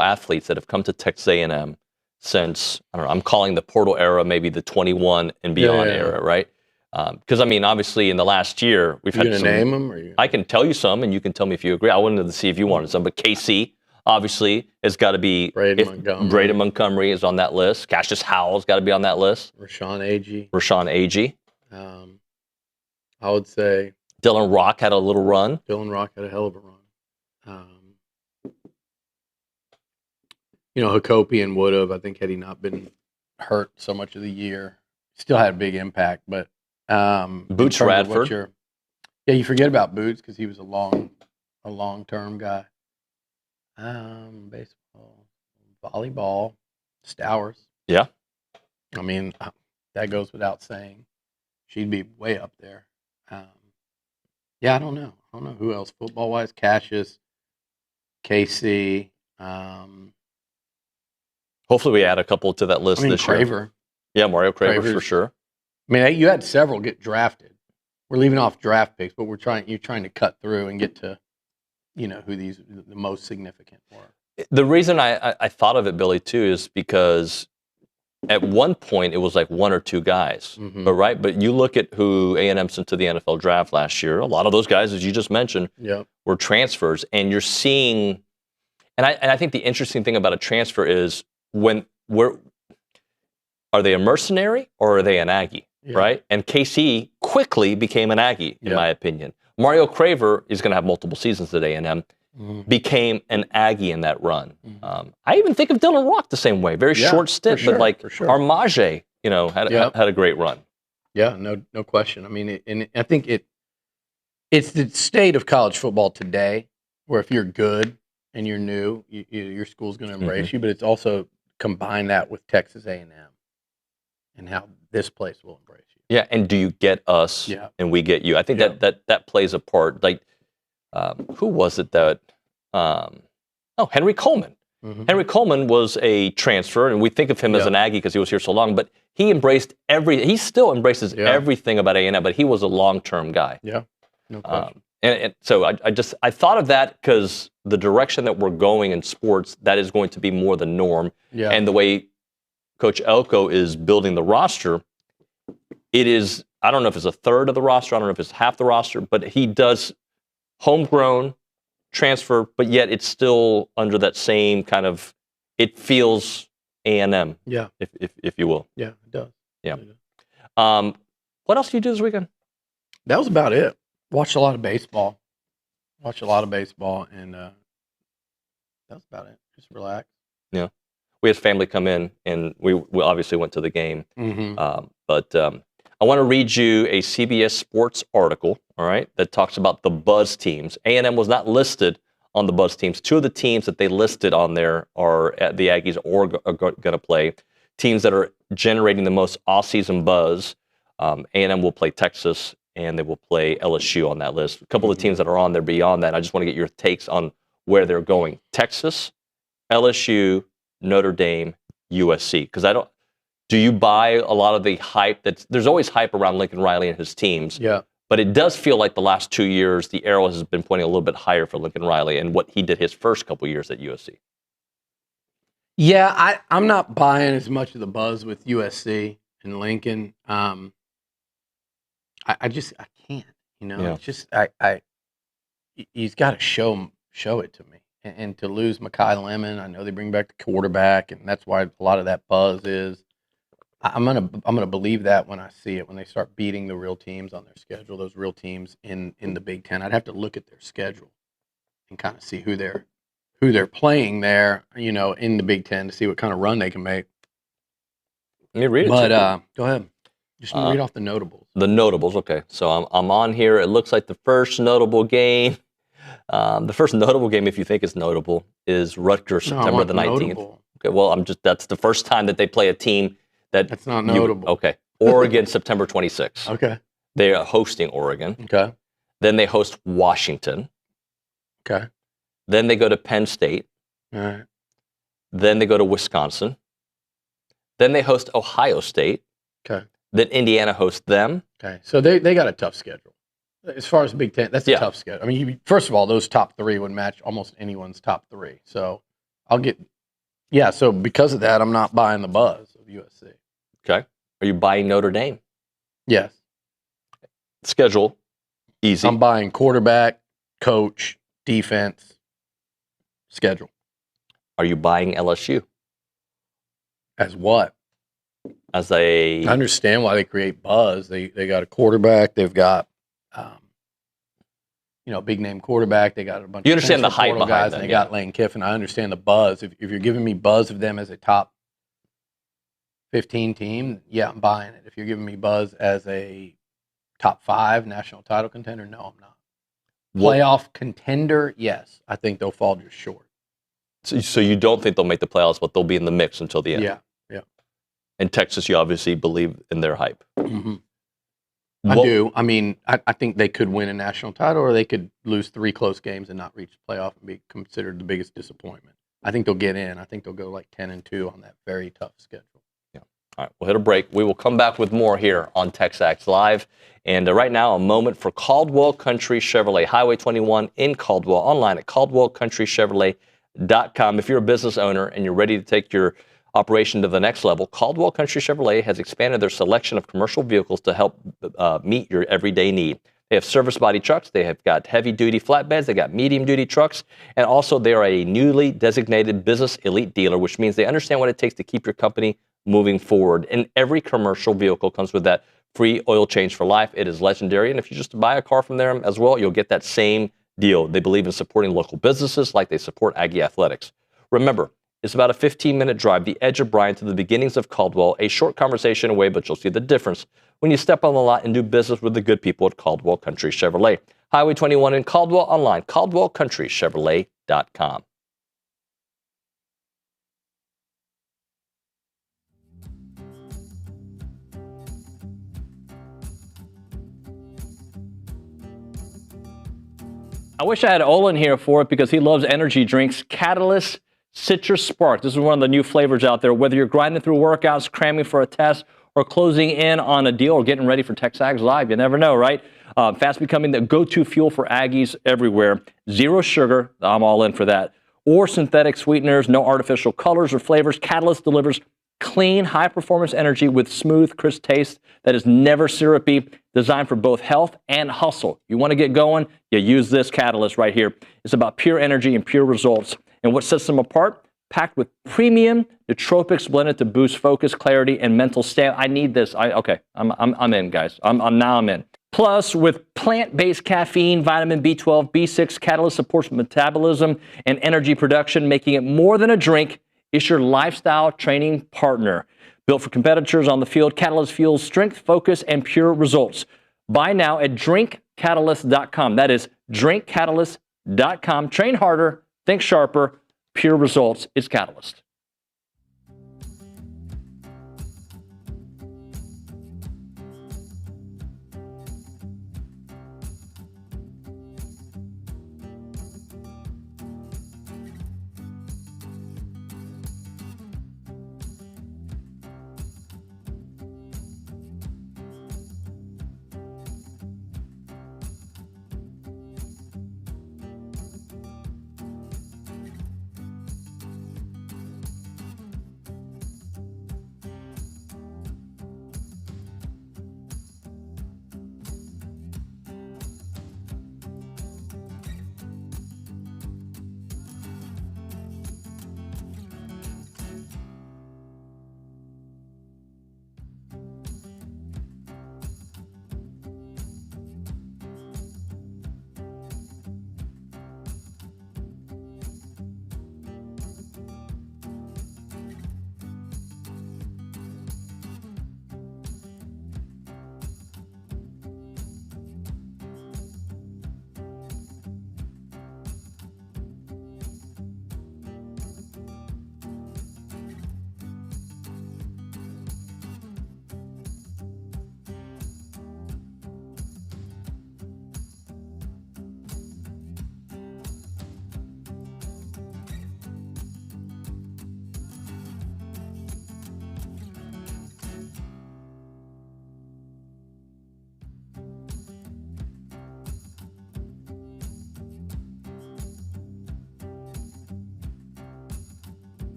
athletes that have come to Texas A&M since, I don't know, I'm calling the portal era maybe the 21 and beyond era, right? Because, I mean, obviously in the last year, we've had some. Name them? I can tell you some, and you can tell me if you agree. I wanted to see if you wanted some, but KC, obviously, has got to be. Braden Montgomery is on that list. Cassius Howell's got to be on that list. Rashawn Agee. I would say Dylan Rock had a little run. Dylan Rock had a hell of a run. Hakopian would have, I think, had he not been hurt so much of the year, still had a big impact. But Boots Radford. You forget about Boots because he was a long-term guy. Baseball, volleyball, Stowers. Yeah. I mean, that goes without saying. She'd be way up there. I don't know. Who else football-wise. Cassius, KC. Hopefully we add a couple to that list this Craver. year. Yeah, Mario Craver for sure. I mean, you had several get drafted. We're leaving off draft picks, but you're trying to cut through and get to, who the most significant were. The reason I thought of it, Billy, too, is because at one point it was like one or two guys, but you look at who A&M sent to the NFL draft last year. A lot of those guys, as you just mentioned, were transfers, and you're seeing. And I think the interesting thing about a transfer is are they a mercenary or are they an Aggie, right? And KC quickly became an Aggie, in my opinion. Mario Craver is going to have multiple seasons at A&M. Became an Aggie in that run. I even think of Dylan Rock the same way. Very short stint, but like Armage, had a great run. Yeah, no question. I mean, and I think it's the state of college football today, where if you're good and you're new, your school's going to embrace you. But it's also combine that with Texas A&M and how this place will embrace you. Yeah, and do you get us and we get you? I think that plays a part. Like, who was it that? Henry Coleman. Mm-hmm. Henry Coleman was a transfer, and we think of him as an Aggie because he was here so long. But he embraced he still embraces everything about A&M. But he was a long-term guy. Yeah, no question. And so I thought of that because the direction that we're going in sports, that is going to be more the norm. Yeah. And the way Coach Elko is building the roster, it is, I don't know if it's a third of the roster, I don't know if it's half the roster, but he does homegrown, transfer, but yet it's still under that same kind of, it feels A&M. Yeah. If you will. Yeah, it does. Yeah. What else did you do this weekend? That was about it. Watched a lot of baseball. And that was about it. Just relax. Yeah. We had family come in, and we obviously went to the game. Mm-hmm. But I want to read you a CBS Sports article, all right, that talks about the buzz teams. A&M was not listed on the buzz teams. Two of the teams that they listed on there are the Aggies are going to play. Teams that are generating the most off-season buzz. A&M will play Texas, and they will play LSU on that list. A couple of teams that are on there beyond that. I just want to get your takes on where they're going. Texas, LSU, Notre Dame, USC. Because do you buy a lot of the hype? There's always hype around Lincoln Riley and his teams. Yeah. But it does feel like the last 2 years, the arrow has been pointing a little bit higher for Lincoln Riley and what he did his first couple years at USC. Yeah, I'm not buying as much of the buzz with USC and Lincoln. I can't. It's just he's got to show it to me. And to lose Mekhi Lemon, I know they bring back the quarterback, and that's why a lot of that buzz is. I'm gonna believe that when I see it, when they start beating the real teams on their schedule, those real teams in the Big Ten. I'd have to look at their schedule and kind of see who they're playing there, in the Big Ten to see what kind of run they can make. Let me read it. But go ahead. Just read off the notables. The notables, okay. So I'm on here. It looks like the first notable game. The first notable game, if you think it's notable, is Rutgers, September the 19th. Notable. Okay, well, that's the first time that they play a team that's not notable. Okay. Oregon, September 26th. Okay. They are hosting Oregon. Okay. Then they host Washington. Okay. Then they go to Penn State. All right. Then they go to Wisconsin. Then they host Ohio State. Okay. Then Indiana hosts them. Okay. So they got a tough schedule. As far as the Big Ten, that's a tough schedule. I mean, first of all, those top three would match almost anyone's top three. So so because of that, I'm not buying the buzz of USC. Okay. Are you buying Notre Dame? Yes. Schedule, easy. I'm buying quarterback, coach, defense, schedule. Are you buying LSU? As what? I understand why they create buzz. They got a quarterback. They've got, big name quarterback. They got a bunch. You understand the hype behind guys, them. And they got Lane Kiffin. I understand the buzz. If you're giving me buzz of them as a top 15 team, I'm buying it. If you're giving me buzz as a top 5 national title contender, no, I'm not. Playoff contender, yes. I think they'll fall just short. So you don't think they'll make the playoffs, but they'll be in the mix until the end? Yeah. And Texas, you obviously believe in their hype. Mm-hmm. I do. I mean, I think they could win a national title, or they could lose 3 close games and not reach the playoff and be considered the biggest disappointment. I think they'll get in. I think they'll go like 10-2 on that very tough schedule. Yeah. All right, we'll hit a break. We will come back with more here on TexAgs Live. And right now, a moment for Caldwell Country Chevrolet, Highway 21 in Caldwell, online at caldwellcountrychevrolet.com. If you're a business owner and you're ready to take your operation to the next level, Caldwell Country Chevrolet has expanded their selection of commercial vehicles to help meet your everyday need. They have service body trucks, they have got heavy-duty flatbeds, they got medium-duty trucks, and also they are a newly designated business elite dealer, which means they understand what it takes to keep your company moving forward. And every commercial vehicle comes with that free oil change for life. It is legendary, and if you just buy a car from them as well, you'll get that same deal. They believe in supporting local businesses like they support Aggie Athletics. Remember, it's about a 15-minute drive, the edge of Bryan to the beginnings of Caldwell, a short conversation away, but you'll see the difference when you step on the lot and do business with the good people at Caldwell Country Chevrolet. Highway 21 in Caldwell, online, caldwellcountrychevrolet.com. I wish I had Olin here for it because he loves energy drinks. Catalyst Citrus Spark. This is one of the new flavors out there. Whether you're grinding through workouts, cramming for a test, or closing in on a deal, or getting ready for TexAgs Live, you never know, right? Fast becoming the go-to fuel for Aggies everywhere. Zero sugar. I'm all in for that. Or synthetic sweeteners, no artificial colors or flavors. Catalyst delivers clean, high-performance energy with smooth, crisp taste that is never syrupy, designed for both health and hustle. You want to get going? You use this Catalyst right here. It's about pure energy and pure results. And what sets them apart? Packed with premium nootropics blended to boost focus, clarity, and mental stamina. I need this. I'm in, guys. I'm in. Plus, with plant-based caffeine, vitamin B12, B6, Catalyst supports metabolism and energy production, making it more than a drink. It's your lifestyle training partner. Built for competitors on the field, Catalyst fuels strength, focus, and pure results. Buy now at drinkcatalyst.com. That is drinkcatalyst.com. Train harder, think sharper, pure results. It's Catalyst.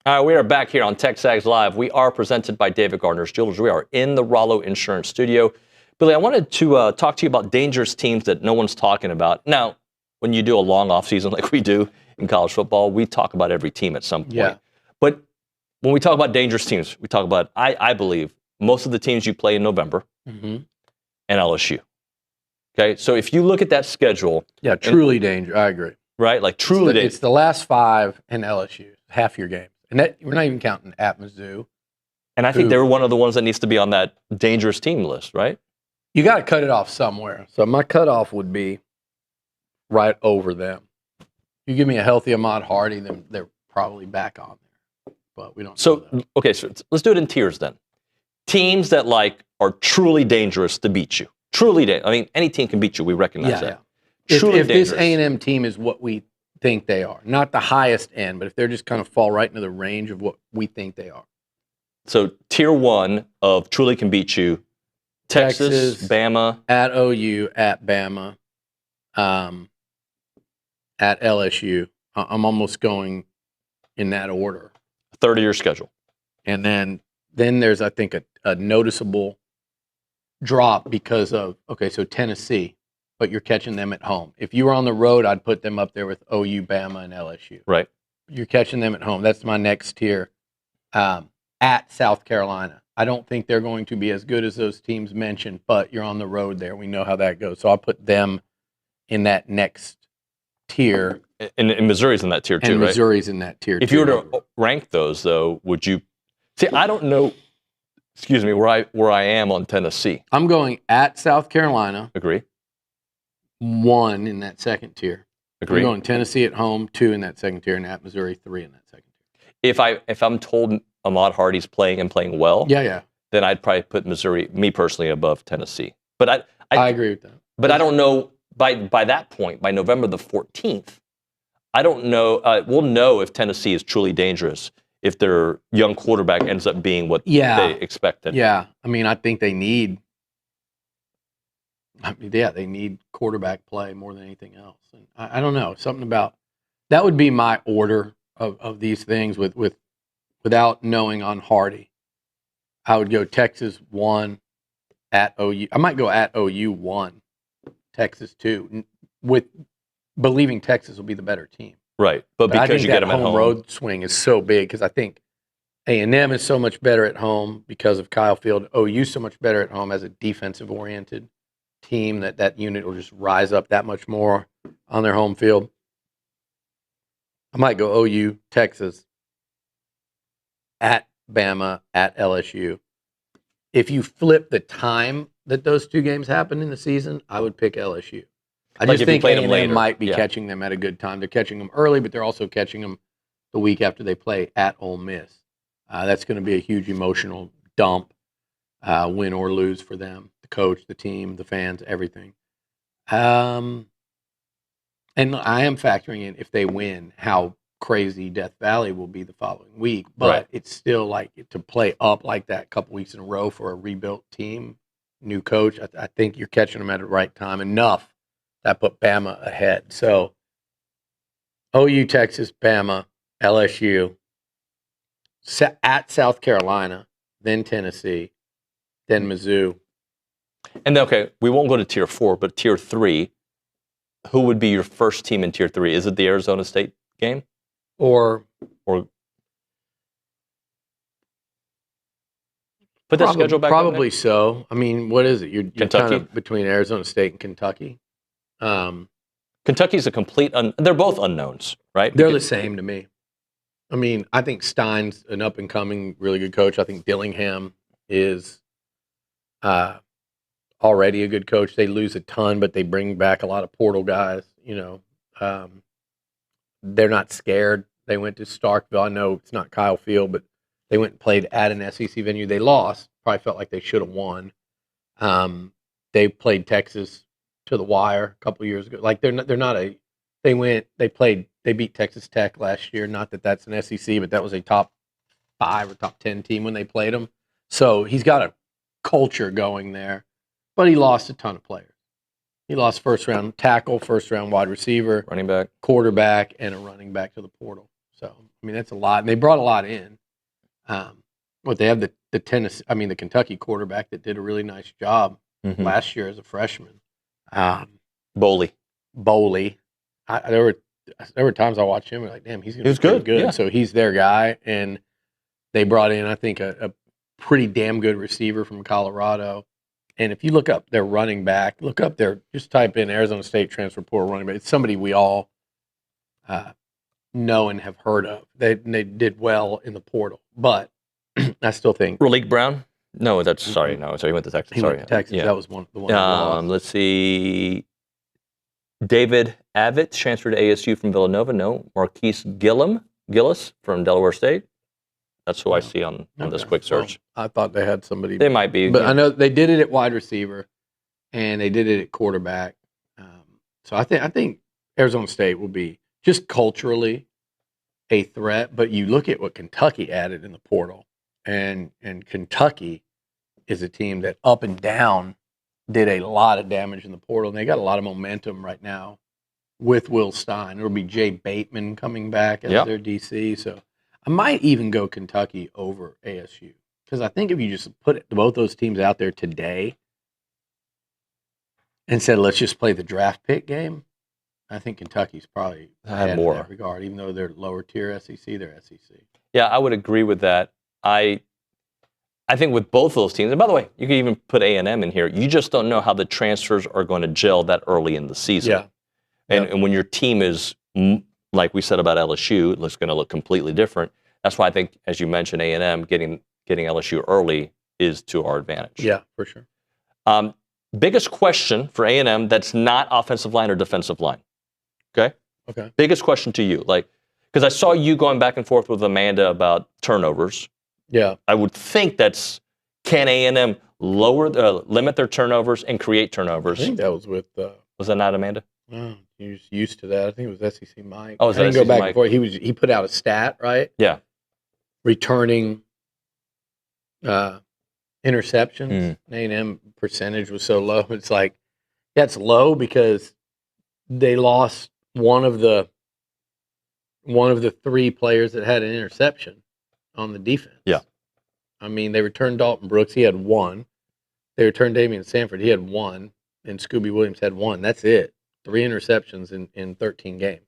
All right, we are back here on TexAgs Live. We are presented by David Gardner's Jewelers. We are in the Rollo Insurance Studio. Billy, I wanted to talk to you about dangerous teams that no one's talking about. Now, when you do a long offseason like we do in college football, we talk about every team at some point. Yeah. But when we talk about dangerous teams, we talk about, I believe, most of the teams you play in November and LSU. Okay, so if you look at that schedule. Yeah, truly dangerous. I agree. Right, like truly dangerous. It's the last five in LSU, half your game. And that, we're not even counting at Mizzou. And I think they're one of the ones that needs to be on that dangerous team list, right? You got to cut it off somewhere. So my cutoff would be right over them. You give me a healthy Ahmad Hardy, then they're probably back on there. But we don't. So okay, so let's do it in tiers then. Teams that are truly dangerous to beat you. Truly dangerous. I mean, any team can beat you. We recognize that. Yeah. Truly if this dangerous. A&M team is what we think they are, not the highest end, but if they're just kind of fall right into the range of what we think they are. So tier 1 of truly can beat you. Texas, Bama. At OU, at Bama, at LSU. I'm almost going in that order. Third of your schedule. And then there's, I think, a noticeable drop because of, so Tennessee, but you're catching them at home. If you were on the road, I'd put them up there with OU, Bama, and LSU. Right. You're catching them at home. That's my next tier. At South Carolina. I don't think they're going to be as good as those teams mentioned, but you're on the road there. We know how that goes. So I'll put them in that next tier. And Missouri's in that tier too, and right? Missouri's in that tier If too. you were to rank those, though, would you see? I don't know. Excuse me, where I am on Tennessee. I'm going at South Carolina. Agree. 1 in that second tier. Agree. I'm going Tennessee at home, 2 in that second tier, and at Missouri, 3 in that second tier. If I'm told Ahmad Hardy's playing and playing well, then I'd probably put Missouri, me personally, above Tennessee. But I agree with that. But I don't know by that point, by November the 14th, I don't know. We'll know if Tennessee is truly dangerous if their young quarterback ends up being what they expected. Yeah, I mean, I think they need. They need quarterback play more than anything else. And I don't know, something about that would be my order of these things without knowing on Hardy. I would go Texas 1, at OU. I might go at OU 1, Texas 2, with believing Texas will be the better team. Right, but because I think you that get them at home. road swing is so big because I think A&M is so much better at home because of Kyle Field. OU so much better at home as a defensive-oriented team that unit will just rise up that much more on their home field. I might go OU, Texas, at Bama, at LSU. If you flip the time that those two games happen in the season, I would pick LSU. I just think A&M might be catching them at a good time. They're catching them early, but they're also catching them the week after they play at Ole Miss. That's going to be a huge emotional dump, win or lose for them, the coach, the team, the fans, everything. And I am factoring in, if they win, how crazy Death Valley will be the following week. But it's still like to play up like that a couple weeks in a row for a rebuilt team, new coach. I think you're catching them at the right time enough that put Bama ahead. So OU, Texas, Bama, LSU, at South Carolina, then Tennessee, then Mizzou. And okay, we won't go to tier 4, but tier 3, who would be your first team in tier 3? Is it the Arizona State game? Or put that schedule back up probably so. I mean, what is it? You're kind of between Arizona State and Kentucky. Kentucky's a complete they're both unknowns, right? They're the same to me. I mean, I think Stein's an up-and-coming, really good coach. I think Dillingham is already a good coach. They lose a ton, but they bring back a lot of portal guys. They're not scared. They went to Starkville. I know it's not Kyle Field, but they went and played at an SEC venue. They lost. Probably felt like they should have won. They played Texas to the wire a couple years ago. Like they're not a. They beat Texas Tech last year. Not that that's an SEC, but that was a top 5 or top 10 team when they played them. So he's got a culture going there, but he lost a ton of players. He lost first-round tackle, first-round wide receiver, running back, quarterback, and a running back to the portal. So I mean that's a lot, and they brought a lot in. But they have the Kentucky quarterback that did a really nice job last year as a freshman. Boley. There were times I watched him and like, damn, he's going to be good. Yeah. So he's their guy, and they brought in, I think, a pretty damn good receiver from Colorado. And if you look up their running back, just type in Arizona State transfer portal running back. It's somebody we all know and have heard of. They did well in the portal, but I still think Raleek Brown. No, that's sorry. No, sorry. He went to Texas. he sorry. went to Texas. Yeah. That was the one. that lost. Let's see. David Abbott transferred to ASU from Villanova. No. Marquise Gillis from Delaware State. That's who I see on this quick search. Well, I thought they had somebody. They might be. But I know they did it at wide receiver, and they did it at quarterback. So I think Arizona State will be just culturally a threat. But you look at what Kentucky added in the portal, and Kentucky is a team that up and down did a lot of damage in the portal, and they got a lot of momentum right now with Will Stein. There will be Jay Bateman coming back as their DC. So I might even go Kentucky over ASU because I think if you just put both those teams out there today and said, let's just play the draft pick game, I think Kentucky's probably ahead more in that regard. Even though they're lower tier SEC, they're SEC. Yeah, I would agree with that. I think with both those teams, and by the way, you can even put A&M in here. You just don't know how the transfers are going to gel that early in the season. Yeah. And when your team is, like we said about LSU, it's going to look completely different. That's why I think, as you mentioned, A&M getting LSU early is to our advantage. Yeah, for sure. Biggest question for A&M that's not offensive line or defensive line. Okay? Okay. Biggest question to you. Because I saw you going back and forth with Amanda about turnovers. Yeah. I would think can A&M limit their turnovers and create turnovers? I think that was with. Was that not Amanda? Oh, he was used to that. I think it was SEC Mike. Oh, I didn't go back and forth. He put out a stat, right? Yeah. Returning interceptions. A&M percentage was so low. It's like, yeah, it's low because they lost one of the three players that had an interception on the defense. Yeah. I mean, they returned Dalton Brooks. He had one. They returned Damian Sanford. He had one. And Scooby Williams had one. That's it. 3 interceptions in 13 games.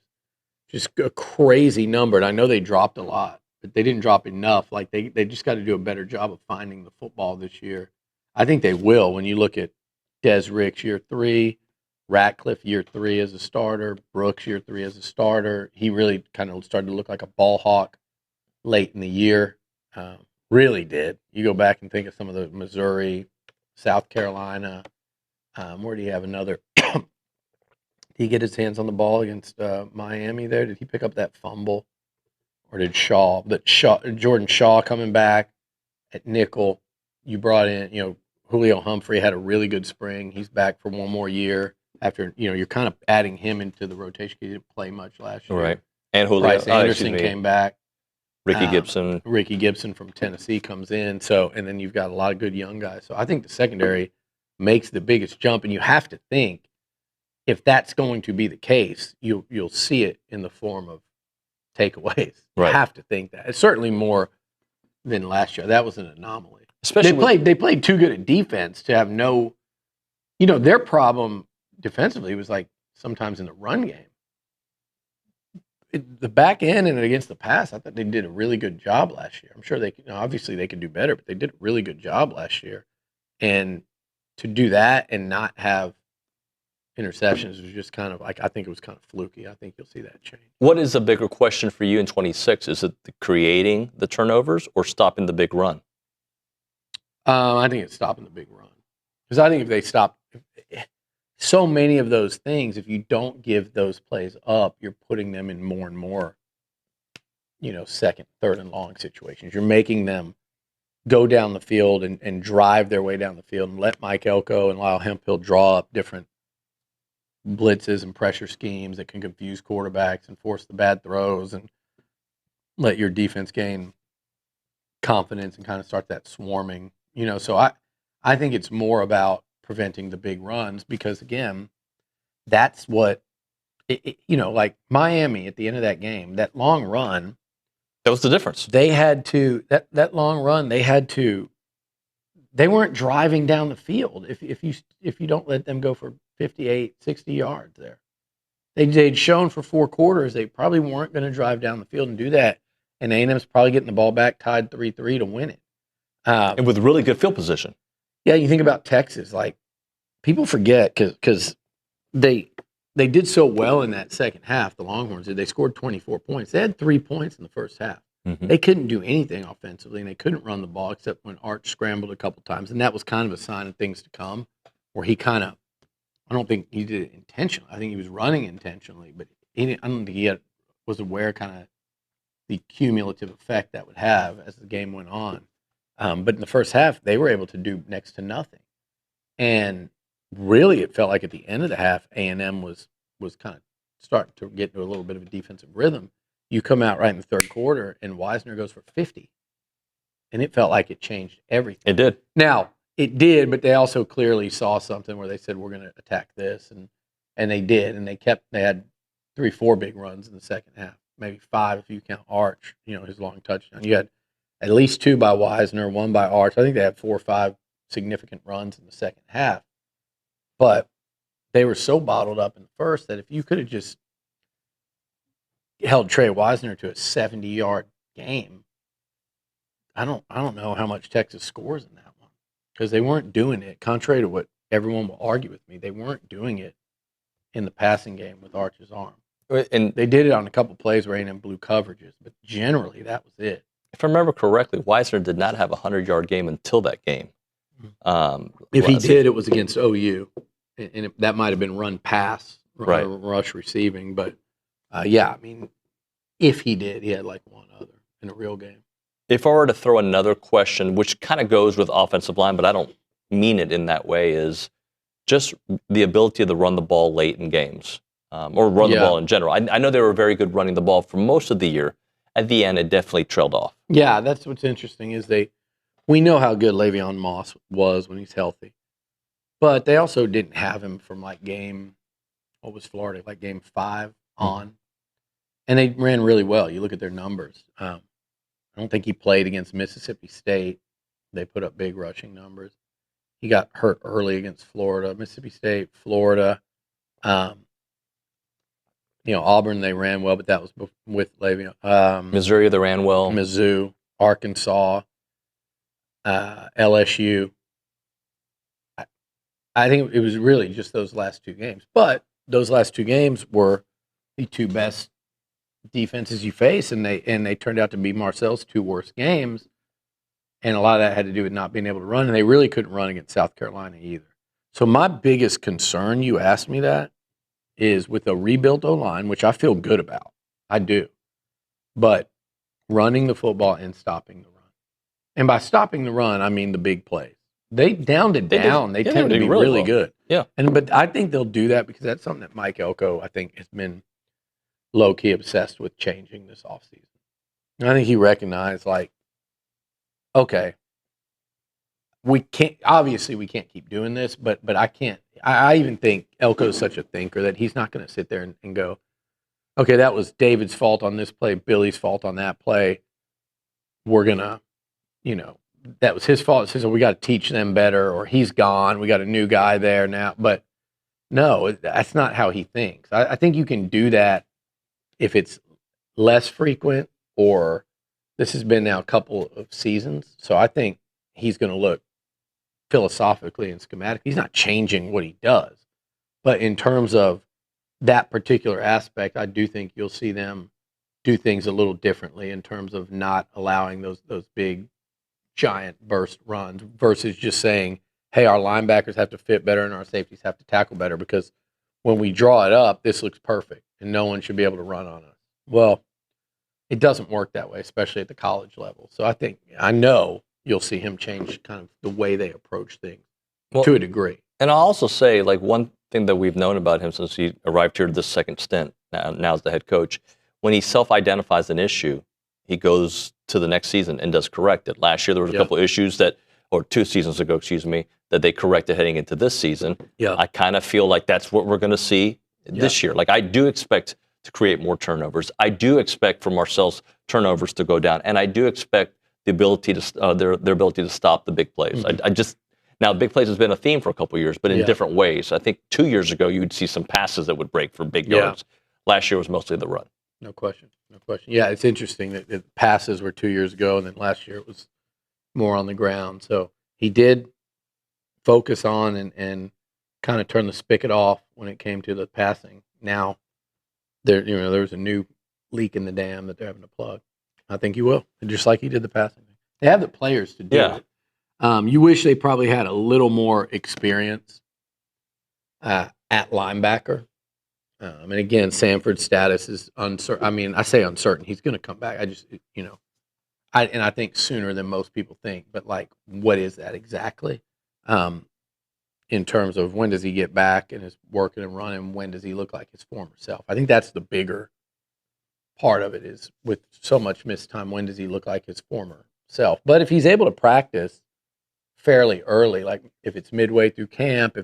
Just a crazy number. And I know they dropped a lot, but they didn't drop enough. Like they just got to do a better job of finding the football this year. I think they will. When you look at Des Ricks year 3, Ratcliffe year 3 as a starter, Brooks year 3 as a starter, he really kind of started to look like a ball hawk late in the year. Really did. You go back and think of some of the Missouri, South Carolina. Where do you have another? Did he get his hands on the ball against Miami there? Did he pick up that fumble? Or did Jordan Shaw coming back at nickel? You brought in, Julio Humphrey had a really good spring. He's back for one more year after, you're kind of adding him into the rotation. He didn't play much last year. Right. And Julio Bryce Anderson came back. Ricky Gibson. Ricky Gibson from Tennessee comes in. So, and then you've got a lot of good young guys. So I think the secondary makes the biggest jump, and you have to think if that's going to be the case, you'll see it in the form of takeaways. Right. You have to think that. It's certainly more than last year. That was an anomaly. Especially they played too good at defense to have no. Their problem defensively was like sometimes in the run game. The back end and against the pass, I thought they did a really good job last year. I'm sure obviously they could do better, but they did a really good job last year. And to do that and not have interceptions was just kind of like, I think it was kind of fluky. I think you'll see that change. What is a bigger question for you in 26? Is it creating the turnovers or stopping the big run? I think it's stopping the big run. Because I think if they stop so many of those things, if you don't give those plays up, you're putting them in more and more, second, third and long situations. You're making them go down the field and drive their way down the field and let Mike Elko and Lyle Hemphill draw up different blitzes and pressure schemes that can confuse quarterbacks and force the bad throws and let your defense gain confidence and kind of start that swarming. So I think it's more about preventing the big runs because, again, that's what, like Miami at the end of that game, that long run. That was the difference. They had to, that long run, they weren't driving down the field if you don't let them go for 58, 60 yards there. They'd shown for 4 quarters they probably weren't going to drive down the field and do that. And A&M's probably getting the ball back tied 3-3 to win it. And with really good field position. Yeah, you think about Texas, like people forget because they did so well in that second half. The Longhorns did. They scored 24 points. They had 3 points in the first half. They couldn't do anything offensively, and they couldn't run the ball except when Arch scrambled a couple times, and that was kind of a sign of things to come, where he kind of, I don't think he did it intentionally. I think he was running intentionally, but I don't think he was aware kind of the cumulative effect that would have as the game went on. But in the first half, they were able to do next to nothing. And really, it felt like at the end of the half, A&M was kind of starting to get into a little bit of a defensive rhythm. You come out right in the third quarter, and Wisner goes for 50. And it felt like it changed everything. It did. Now, it did, but they also clearly saw something where they said, we're going to attack this. And they did. And they had 3-4 big runs in the second half. Maybe 5 if you count Arch, his long touchdown. You had at least 2 by Wisner, 1 by Arch. I think they had 4 or 5 significant runs in the second half. But they were so bottled up in the first that if you could have just held Trey Wisner to a 70-yard game, I don't know how much Texas scores in that one, because they weren't doing it. Contrary to what everyone will argue with me, they weren't doing it in the passing game with Arch's arm. And they did it on a couple plays where A&M blew coverages, but generally that was it. If I remember correctly, Wisner did not have a 100-yard game until that game. If he did, it was against OU, and that might have been run pass, Right. rush receiving. But yeah, I mean, if he did, he had like one other in a real game. If I were to throw another question, which kind of goes with offensive line, but I don't mean it in that way, is just the ability to run the ball late in games, or run the ball in general. I know they were very good running the ball for most of the year. At the end, it definitely trailed off. Yeah, that's what's interesting is we know how good Le'Veon Moss was when he's healthy, but they also didn't have him from like game 5 on, and they ran really well. You look at their numbers. I don't think he played against Mississippi State. They put up big rushing numbers. He got hurt early against Florida, Mississippi State, Florida. Auburn, they ran well, but that was with Le'Veon. Missouri, they ran well. Mizzou, Arkansas, LSU. I think it was really just those last 2 games. But those last 2 games were the 2 best defenses you face, and they turned out to be Marcel's 2 worst games. And a lot of that had to do with not being able to run, and they really couldn't run against South Carolina either. So my biggest concern, you asked me that, is with a rebuilt O-line, which I feel good about. I do. But running the football and stopping the run. And by stopping the run, I mean the big plays. They downed it down. They tend to be really good. Yeah. But I think they'll do that because that's something that Mike Elko, I think, has been low-key obsessed with changing this offseason. And I think he recognized, like, okay, we can't keep doing this, but I can't. I even think Elko's such a thinker that he's not going to sit there and go, okay, that was David's fault on this play, Billy's fault on that play. We're going to, that was his fault. It says, we got to teach them better, or he's gone. We got a new guy there now. But no, that's not how he thinks. I think you can do that if it's less frequent, or this has been now a couple of seasons. So I think he's going to look philosophically and schematically. He's not changing what he does. But in terms of that particular aspect, I do think you'll see them do things a little differently in terms of not allowing those big, giant burst runs versus just saying, hey, our linebackers have to fit better and our safeties have to tackle better, because when we draw it up, this looks perfect and no one should be able to run on us. Well, it doesn't work that way, especially at the college level. So I know you'll see him change kind of the way they approach things to a degree. And I'll also say, like, one thing that we've known about him since he arrived here to this second stint, now as the head coach, when he self-identifies an issue, he goes to the next season and does correct it. Last year, there was a couple of issues or 2 seasons ago, that they corrected heading into this season. Yeah. I kind of feel like that's what we're going to see this year. Like, I do expect to create more turnovers. I do expect for Marcel's turnovers to go down, and I do expect the ability to their ability to stop the big plays. Mm-hmm. Now, big plays has been a theme for a couple of years, but in different ways. I think 2 years ago, you'd see some passes that would break for big yards. Last year was mostly the run. No question. Yeah, it's interesting that the passes were 2 years ago, and then last year it was more on the ground. So he did focus on and kind of turn the spigot off when it came to the passing. Now, there was a new leak in the dam that they're having to plug. I think he will, just like he did the passing. They have the players to do Yeah. it. You wish they probably had a little more experience at linebacker. And again, Sanford's status is uncertain. I mean, I say uncertain. He's going to come back. I just, I think sooner than most people think. But like, what is that exactly? In terms of when does he get back and is working and running? When does he look like his former self? I think that's the bigger part of it, is with so much missed time, when does he look like his former self? But if he's able to practice fairly early, like if it's midway through camp,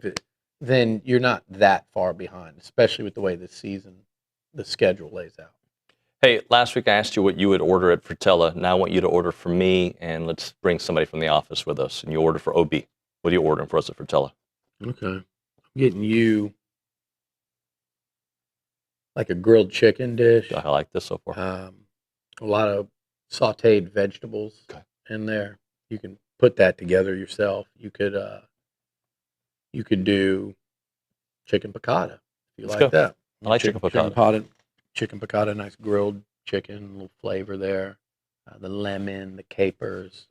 then you're not that far behind, especially with the way this season, the schedule lays out. Hey, last week I asked you what you would order at Frutella. Now I want you to order for me, and let's bring somebody from the office with us. And you order for OB. What are you ordering for us at Frutella? Okay. I'm getting you like a grilled chicken dish. I like this so far. A lot of sautéed vegetables in there. You can put that together yourself. You could do chicken piccata if you Let's like go. that. I like chicken piccata. Chicken piccata, nice grilled chicken, a little flavor there. The lemon, the capers.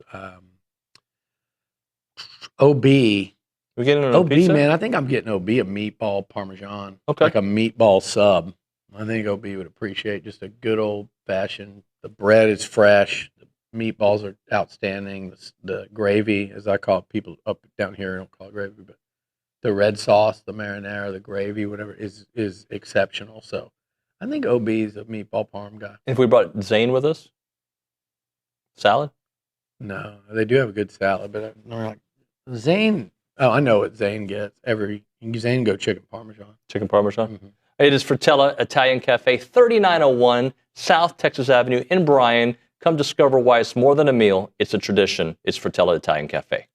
OB. We getting an OB, pizza? man, I think I'm getting OB a meatball parmesan. Okay. Like a meatball sub. I think OB would appreciate just a good old fashioned. The bread is fresh. The meatballs are outstanding. The gravy, as I call it, people up down here don't call it gravy, but the red sauce, the marinara, the gravy, whatever, is exceptional. So I think OB is a meatball parm guy. If we brought Zane with us? Salad? No, they do have a good salad, but they're like Zane. Oh, I know what Zane gets. Zane go chicken parmesan. Chicken parmesan? Mm-hmm. It is Frutella Italian Cafe, 3901 South Texas Avenue in Bryan. Come discover why it's more than a meal. It's a tradition. It's Frutella Italian Cafe.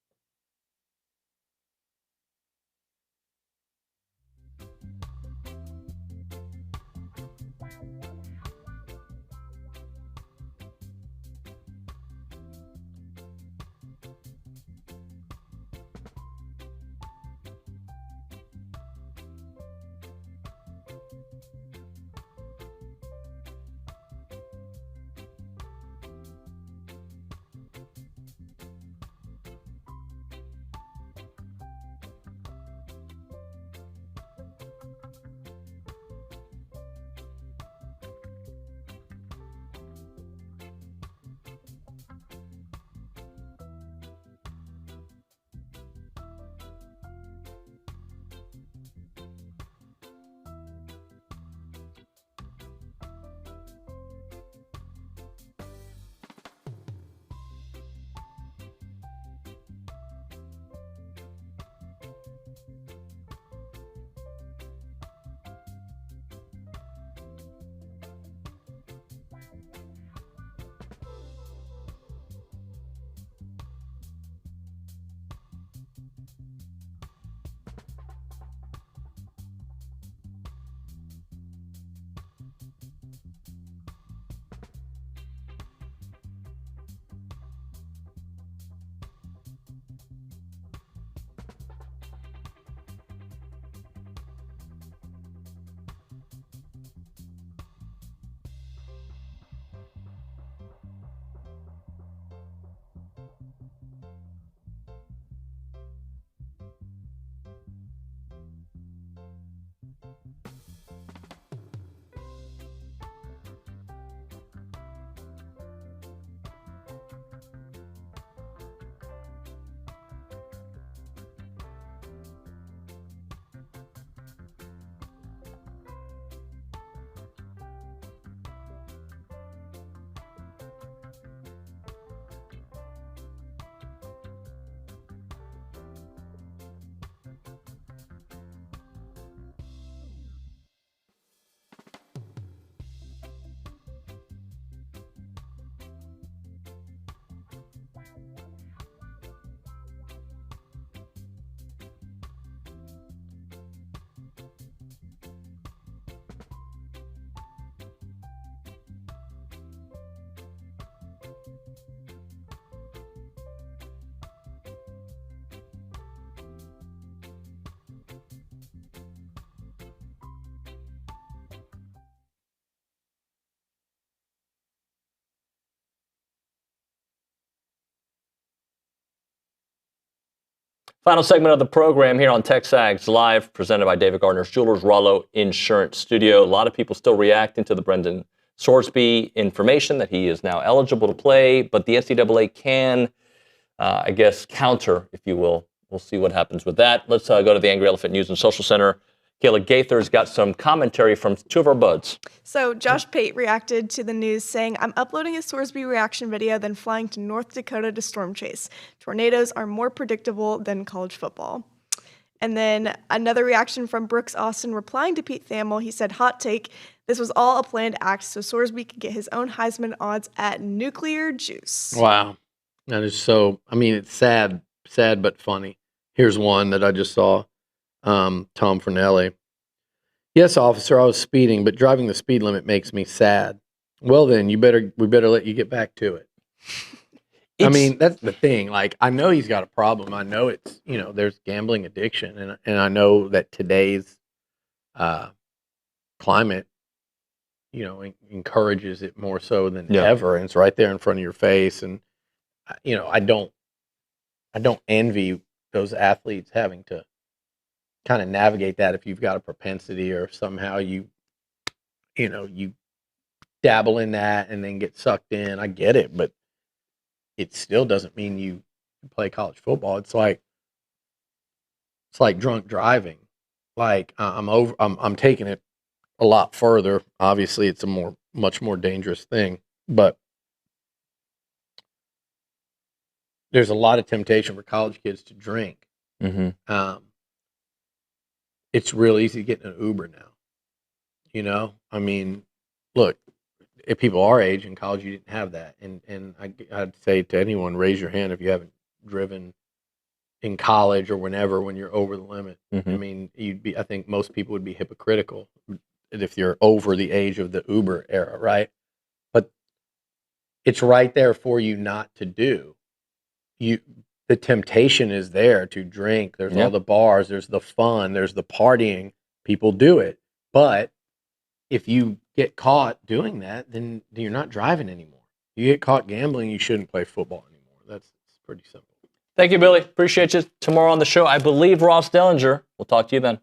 Final segment of the program here on TexAgs Live, presented by David Gardner's Jewelers, Rollo Insurance Studio. A lot of people still reacting to the Brendan Sorsby information that he is now eligible to play, but the NCAA can, I guess, counter, if you will. We'll see what happens with that. Let's go to the Angry Elephant News and Social Center. Kayla Gaither's got some commentary from two of our buds. So Josh Pate reacted to the news saying, I'm uploading a Sorsby reaction video, then flying to North Dakota to storm chase. Tornadoes are more predictable than college football. And then another reaction from Brooks Austin replying to Pete Thamel. He said, hot take, this was all a planned act so Sorsby could get his own Heisman odds at nuclear juice. Wow. That is so, I mean, it's sad but funny. Here's one that I just saw. Tom Fernelli. Yes, officer, I was speeding, but driving the speed limit makes me sad. Well, then we better let you get back to it. I mean, that's the thing. Like, I know he's got a problem. I know it's, there's gambling addiction, and I know that today's climate, encourages it more so than ever, and it's right there in front of your face. And I don't envy those athletes having to kind of navigate that if you've got a propensity or somehow you dabble in that and then get sucked in. I get it, but it still doesn't mean you play college football. It's like drunk driving. Like I'm taking it a lot further. Obviously, it's a much more dangerous thing, but there's a lot of temptation for college kids to drink. Mm-hmm. It's real easy to get in an Uber now. I mean, look, if people our age in college, you didn't have that. And I'd say to anyone, raise your hand if you haven't driven in college or whenever when you're over the limit. Mm-hmm. I mean, I think most people would be hypocritical if you're over the age of the Uber era, right? But it's right there for you not to do. The temptation is there to drink. There's all the bars, there's the fun, there's the partying. People do it. But if you get caught doing that, then you're not driving anymore. You get caught gambling, you shouldn't play football anymore. That's pretty simple. Thank you, Billy. Appreciate you. Tomorrow on the show, I believe Ross Dellinger. We'll talk to you then.